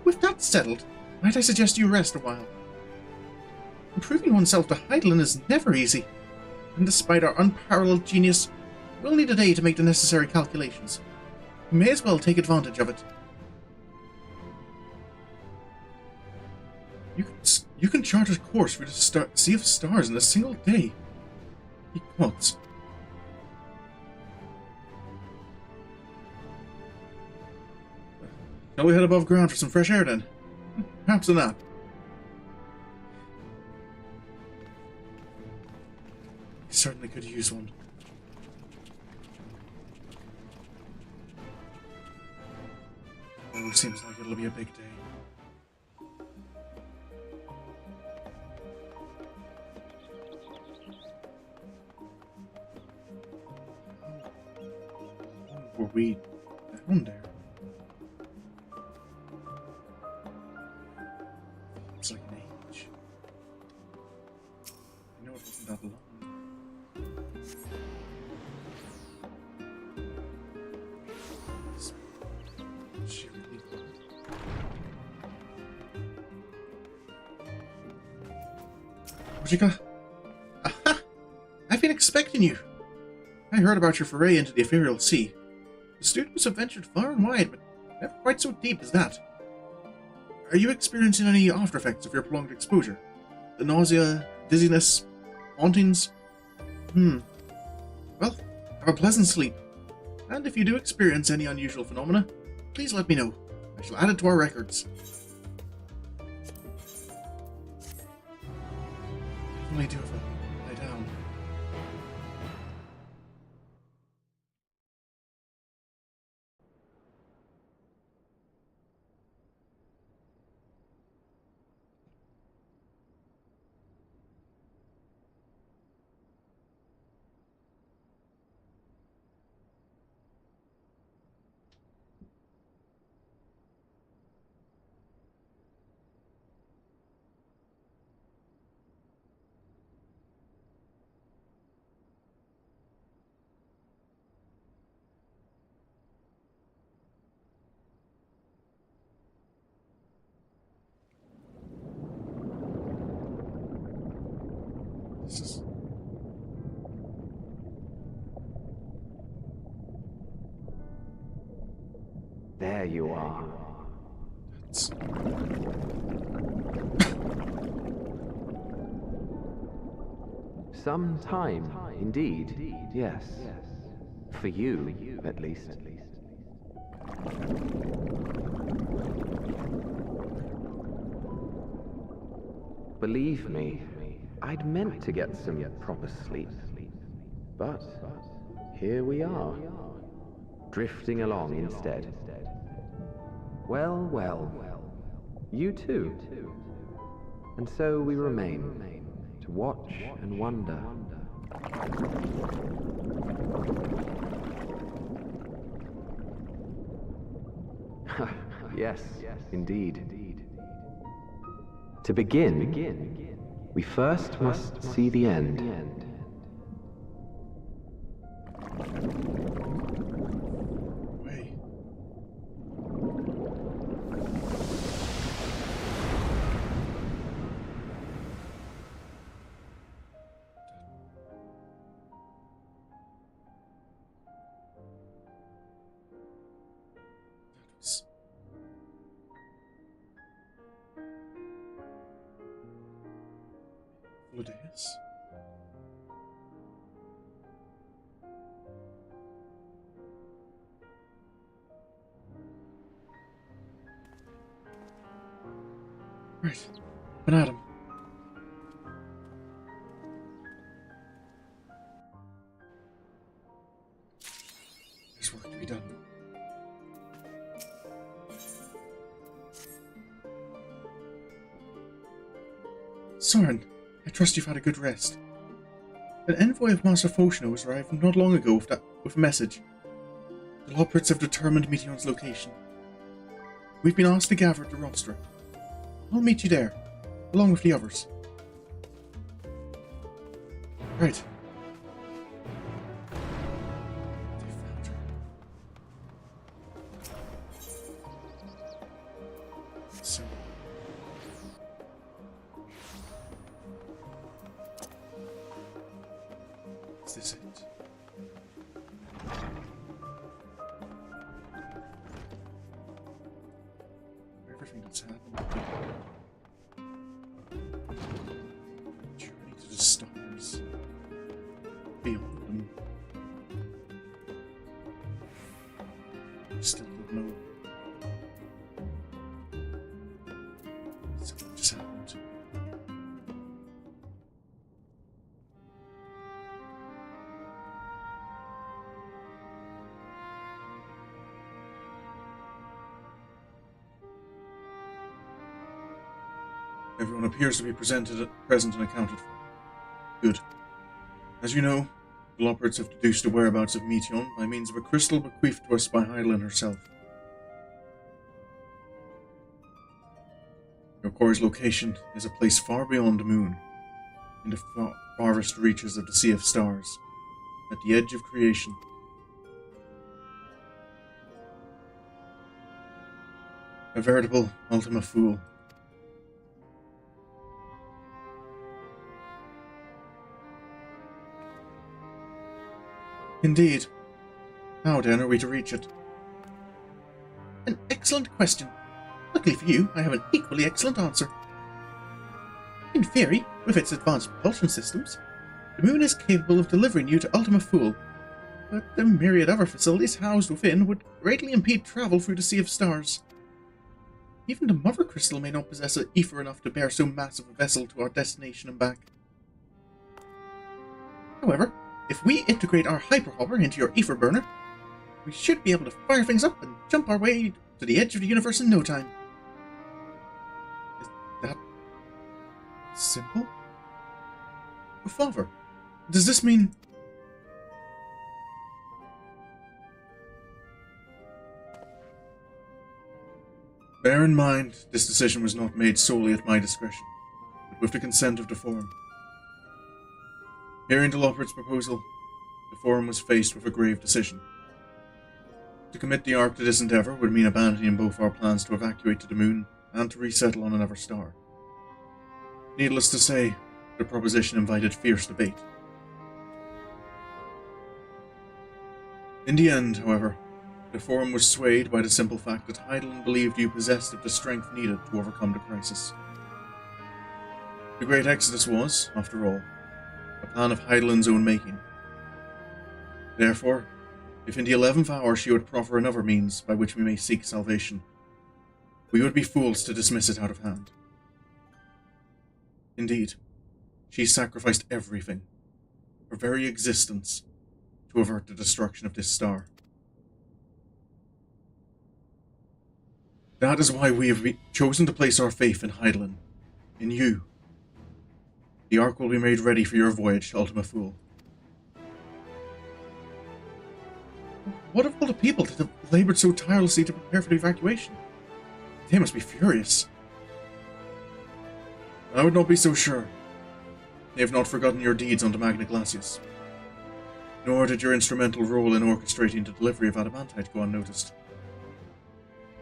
With that settled, might I suggest you rest a while? Improving oneself to Hydaelyn is never easy, and despite our unparalleled genius, we'll need a day to make the necessary calculations. We may as well take advantage of it. You can chart a course through the sea of stars in a single day. He quotes. Shall we head above ground for some fresh air then? Perhaps a nap. I certainly could use one. Oh, it seems like it'll be a big day. Were we down there? It's like an age. I know it wasn't that long. She really... Ujika? Aha! I've been expecting you. I heard about your foray into the ethereal sea. The students have ventured far and wide, but never quite so deep as that. Are you experiencing any after effects of your prolonged exposure? The nausea, dizziness, hauntings? Well, have a pleasant sleep. And if you do experience any unusual phenomena, please let me know. I shall add it to our records. Definitely do have a lie down. There you are. Some time, indeed. Yes. For you, at least. Believe me, I'd meant to get some proper sleep. But here we are, drifting along instead. Well, well, you too. And so we remain, to watch and wonder. Yes, indeed. To begin, we first must see the end. Right. But Adam. There's work to be done. Sorin, I trust you've had a good rest. An envoy of Master Foshno has arrived not long ago with a message. The Loports have determined Meteion's location. We've been asked to gather at the rostra. I'll meet you there, along with the others. Right. So. Is this it? Everything that's happened. Journey to the stars. Beyond them. I still don't know. Something just happened. Everyone appears to be present and accounted for. Good. As you know, the Loports have deduced the whereabouts of Meteion by means of a crystal bequeathed to us by Hydaelyn herself. Your core's location is a place far beyond the moon, in the farthest reaches of the Sea of Stars, at the edge of creation. A veritable Ultima Thule. Indeed. How then are we to reach it? An excellent question. Luckily for you, I have an equally excellent answer. In theory, with its advanced propulsion systems, the moon is capable of delivering you to Ultima Thule, but the myriad other facilities housed within would greatly impede travel through the Sea of Stars. Even the Mother Crystal may not possess an ether enough to bear so massive a vessel to our destination and back. However, if we integrate our hyperhopper into your ether burner, we should be able to fire things up and jump our way to the edge of the universe in no time. Is that simple? Oh, Father, does this mean... Bear in mind, this decision was not made solely at my discretion, but with the consent of the Forum. Hearing the Loport's proposal, the Forum was faced with a grave decision. To commit the Ark to this endeavor would mean abandoning both our plans to evacuate to the moon and to resettle on another star. Needless to say, the proposition invited fierce debate. In the end, however, the Forum was swayed by the simple fact that Hydaelyn believed you possessed of the strength needed to overcome the crisis. The Great Exodus was, after all, a plan of Hydaelyn's own making. Therefore, if in the 11th hour she would proffer another means by which we may seek salvation, we would be fools to dismiss it out of hand. Indeed, she sacrificed everything, her very existence, to avert the destruction of this star. That is why we have chosen to place our faith in Hydaelyn, in you. The Ark will be made ready for your voyage to Ultima Thule. What of all the people that have labored so tirelessly to prepare for the evacuation? They must be furious. I would not be so sure. They have not forgotten your deeds on the Magna Glacius. Nor did your instrumental role in orchestrating the delivery of adamantite go unnoticed.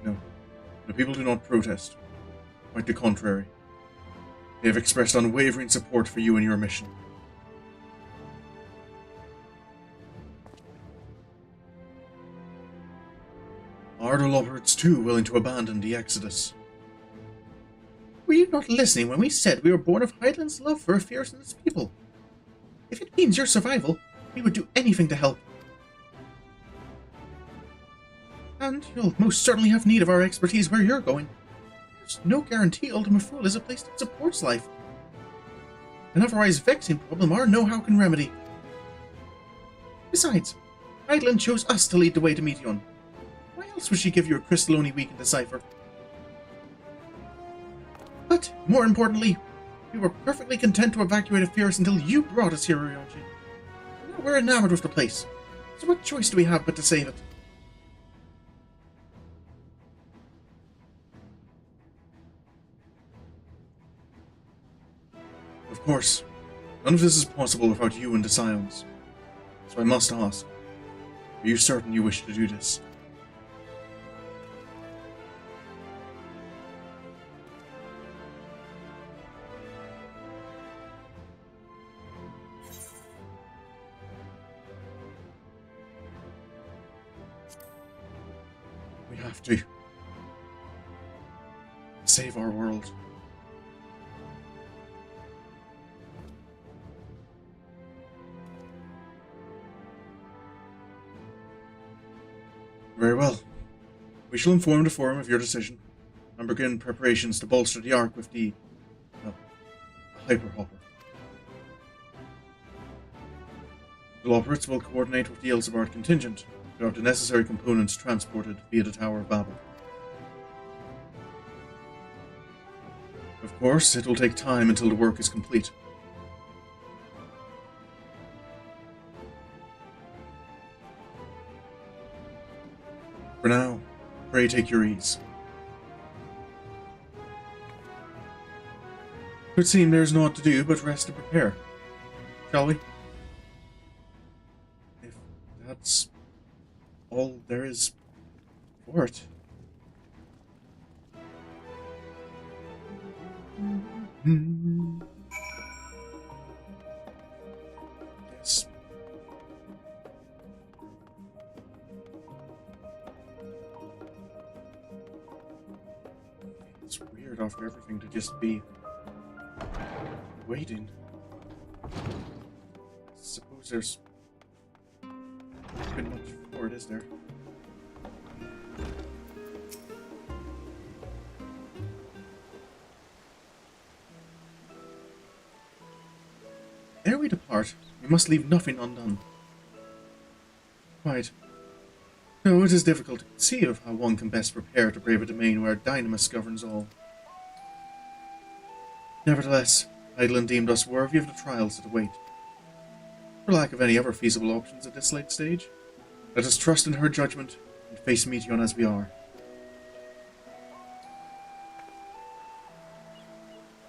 No, the people do not protest. Quite the contrary. They have expressed unwavering support for you and your mission. Are the Loports too willing to abandon the Exodus? Were you not listening when we said we were born of Hydaelyn's love for affairs and its people? If it means your survival, we would do anything to help. And you'll most certainly have need of our expertise where you're going. There's no guarantee Ultima Thule is a place that supports life. An otherwise vexing problem our know-how can remedy. Besides, Hydaelyn chose us to lead the way to Meteion. Why else would she give you a crystalline we can decipher? But, more importantly, we were perfectly content to evacuate Ephesus until you brought us here, Ryonji. Now we're enamored with the place, so what choice do we have but to save it? Of course, none of this is possible without you and the Scions. So I must ask, are you certain you wish to do this? We have to. Save our world. Very well. We shall inform the Forum of your decision, and begin preparations to bolster the Ark with the Hyperhopper. The Loporits will coordinate with the Elsebard contingent to have the necessary components transported via the Tower of Babel. Of course, it will take time until the work is complete. For now, pray take your ease. It would seem there's naught to do but rest and prepare. Shall we? If that's all there is for it. Yes. It's weird after everything to just be waiting. Suppose there's been much for it, is there? Ere we depart, we must leave nothing undone. Quite. No, it is difficult to conceive how one can best prepare to brave a domain where Dynamis governs all. Nevertheless, Hydaelyn deemed us worthy of the trials that await. For lack of any other feasible options at this late stage, let us trust in her judgment and face Meteion as we are.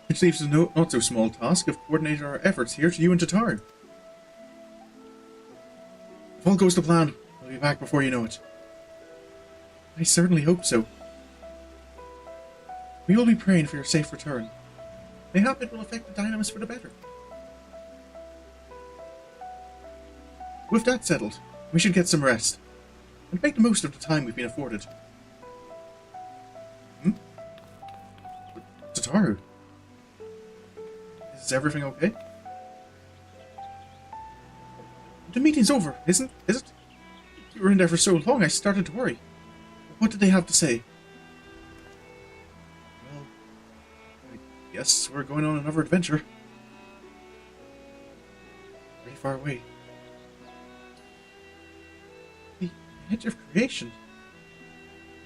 Which leaves a not so small task of coordinating our efforts here to you and Tataru. If all goes to plan, we'll be back before you know it. I certainly hope so. We will be praying for your safe return. Mayhap it will affect the Dynamis for the better. With that settled, we should get some rest, and make the most of the time we've been afforded. Tataru? Is everything okay? The meeting's over, is it? You were in there for so long, I started to worry. What did they have to say? Well, I guess we're going on another adventure. Very far away. The edge of creation.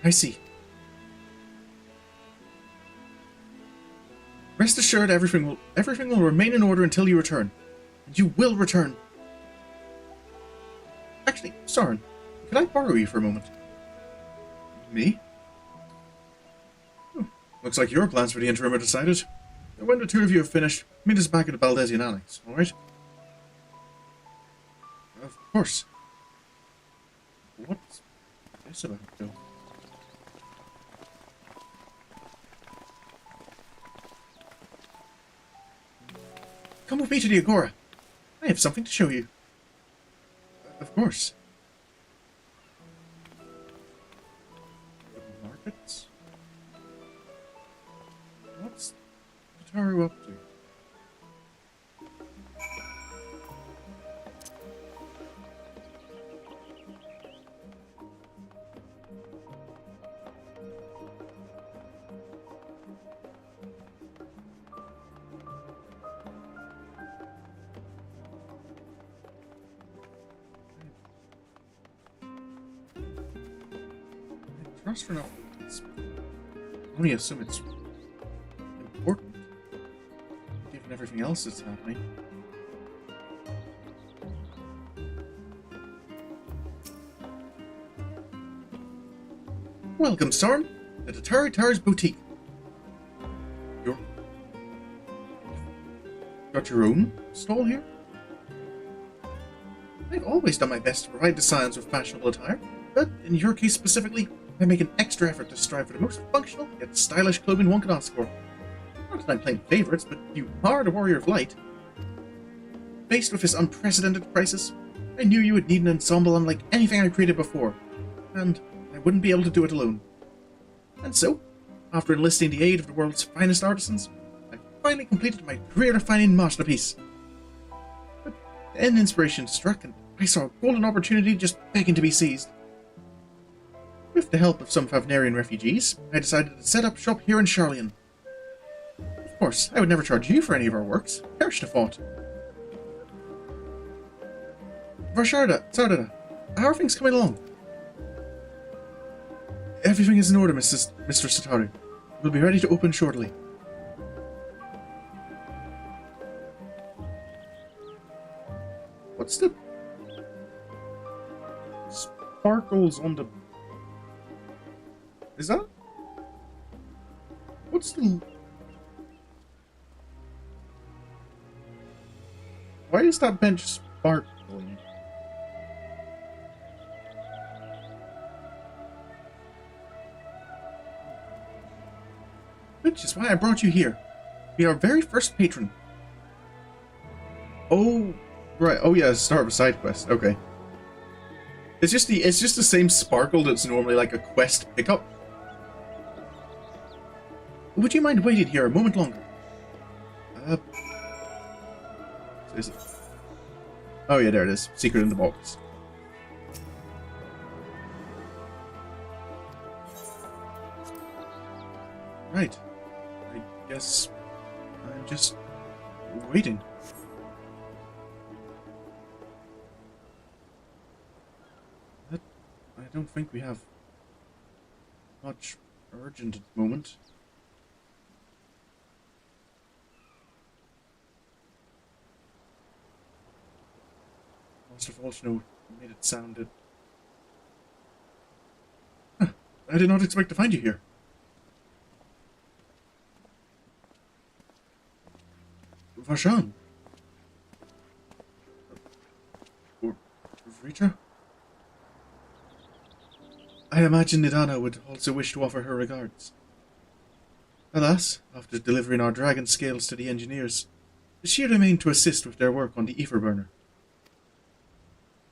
I see. Rest assured, everything will remain in order until you return. And you will return. Actually, Sorin, could I borrow you for a moment? Me? Looks like your plans for the interim are decided. When the two of you have finished, meet us back at the Baldesian Annex, alright? Of course. What's this about, though? Come with me to the Agora. I have something to show you. Of course. Markets? What's Tataru up to? Cross for now. I only assume it's important, given everything else that's happening. Welcome, Sorin, to the Tara's Boutique. Got your own stall here? I've always done my best to provide the Scions with fashionable attire, but in your case specifically, I make an extra effort to strive for the most functional yet stylish clothing one can ask for. Not that I'm playing favorites, but you are the warrior of light. Faced with this unprecedented crisis, I knew you would need an ensemble unlike anything I created before, and I wouldn't be able to do it alone. And so, after enlisting the aid of the world's finest artisans, I finally completed my career-defining masterpiece. But then inspiration struck, and I saw a golden opportunity just begging to be seized. With the help of some Favnarian refugees, I decided to set up shop here in Sharlayan. Of course, I would never charge you for any of our works. Perish the thought. Sardada, how are things coming along? Everything is in order, Mr. Satari. We'll be ready to open shortly. What's the sparkles on the... Is that... What's the... Why is that bench sparkling? Which is why I brought you here. Be our very first patron. Oh, right. Oh yeah, start of a side quest. Okay. It's just the same sparkle that's normally like a quest pickup. Would you mind waiting here a moment longer? Is it? Oh yeah, there it is. Secret in the box. Right. I guess I'm just waiting. But I don't think we have much urgent at the moment. Master Volchno made it sound that... Huh, I did not expect to find you here. Varshan. Or Rita? I imagine Nidana would also wish to offer her regards. Alas, after delivering our dragon scales to the engineers, she remained to assist with their work on the ether burner.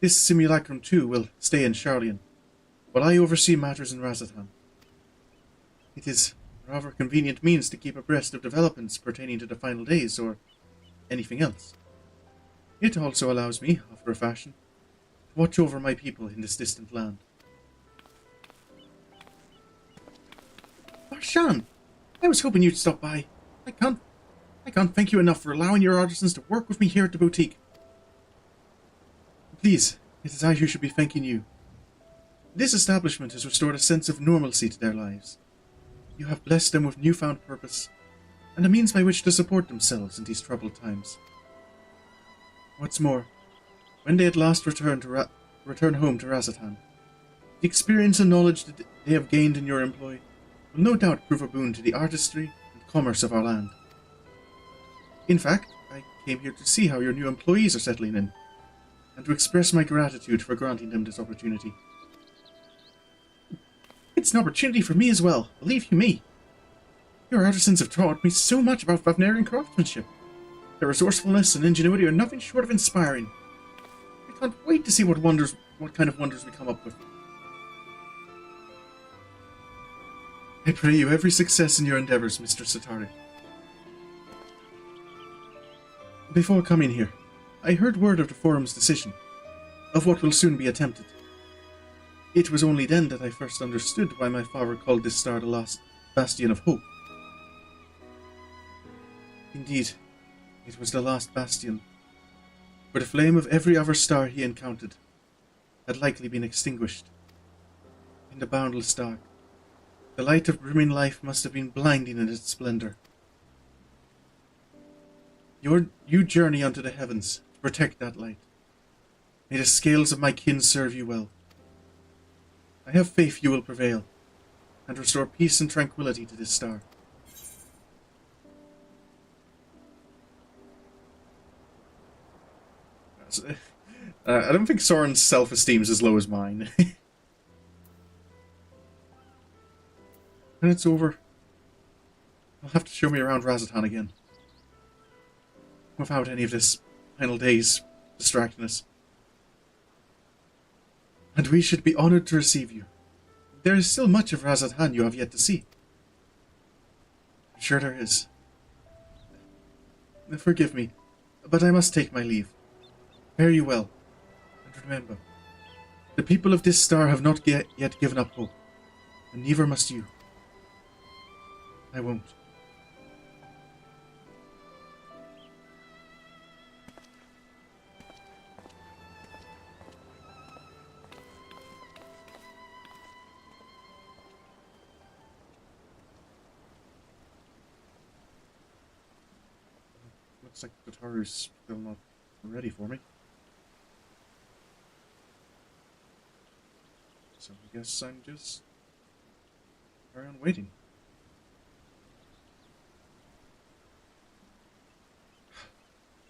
This simulacrum too will stay in Sharlayan, while I oversee matters in Razatan. It is a rather convenient means to keep abreast of developments pertaining to the final days or anything else. It also allows me, after a fashion, to watch over my people in this distant land. Varshan! I was hoping you'd stop by. I can't thank you enough for allowing your artisans to work with me here at the boutique. Please, it is I who should be thanking you. This establishment has restored a sense of normalcy to their lives. You have blessed them with newfound purpose, and a means by which to support themselves in these troubled times. What's more, when they at last return home to Razatan, the experience and knowledge that they have gained in your employ will no doubt prove a boon to the artistry and commerce of our land. In fact, I came here to see how your new employees are settling in, and to express my gratitude for granting them this opportunity. It's an opportunity for me as well, believe you me. Your artisans have taught me so much about Favnarian craftsmanship. Their resourcefulness and ingenuity are nothing short of inspiring. I can't wait to see what kind of wonders we come up with. I pray you every success in your endeavors, Mr. Satari. Before coming here, I heard word of the Forum's decision, of what will soon be attempted. It was only then that I first understood why my father called this star the last bastion of hope. Indeed, it was the last bastion, for the flame of every other star he encountered had likely been extinguished. In the boundless dark, The light of brimming life must have been blinding in its splendor. You journey unto the heavens to protect that light. May the scales of my kin serve you well. I have faith you will prevail, and restore peace and tranquility to this star. I don't think Sorin's self-esteem is as low as mine. And it's over. You'll have to show me around Razatan again. Without any of this final days distracting us. And we should be honored to receive you. There is still much of Razatan you have yet to see. I'm sure there is. Forgive me, but I must take my leave. Fare you well. And remember, the people of this star have not yet given up hope. And neither must you. I won't. Looks like Tataru's still not ready for me. So I guess I'm just carry on waiting.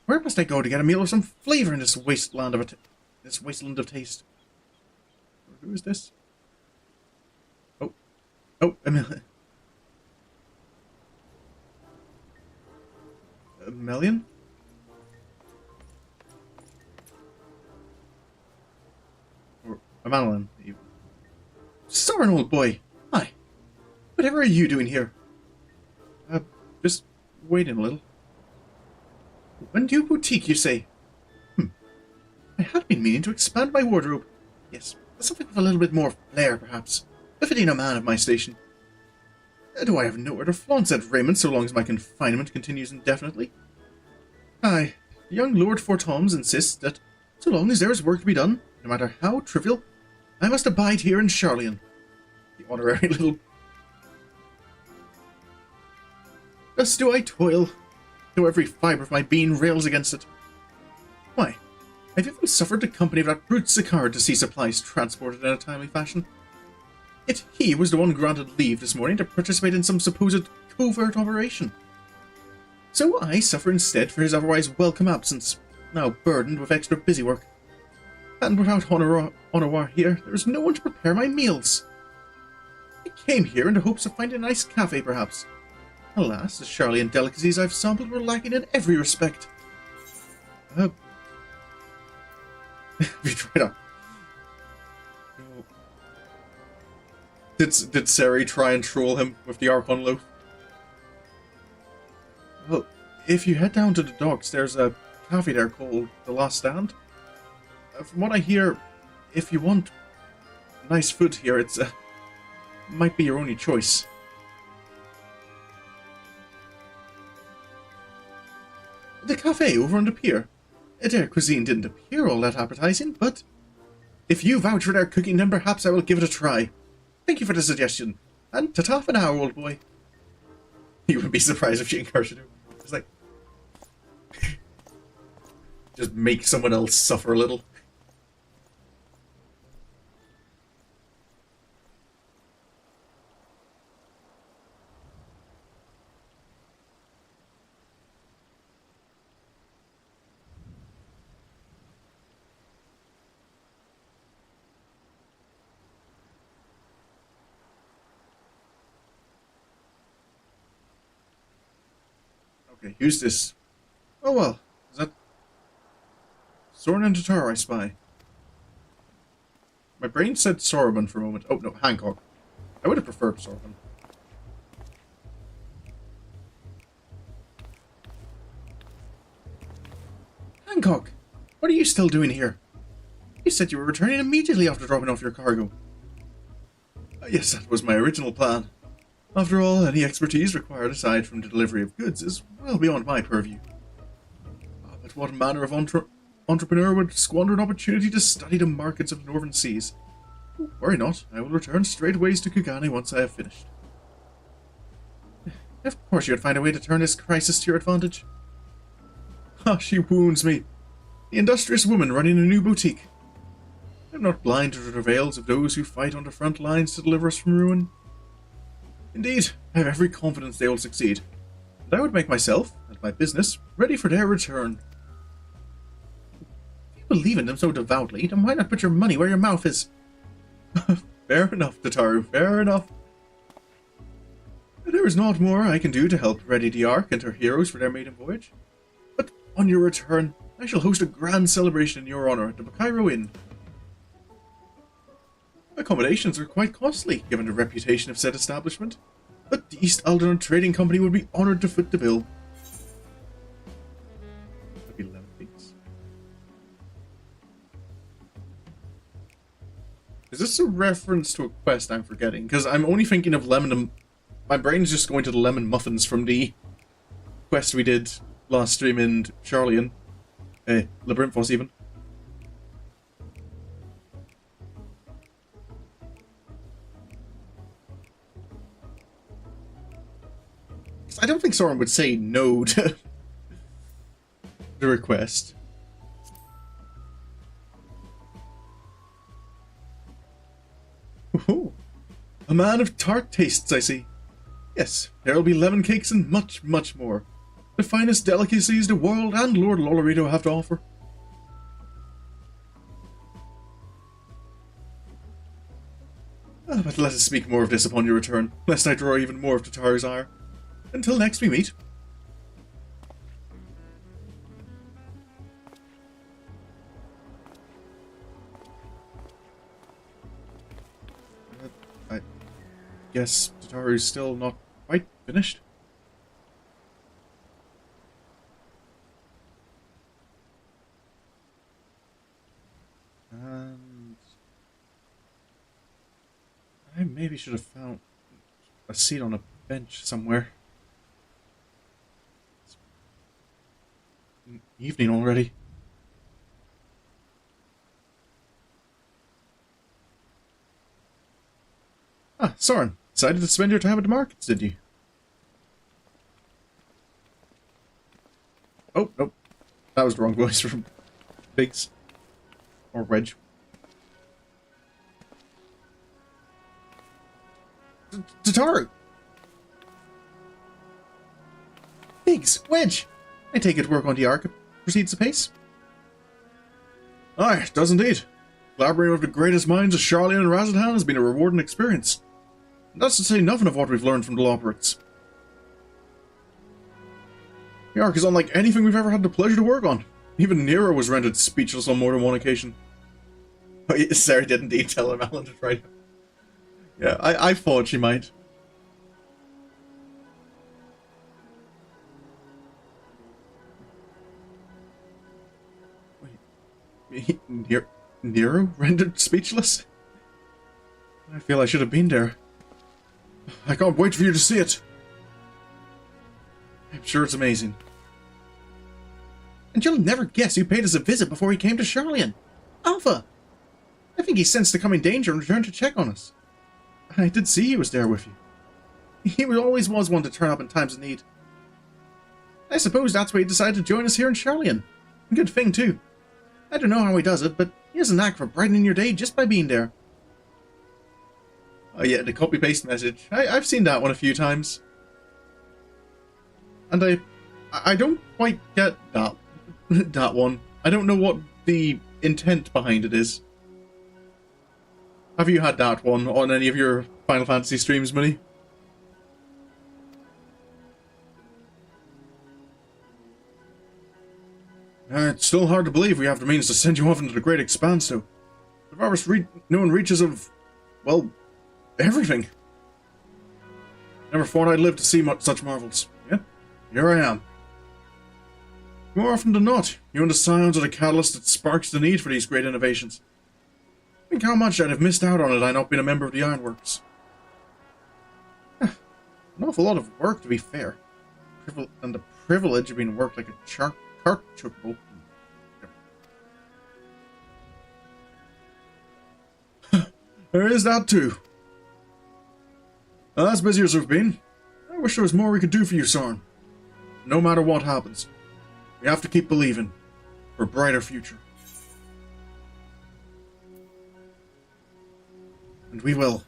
Where must I go to get a meal of some flavor in this wasteland of taste? Who is this? Oh, Meteion? Or Hydaelyn, even. Sorin, old boy! Hi. Whatever are you doing here? Just waiting a little. A new boutique, you say? I had been meaning to expand my wardrobe. Yes, something with a little bit more flair, perhaps. Befitting a man of my station. Do I have nowhere to flaunt said raiment so long as my confinement continues indefinitely? Aye, young Lord Fortoms insists that so long as there is work to be done, no matter how trivial, I must abide here in Sharlayan. The honorary little... Thus do I toil, though every fibre of my being rails against it. Why, I've even suffered the company of that brute Sicard to see supplies transported in a timely fashion. Yet he was the one granted leave this morning to participate in some supposed covert operation. So I suffer instead for his otherwise welcome absence, now burdened with extra busy work. And without Honorar here, there is no one to prepare my meals. I came here in the hopes of finding a nice cafe, perhaps. Alas, the Sharlayan delicacies I've sampled were lacking in every respect. Have you tried out? Did Seri try and troll him with the Archon loaf? Well, if you head down to the docks, there's a cafe there called The Last Stand. From what I hear, if you want nice food here, it's might be your only choice. The cafe over on the pier. Their cuisine didn't appear all that appetizing, but if you vouch for their cooking, then perhaps I will give it a try. Thank you for the suggestion, and ta-ta for now, old boy. You wouldn't be surprised if she encouraged you. It's like... just make someone else suffer a little. Okay, who's this? Oh well, is that Sorin and Tataru I spy? My brain said Sorin for a moment. Oh no, Hancock. I would have preferred Sorin. Hancock! What are you still doing here? You said you were returning immediately after dropping off your cargo. Yes, that was my original plan. After all, any expertise required aside from the delivery of goods is well beyond my purview. But what manner of entrepreneur would squander an opportunity to study the markets of the northern seas? Worry not, I will return straightways to Kugane once I have finished. Of course you'd find a way to turn this crisis to your advantage. Ah, she wounds me. The industrious woman running a new boutique. I'm not blind to the travails of those who fight on the front lines to deliver us from ruin. Indeed, I have every confidence they will succeed, and I would make myself, and my business, ready for their return. If you believe in them so devoutly, then why not put your money where your mouth is? Fair enough, Tataru, fair enough. There is naught more I can do to help ready the Ark and her heroes for their maiden voyage. But on your return, I shall host a grand celebration in your honor at the Bakairo Inn. Accommodations are quite costly, given the reputation of said establishment, but the East Alderaan Trading Company would be honored to foot the bill. That'd be 11 weeks. Is this a reference to a quest I'm forgetting? Because I'm only thinking of lemon and... My brain's just going to the lemon muffins from the quest we did last stream in Sharlayan. Labyrinthos even. I don't think Sorin would say no to the request. Ooh, a man of tart tastes, I see. Yes, there'll be lemon cakes and much, much more. The finest delicacies the world and Lord Lolorito have to offer. But let us speak more of this upon your return, lest I draw even more of Tataru's ire. Until next we meet. I guess Tataru's still not quite finished. And I maybe should have found a seat on a bench somewhere. Evening already. Ah, Sorin, decided to spend your time at the markets, did you? Oh, nope. That was the wrong voice from Biggs. Or Wedge. Tataru! Biggs, Wedge! I take it work on the Ark proceeds apace. Aye, it does indeed. Collaborating with the greatest minds of Sharlayan and Razadhan has been a rewarding experience. And that's to say nothing of what we've learned from the Loperates. The Ark is unlike anything we've ever had the pleasure to work on. Even Nero was rendered speechless on more than one occasion. Oh, yeah, Sarah did indeed tell him Alan to try. Yeah, I thought she might. Nero rendered speechless? I feel I should have been there. I can't wait for you to see it. I'm sure it's amazing. And you'll never guess who paid us a visit before he came to Sharlayan. Alpha! I think he sensed the coming danger and returned to check on us. I did see he was there with you. He always was one to turn up in times of need. I suppose that's why he decided to join us here in Sharlayan. Good thing, too. I don't know how he does it, but he has a knack for brightening your day just by being there. Oh yeah, the copy-paste message. I've seen that one a few times. And I don't quite get that one. I don't know what the intent behind it is. Have you had that one on any of your Final Fantasy streams, Money? It's still hard to believe we have the means to send you off into the great expanse, so the farthest known reaches of, well, everything. Never thought I'd live to see such marvels. Yeah, here I am. More often than not, you and the Scions are the catalyst that sparks the need for these great innovations. Think how much I'd have missed out on it had I not been a member of the Ironworks. An awful lot of work, to be fair. And the privilege of being worked like a cart chocobo. There is that too. As busy as we've been, we're wish there was more we could do for you, Sorin. No matter what happens, we have to keep believing for a brighter future. And we will.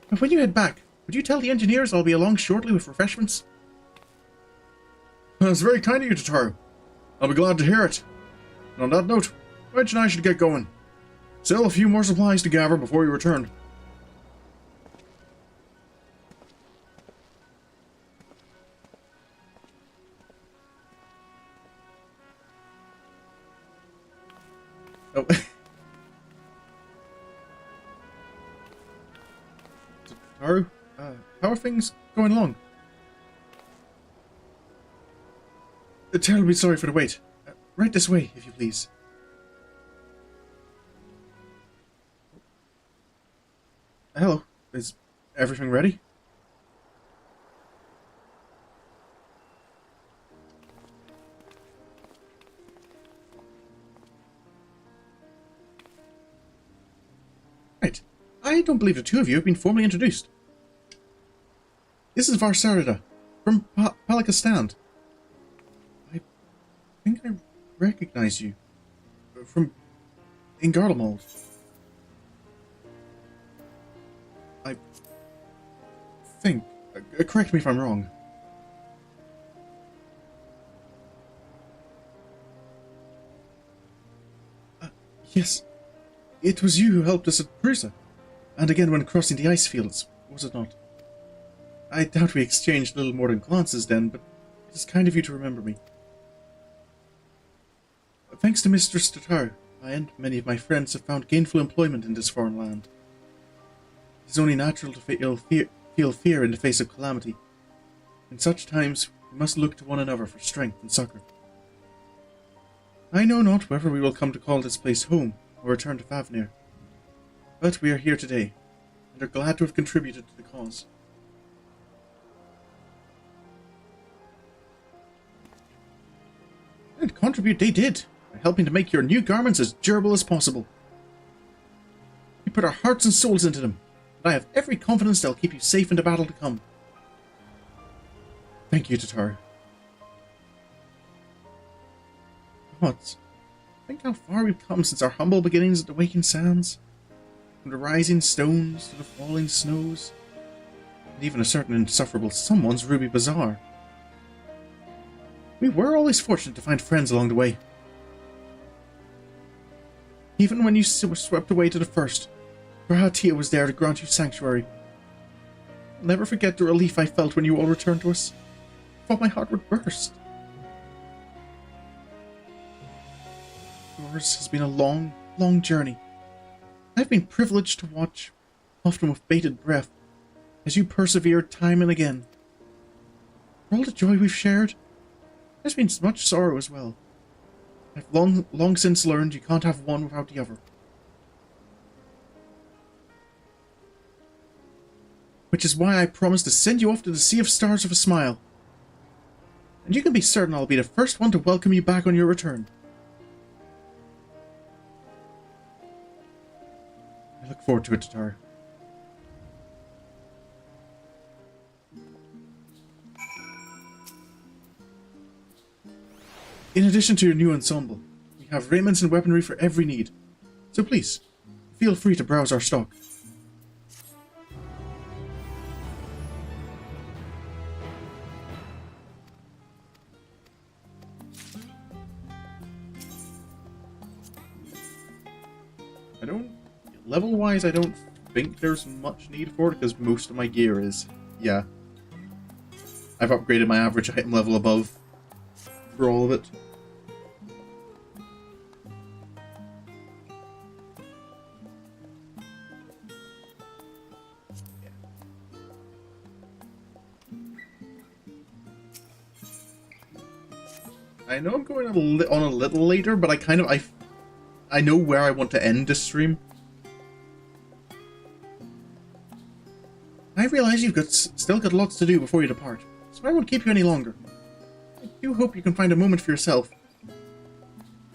And when you head back, would you tell the engineers I'll be along shortly with refreshments? That's very kind of you, Tataru. I'll be glad to hear it. And on that note, Wedge and I should get going. Still a few more supplies to gather before you return. Oh. Tataru, how are things going along? Terribly sorry for the wait. Right this way, if you please. Hello. Is everything ready? Right. I don't believe the two of you have been formally introduced. This is Varsarida, from Palakistan. I think I recognize you. From Ingardamold. I think. Correct me if I'm wrong. Yes. It was you who helped us at Prusa. And again when crossing the ice fields, was it not? I doubt we exchanged little more than glances then, but it is kind of you to remember me. Thanks to Mistress Tataru, I and many of my friends have found gainful employment in this foreign land. It is only natural to feel fear in the face of calamity. In such times, we must look to one another for strength and succor. I know not whether we will come to call this place home or return to Favnir, but we are here today, and are glad to have contributed to the cause. And contribute they did, by helping to make your new garments as durable as possible. We put our hearts and souls into them, and I have every confidence they'll keep you safe in the battle to come. Thank you, Tataru. What? Think how far we've come since our humble beginnings at the Waking Sands. From the rising stones to the falling snows, and even a certain insufferable someone's Ruby Bazaar. We were always fortunate to find friends along the way. Even when you were swept away to the first, Rahatia was there to grant you sanctuary. I'll never forget the relief I felt when you all returned to us. I thought my heart would burst. Yours has been a long, long journey. I've been privileged to watch, often with bated breath, as you persevered time and again. For all the joy we've shared, there's been much sorrow as well. I've long since learned you can't have one without the other. Which is why I promised to send you off to the Sea of Stars with a smile. And you can be certain I'll be the first one to welcome you back on your return. I look forward to it, Tataru. In addition to your new ensemble, we have raiments and weaponry for every need. So please, feel free to browse our stock. Level-wise, I don't think there's much need for it, because most of my gear is, yeah. I've upgraded my average item level above for all of it. I know I'm going on a little later, but I know where I want to end this stream. I realize you've still got lots to do before you depart, so I won't keep you any longer. I do hope you can find a moment for yourself.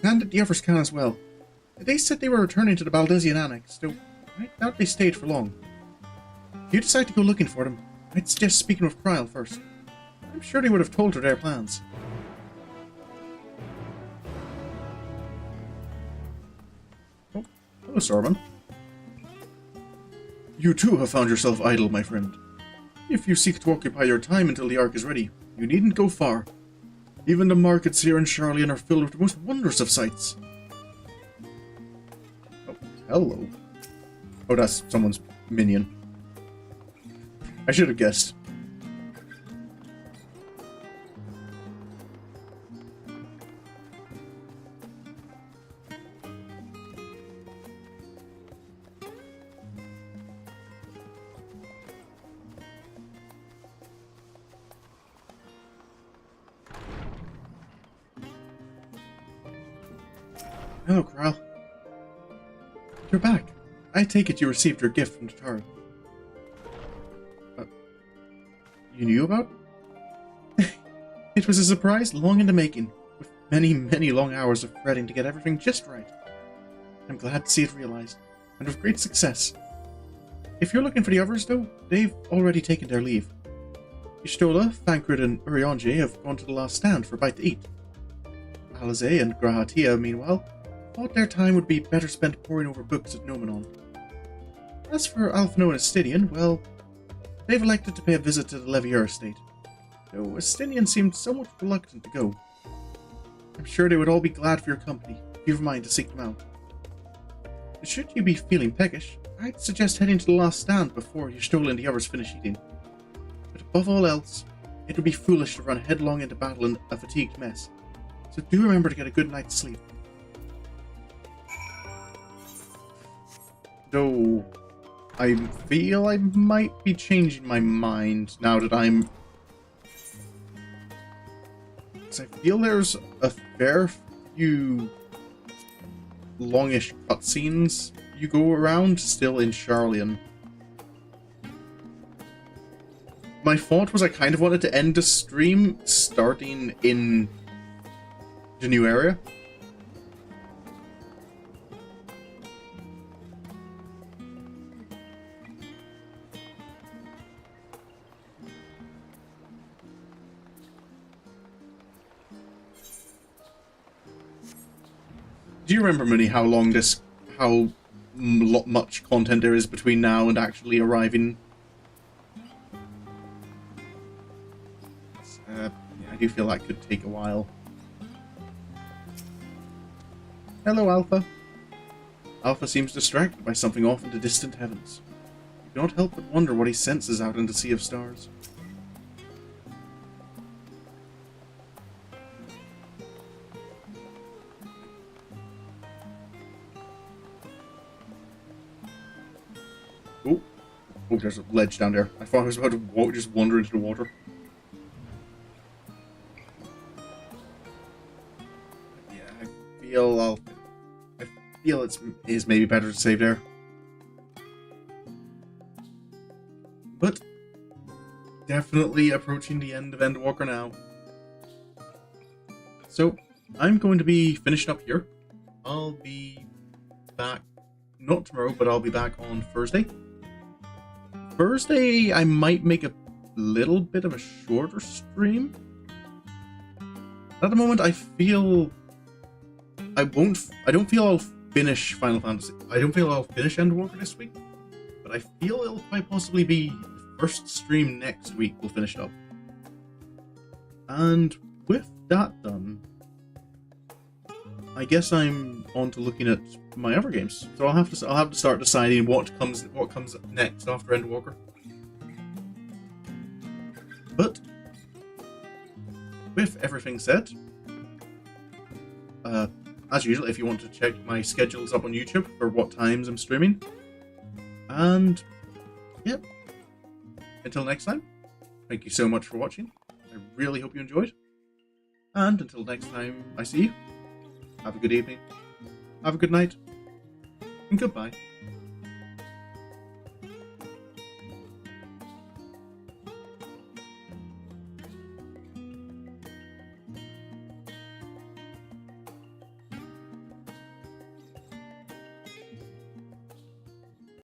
And the others can as well. They said they were returning to the Baldesian Annex, though I doubt they stayed for long. If you decide to go looking for them, I'd suggest speaking with Kryl first. I'm sure they would have told her their plans. Oh, hello, Sorin. You too have found yourself idle, my friend. If you seek to occupy your time until the Ark is ready, you needn't go far. Even the markets here in Sharlayan are filled with the most wondrous of sights. Oh, hello. Oh, that's someone's minion. I should have guessed. Hello, Kryl. You're back. I take it you received your gift from Tatara. You knew about it? It was a surprise long in the making, with many, many long hours of fretting to get everything just right. I'm glad to see it realized, and with great success. If you're looking for the others, though, they've already taken their leave. Y'shtola, Thancred, and Urianger have gone to the last stand for a bite to eat. Alize and Grahatia, meanwhile, thought their time would be better spent poring over books at Nomenon. As for Alphino and Estinian, well, they've elected to pay a visit to the Levier estate, though Estinian seemed somewhat reluctant to go. I'm sure they would all be glad for your company, if you've a mind to seek them out. Should you be feeling peckish, I'd suggest heading to the last stand before Y'shtola and the others finish eating. But above all else, it would be foolish to run headlong into battle in a fatigued mess, so do remember to get a good night's sleep. Though I feel I might be changing my mind now that I'm... because I feel there's a fair few longish cutscenes you go around still in Sharlayan. My thought was I kind of wanted to end the stream starting in the new area. Do you remember, Mooney, how much content there is between now and actually arriving? I do feel that could take a while. Hello, Alpha. Alpha seems distracted by something off in the distant heavens. You cannot help but wonder what he senses out in the sea of stars. Oh, there's a ledge down there. I thought I was about to just wander into the water. Yeah, I feel it is maybe better to save there. But definitely approaching the end of Endwalker now. So I'm going to be finishing up here. I'll be back, not tomorrow, but I'll be back on Thursday. Thursday, I might make a little bit of a shorter stream. At the moment, I feel I don't feel I'll finish Final Fantasy. I don't feel I'll finish Endwalker this week, but I feel it'll quite possibly be the first stream next week we'll finish it up. And with that done, I guess I'm on to looking at my other games. So I'll have to start deciding what comes next after Endwalker. But with everything said, as usual, if you want to check my schedules up on YouTube for what times I'm streaming. And yeah, until next time, thank you so much for watching. I really hope you enjoyed. And until next time I see you, have a good evening, have a good night, and goodbye.